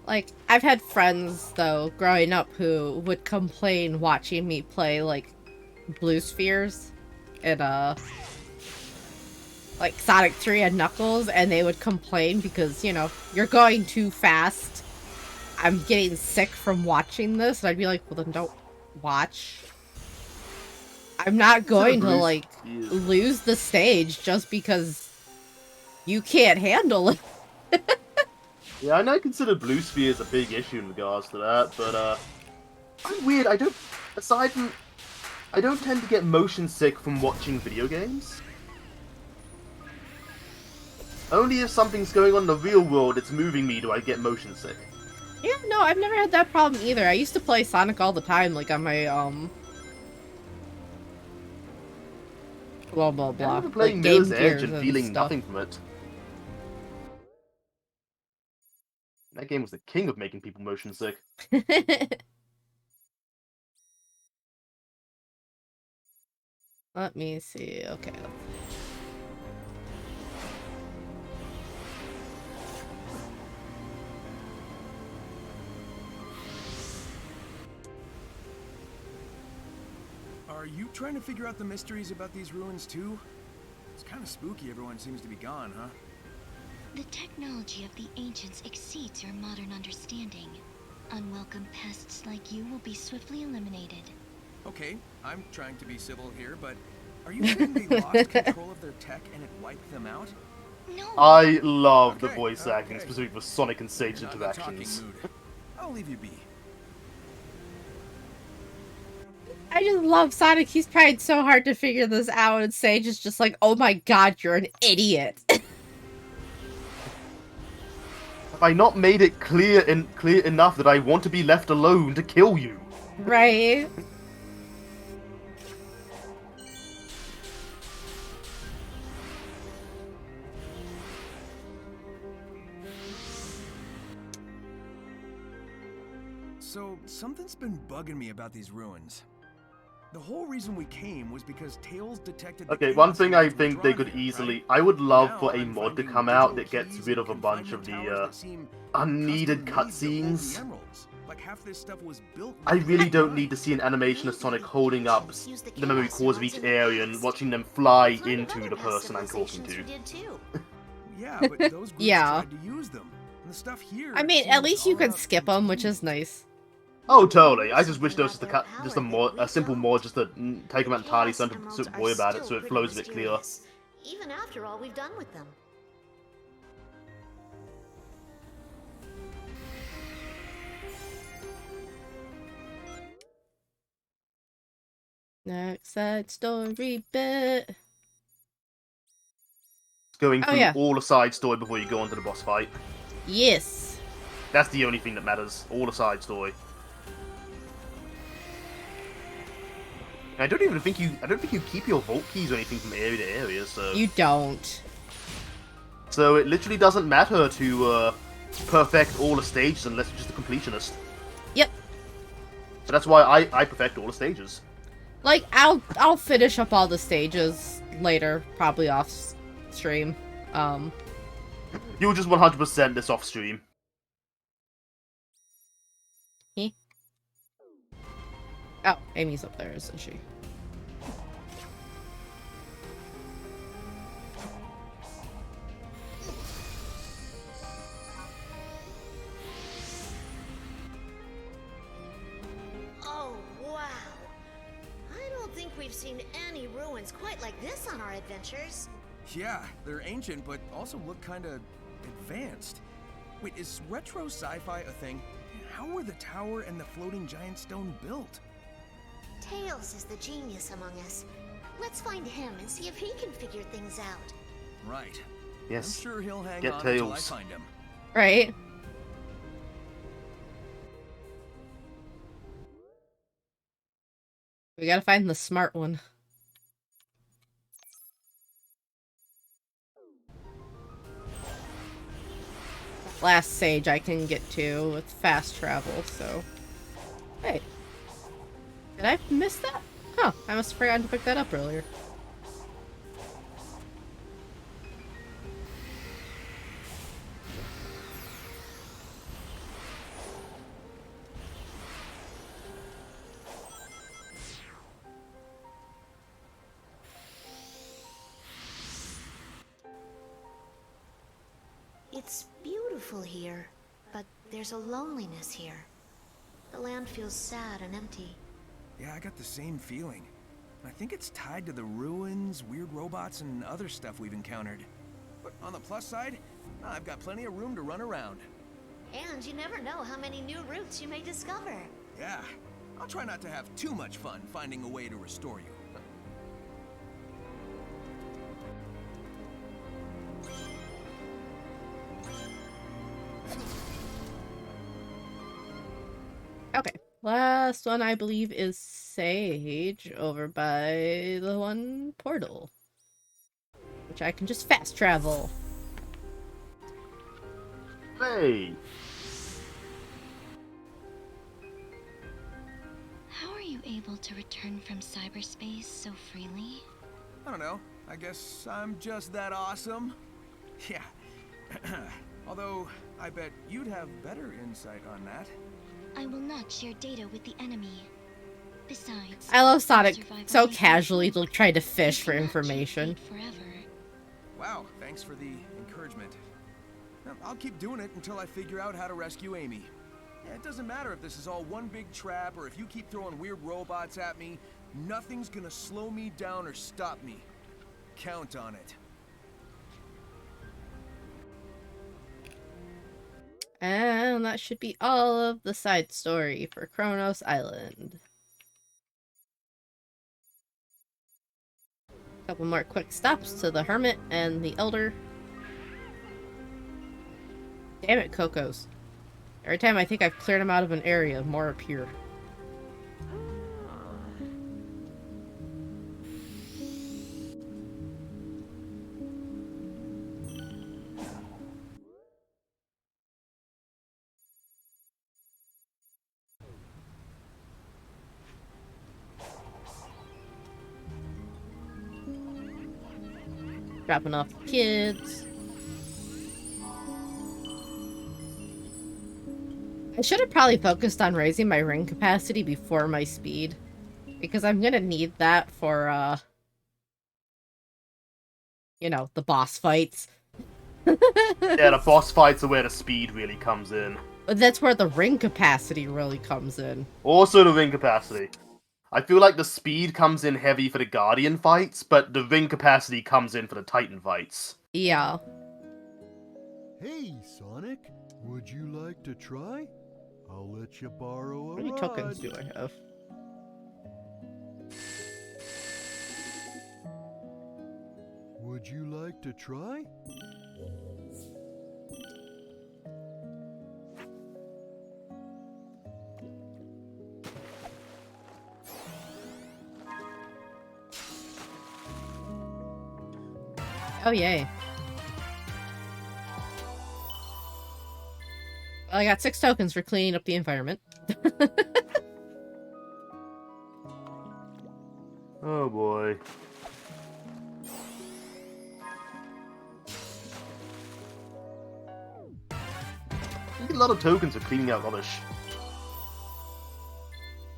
I've had friends, though, growing up who would complain watching me play, Blue Spheres and, Sonic 3 and Knuckles, and they would complain because, you're going too fast. I'm getting sick from watching this, and I'd be like, well, then don't watch. I'm not going to, lose the stage just because you can't handle it. Yeah, I know I consider Blue Spheres a big issue in regards to that, but, I'm weird, I don't tend to get motion sick from watching video games. Only if something's going on in the real world that's moving me do I get motion sick. Yeah, no, I've never had that problem either. I used to play Sonic all the time, on my, blah, blah, I blah. remember playing Game Mirror's Edge Gears and feeling stuff. nothing from it. That game was the king of making people motion sick. Let me see. Okay. Are you trying to figure out the mysteries about these ruins too? It's kind of spooky everyone seems to be gone, huh? The technology of the ancients exceeds your modern understanding. Unwelcome pests like you will be swiftly eliminated. Okay, I'm trying to be civil here, but are you saying they lost control of their tech and it wiped them out? No! I love the Okay, voice acting, okay. specifically for Sonic and Sage You're not in the talking interactions. mood. I'll leave you be. I just love Sonic. He's tried so hard to figure this out, and Sage is just like, oh my god, you're an idiot. Have I not made it clear enough that I want to be left alone to kill you? Right? So, something's been bugging me about these ruins. The whole reason we came was because Tails detected the Okay, one Chaos thing I Emeralds were think they could driving, easily... right? I would love Now for a I'm mod to finding come out digital that gets keys rid and of a bunch of confinement the towers that seem unneeded custom-made to hold the cutscenes. emeralds. Like half this stuff was built I really don't maybe need to see an animation of Sonic holding up Use the memory Chaos cores of Emeralds each in the area and past. watching them fly I've heard of into other the past person I'm talking civilizations to. who did too. Yeah, but those groups Yeah. tried to use them. And the stuff here I mean, seems at least you all could about skip them, which is containment. nice. Oh, totally. I just wish there was Something just about just their power that a we simple don't. mod just to take them out entirely, so I Chaos don't Emeralds have to worry are about it, still so it pretty flows a bit clearer. mysterious, even after all we've done with them. Next side story bit. Going Oh, through yeah. all the side story before you go on to the boss fight. Yes. That's the only thing that matters. All the side story. I don't think you keep your vault keys or anything from area to area, so You don't. so it literally doesn't matter to perfect all the stages unless you're just a completionist. Yep. So that's why I perfect all the stages. Like, I'll finish up all the stages later, probably off stream. You'll just 100% this off stream. Oh, Amy's up there, isn't she? Oh, wow. I don't think we've seen any ruins quite like this on our adventures. Yeah, they're ancient, but also look kinda advanced. Wait, is retro sci-fi a thing? How were the tower and the floating giant stone built? Tails is the genius among us. Let's find him and see if he can figure things out. Right. Yes. I'm sure he'll hang Get on until I Tails. find him. Right. We gotta find the smart one. Last sage I can get to with fast travel, so... Hey. Did I miss that? Huh, I must have forgotten to pick that up earlier. It's beautiful here, but there's a loneliness here. The land feels sad and empty. Yeah, I got the same feeling. I think it's tied to the ruins, weird robots, and other stuff we've encountered. But on the plus side, I've got plenty of room to run around. And you never know how many new routes you may discover. Yeah, I'll try not to have too much fun finding a way to restore you. Okay. Last one I believe is Sage over by the one portal. Which I can just fast travel. Hey! How are you able to return from cyberspace so freely? I don't know. I guess I'm just that awesome. Yeah. Although, I bet you'd have better insight on that. I will not share data with the enemy. Besides, I love Sonic survival so may casually be try to you fish for cannot cheat information. fate forever. Wow, thanks for the encouragement. Now, I'll keep doing it until I figure out how to rescue Amy. Yeah, it doesn't matter if this is all one big trap or if you keep throwing weird robots at me. Nothing's gonna slow me down or stop me. Count on it. And that should be all of the side story for Kronos Island. Couple more quick stops to the Hermit and the Elder. Damn it, Cocos. Every time I think I've cleared them out of an area, more appear. Dropping off the kids. I should have probably focused on raising my ring capacity before my speed. Because I'm gonna need that for, you know, the boss fights. Yeah, the boss fights are where the speed really comes in. But that's where the ring capacity really comes in. Also the ring capacity. I feel like the speed comes in heavy for the Guardian fights, but the ring capacity comes in for the Titan fights. Yeah. Hey, Sonic, would you like to try? I'll let you borrow a How many rod. tokens do I have? Would you like to try? Oh, yay. Well, I got 6 tokens for cleaning up the environment. Oh boy. You get a lot of tokens for cleaning out rubbish.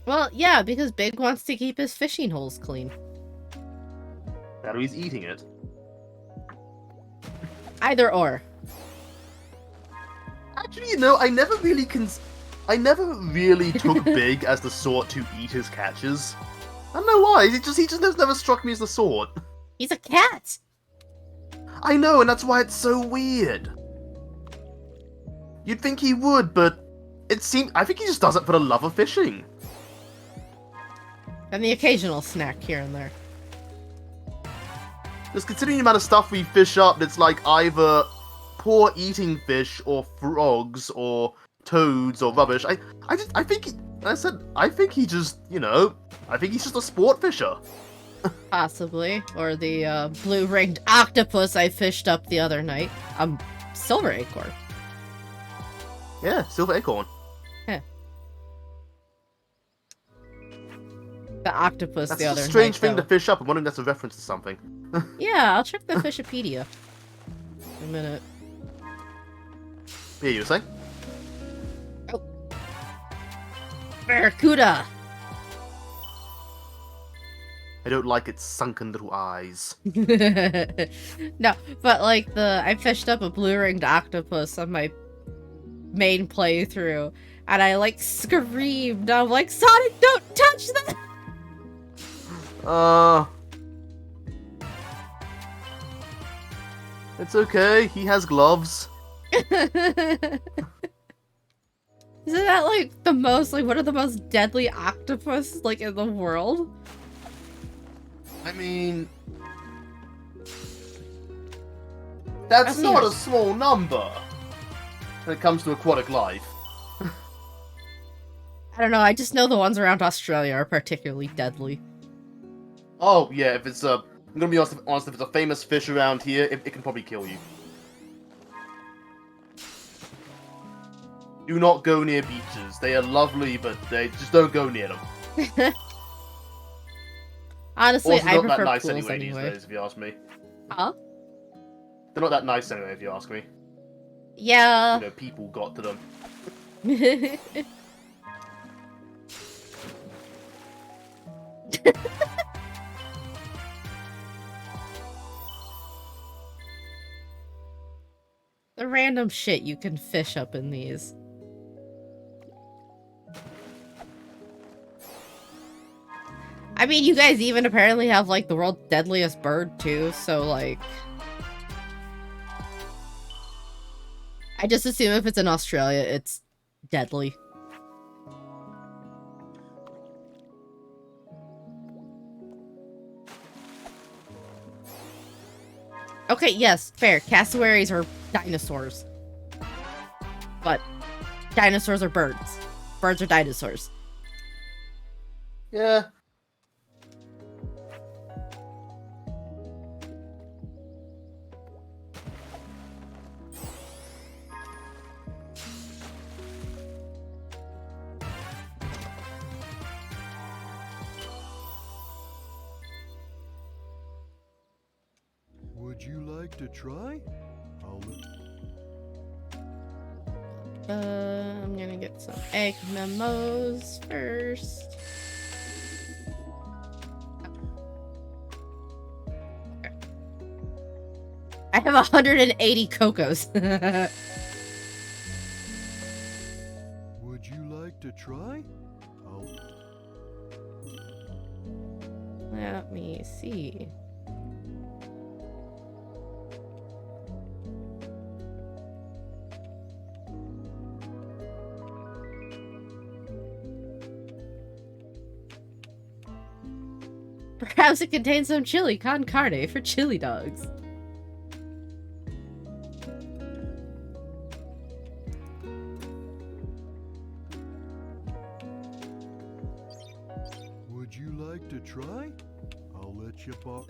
Well, yeah, because Big wants to keep his fishing holes clean. That or he's eating it. Either or. Actually, you know, I never really took Big as the sort to eat his catches. I don't know why. He just never struck me as the sort. He's a cat! I know, and that's why it's so weird. You'd think he would, but I think he just does it for the love of fishing. And the occasional snack here and there. Just considering the amount of stuff we fish up that's like either poor eating fish or frogs or toads or rubbish, I think he just, you know, I think he's just a sport fisher. Possibly. Or the blue-ringed octopus I fished up the other night. Silver acorn. Yeah, silver acorn. Yeah. The octopus That's the other a night. strange thing though. to fish up. I'm wondering if that's a reference to something. Yeah, I'll check the Fishopedia. In a minute. Yeah, you were saying? Barracuda! I don't like its sunken little eyes. No, but like I fished up a blue-ringed octopus on my main playthrough, and I like screamed. I'm like, Sonic, don't touch that! It's okay. He has gloves. Isn't that like one of the most deadly octopus like in the world? I mean, that's not a small number when it comes to aquatic life. I don't know, I just know the ones around Australia are particularly deadly. Oh yeah, if it's I'm gonna be honest, if it's a famous fish around here, it can probably kill you. Do not go near beaches. They are lovely, but they just don't go near them. Honestly, Also, I not that prefer nice pools anyway these days, if you ask me. Huh? They're not that nice anyway, if you ask me. Yeah. You know, people got to them. The random shit you can fish up in these. I mean, you guys even apparently have, like, the world's deadliest bird, too, so, like... I just assume if it's in Australia, it's deadly. Okay, yes, fair. Cassowaries are dinosaurs. But dinosaurs are birds. Birds are dinosaurs. Yeah. Would you like to try? I'm gonna get some egg memos first. Okay. I have 180 cocos. Would you like to try? Let me see. Perhaps it contains some chili con carne for chili dogs. to try, I'll let you borrow.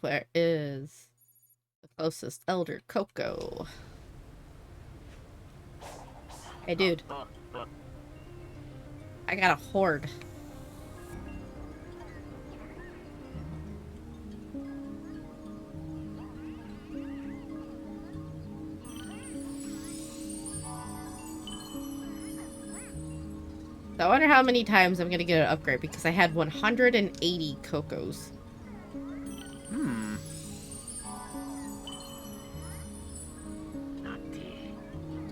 Where is the closest Elder Coco? Hey, dude. I got a horde. So I wonder how many times I'm gonna get an upgrade because I had 180 Cocos.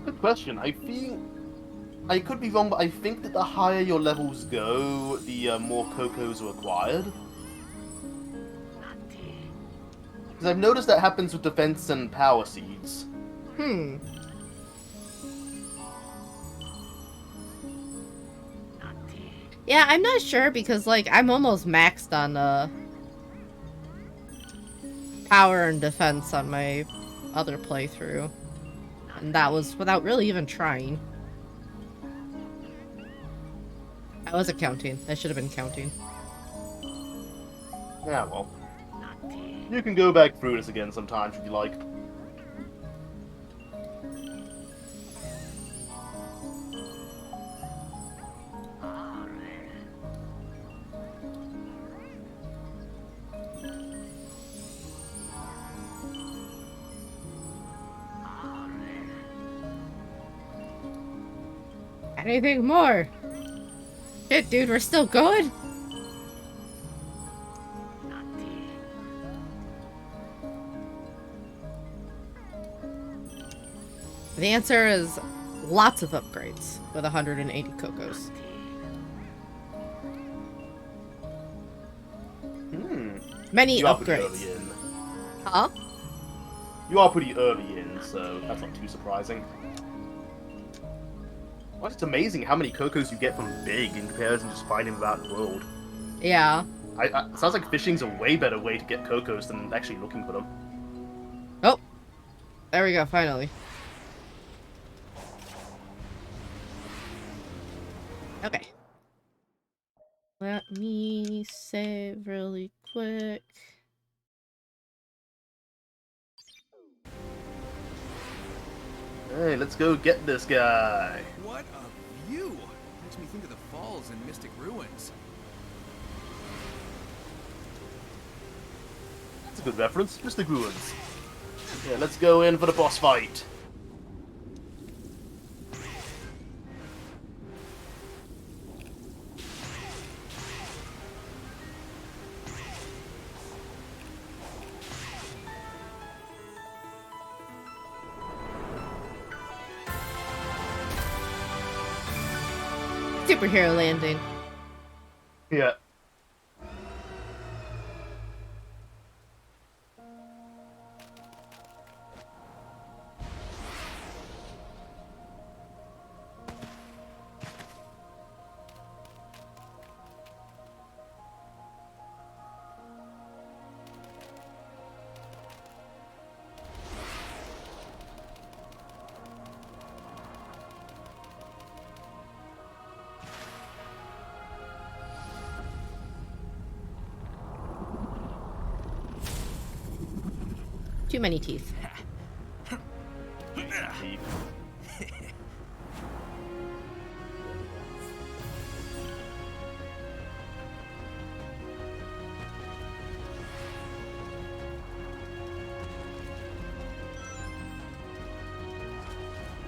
Good question. I could be wrong, but I think that the higher your levels go, the more Cocos are acquired. Because I've noticed that happens with defense and power seeds. Yeah, I'm not sure because, like, I'm almost maxed on, power and defense on my other playthrough. And that was without really even trying. I wasn't counting. I should have been counting. Yeah, well. You can go back through this again sometimes if you like. Anything more? Shit, dude, we're still going? The answer is lots of upgrades with 180 Cocos. Many You are pretty upgrades. early in. Huh? You are pretty early in, so that's not too surprising. Well, it's amazing how many Cocos you get from Big in comparison to just finding them out in the world. Yeah. It sounds like fishing's a way better way to get Cocos than actually looking for them. Oh! There we go, finally. Okay. Let me save really quick. Hey, let's go get this guy. What a view! Makes me think of the falls and Mystic Ruins. That's a good reference. Mystic Ruins. Yeah, let's go in for the boss fight. Superhero landing. Yeah. Too many teeth.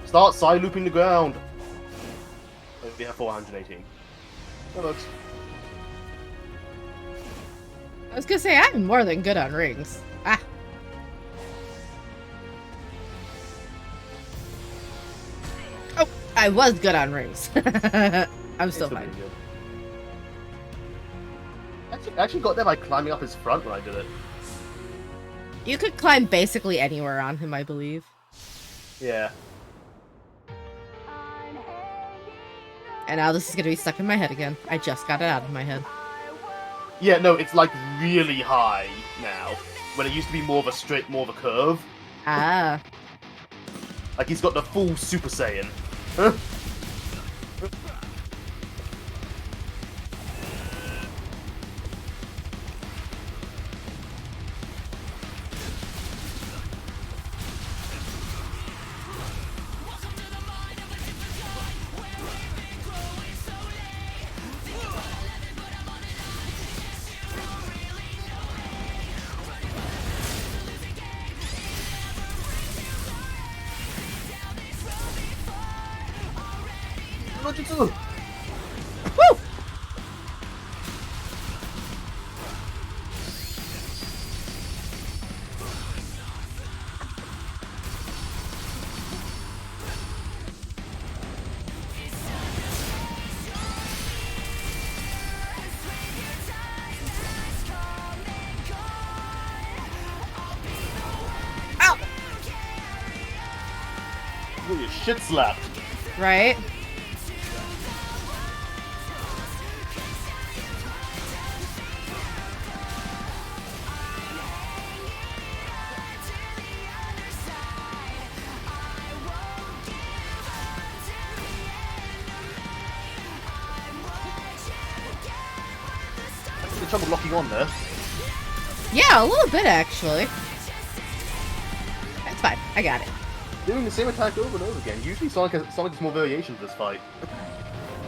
Start side looping the ground. Oh, we have 418. That works. I was gonna say, I'm more than good on rings. Ah. Oh, I was good on rings. I'm still fine. I actually got there by climbing up his front when I did it. You could climb basically anywhere on him, I believe. Yeah. And now this is gonna be stuck in my head again. I just got it out of my head. Yeah, no, it's like really high now. When it used to be more of a curve. Ah. Like he's got the full Super Saiyan. Woo! Ooh, your shit slapped. Right? Good trouble locking on there. Yeah, a little bit actually. That's fine. I got it. Doing the same attack over and over again. Usually Sonic has more variations this fight.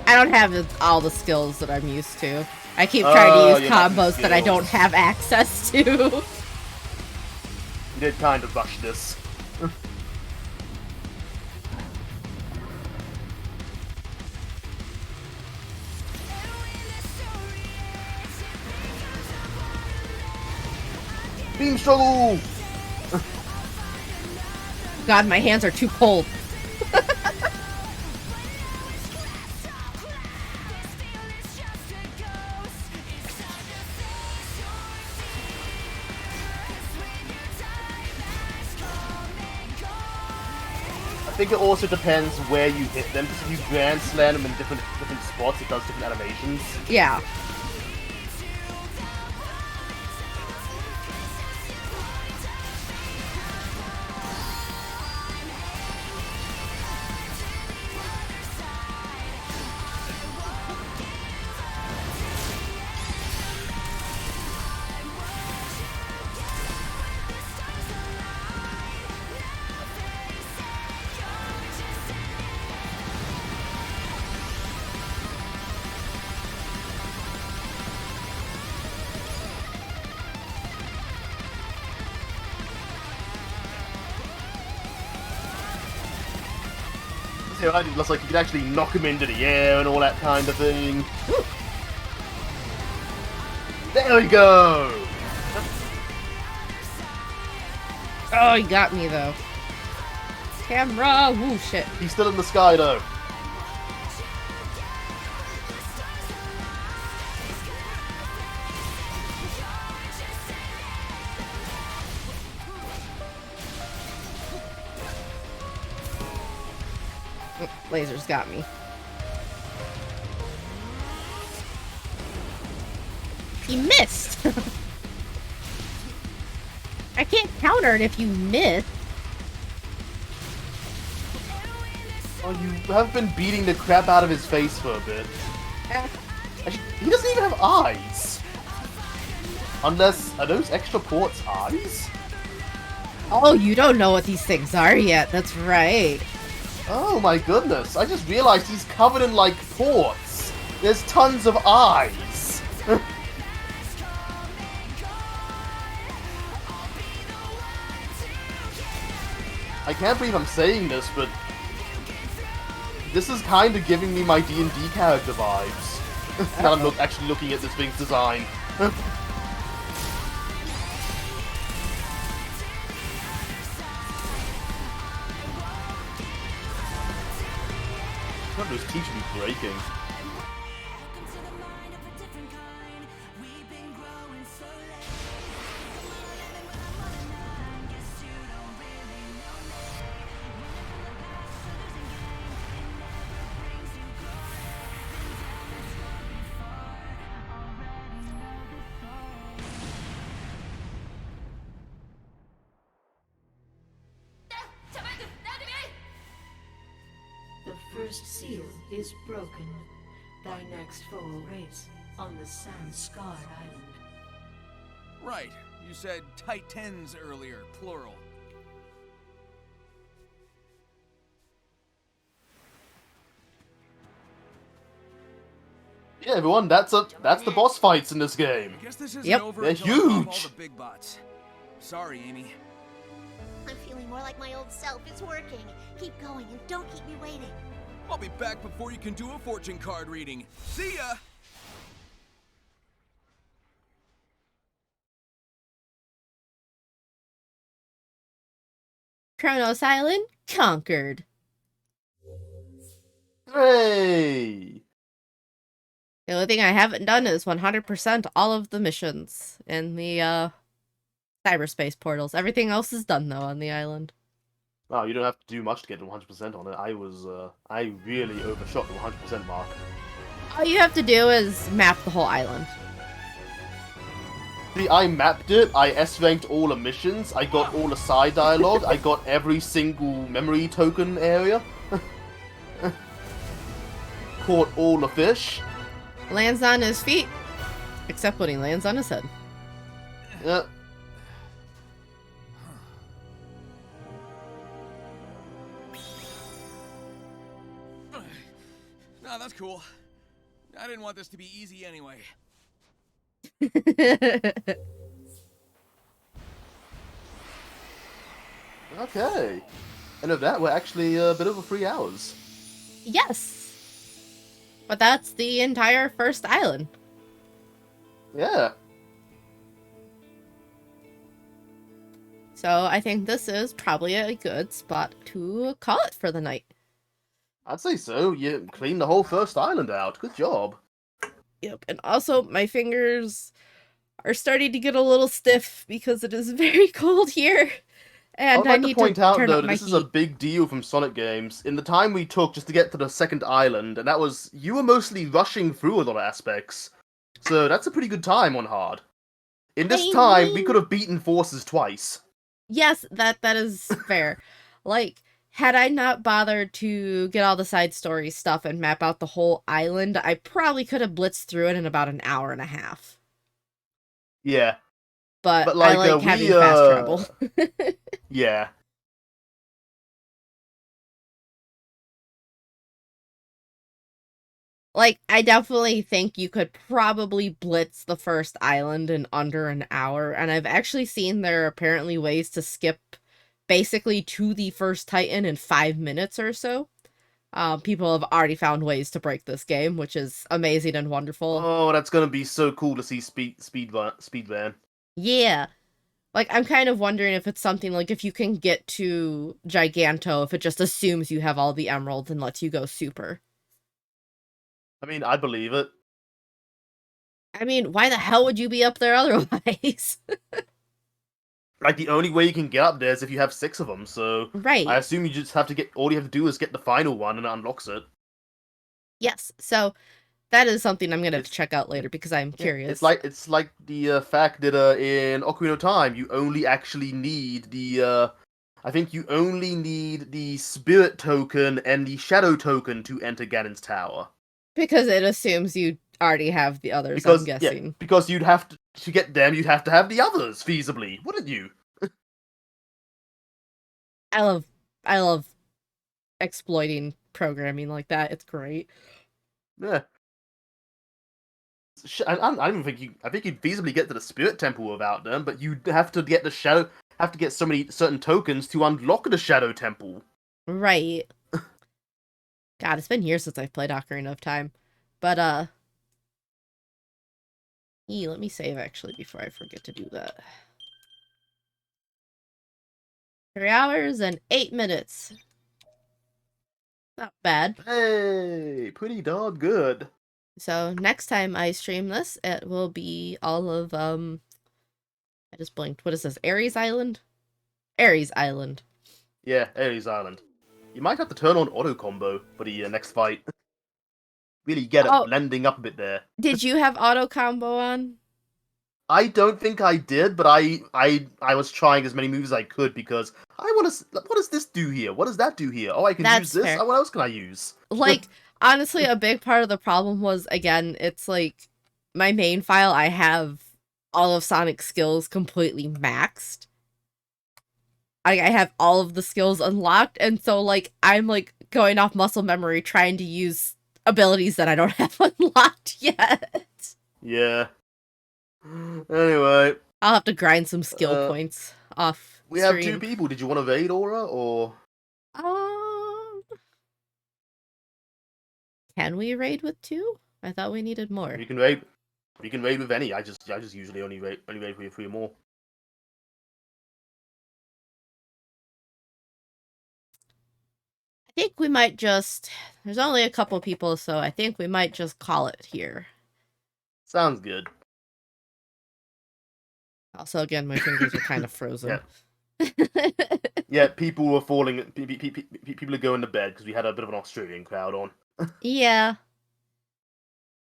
I don't have all the skills that I'm used to. I keep trying to use combos that I don't have access to. You did kind of rush this. Beam struggle! God, my hands are too cold. I think it also depends where you hit them, because if you Grand Slam them in different spots, it does different animations. Yeah. Yeah, I did. Looks like you could actually knock him into the air and all that kind of thing. There we go! Oh, he got me though. Camera! Woo, shit. He's still in the sky though. Laser's got me. He missed! I can't counter it if you miss. Oh, you have been beating the crap out of his face for a bit. Actually, he doesn't even have eyes. Unless, are those extra ports eyes? Oh, you don't know what these things are yet. That's right. Oh my goodness, I just realized he's covered in, like, ports. There's tons of eyes. I can't believe I'm saying this, but this is kind of giving me my D&D character vibes. Now I'm actually looking at this thing's design. God, those teeth should be breaking. first seal is broken, thy next foe awaits on the sand-scarred island. Right. You said Titans earlier, plural. Yeah, everyone, that's the boss fights in this game. I guess this isn't Yep. over They're until I pop all huge. the big bots. Sorry, Amy. I'm feeling more like my old self. It's working. Keep going and don't keep me waiting. I'll be back before you can do a fortune card reading. See ya! Kronos Island conquered. Hooray! The only thing I haven't done is 100% all of the missions in the cyberspace portals. Everything else is done though on the island. Wow, you don't have to do much to get to 100% on it. I really overshot the 100% mark. All you have to do is map the whole island. See, I mapped it, I S-ranked all the missions, I got all the side dialogue, I got every single memory token area. Caught all the fish. Lands on his feet, except when he lands on his head. Yeah. Nah, that's cool. I didn't want this to be easy anyway. Okay. And of that, we're actually a bit over 3 hours. Yes. But that's the entire first island. Yeah. So I think this is probably a good spot to call it for the night. I'd say so. You cleaned the whole first island out. Good job. Yep, and also my fingers are starting to get a little stiff because it is very cold here. And I'd I like need to point out, turn though, up that my this is a heat. big deal from Sonic games. In the time we took just to get to the second island, and that was, you were mostly rushing through a lot of aspects. So that's a pretty good time on hard. In this I time, we mean- could have beaten forces twice. Yes, that is fair. Like, had I not bothered to get all the side story stuff and map out the whole island, I probably could have blitzed through it in about an hour and a half. Yeah, But, But, I like, like we, having fast travel. yeah. Like, I definitely think you could probably blitz the first island in under an hour, and I've actually seen there are apparently ways to skip basically to the first Titan in 5 minutes or so. People have already found ways to break this game, which is amazing and wonderful. Oh, that's gonna be so cool to see Speedman. Yeah. Like, I'm kind of wondering if it's something like if you can get to Giganto, if it just assumes you have all the emeralds and lets you go super. I mean, I believe it. I mean, why the hell would you be up there otherwise? Like, the only way you can get up there is if you have 6 of them, so Right. I assume you just have to get, all you have to do is get the final one and it unlocks it. Yes, so that is something I'm gonna have to It's- check out later because I'm Yeah, curious. It's like the fact that in Ocarina of Time you only actually need the I think you only need the spirit token and the shadow token to enter Ganon's tower. Because it assumes you already have the others, Because I'm guessing. because you'd have to get them, you'd have to have the others feasibly, wouldn't you? I love exploiting programming like that. It's great. Yeah. I don't even think you. I think you'd feasibly get to the spirit temple without them, but you'd have to get the shadow. Have to get so many certain tokens to unlock the shadow temple. Right. God, it's been years since I've played Ocarina of Time. But, let me save, actually, before I forget to do that. 3 hours and 8 minutes. Not bad. Hey, pretty darn good. So, next time I stream this, it will be all of, I just blinked. What is this? Ares Island? Ares Island. Yeah, Ares Island. You might have to turn on auto combo for the next fight. Really get it Oh. blending up a bit there. Did you have auto combo on? I don't think I did, but I was trying as many moves as I could because What does this do here? What does that do here? Oh, I can That's use this. fair. Oh, what else can I use? Like, honestly, a big part of the problem was, again, it's like my main file, I have all of Sonic's skills completely maxed. I have all of the skills unlocked, and so, like, I'm, like, going off muscle memory trying to use abilities that I don't have unlocked yet. Yeah. Anyway, I'll have to grind some skill Uh, points off we have stream. 2 people. Did you want to raid Aura or? Can we raid with 2? I thought we needed more. You can raid. You can raid with any. I just usually only raid with 3 or more. I think we might just... There's only a couple people, so I think we might just call it here. Sounds good. Also, again, my fingers are kind of frozen. Yeah, people are falling. People are going to bed because we had a bit of an Australian crowd on. Yeah.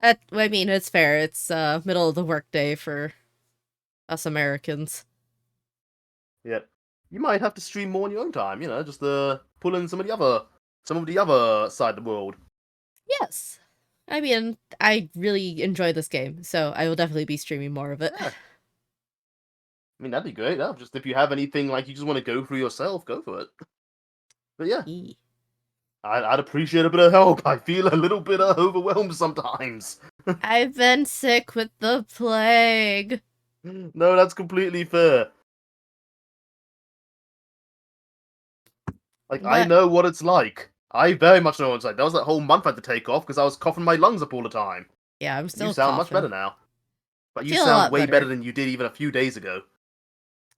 I mean, it's fair. It's middle of the workday for us Americans. Yeah, you might have to stream more on your own time. You know, just pull in some of the other side of the world. Yes. I mean, I really enjoy this game, so I will definitely be streaming more of it. Yeah. I mean, that'd be great. Yeah, just if you have anything like you just want to go through yourself, go for it. But yeah, Eee. I'd appreciate a bit of help. I feel a little bit overwhelmed sometimes. I've been sick with the plague. No, that's completely fair. Like, I What? know what it's like. I very much know what it's like. That was that whole month I had to take off because I was coughing my lungs up all the time. Yeah, I'm still You sound much coughing. better now. But you Feel a sound lot way better. better than you did even a few days ago.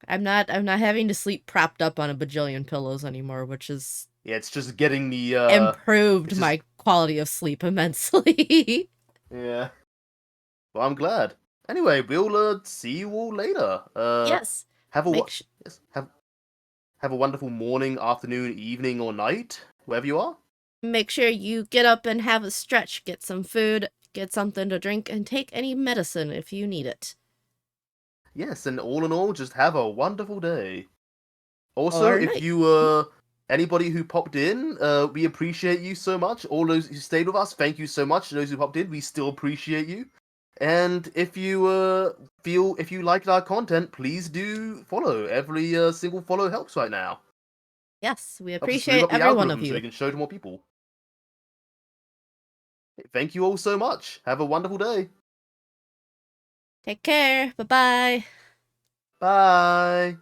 I'm not having to sleep propped up on a bajillion pillows anymore, which has Yeah, it's just getting the improved it's my quality of sleep immensely. Yeah. Well, I'm glad. Anyway, we'll see you all later. Yes. Have a Make sh- yes, have a wonderful morning, afternoon, evening, or night, wherever you are. Make sure you get up and have a stretch, get some food, get something to drink, and take any medicine if you need it. Yes, and all in all, just have a wonderful day. Also, Or if night. you anybody who popped in, we appreciate you so much. All those who stayed with us, thank you so much. Those who popped in, we still appreciate you. And if you if you liked our content, please do follow. Every single follow helps right now. Yes, we Helps us move appreciate up the every one of algorithm so we you. can show to more people. Thank you all so much. Have a wonderful day. Take care. Bye-bye. Bye.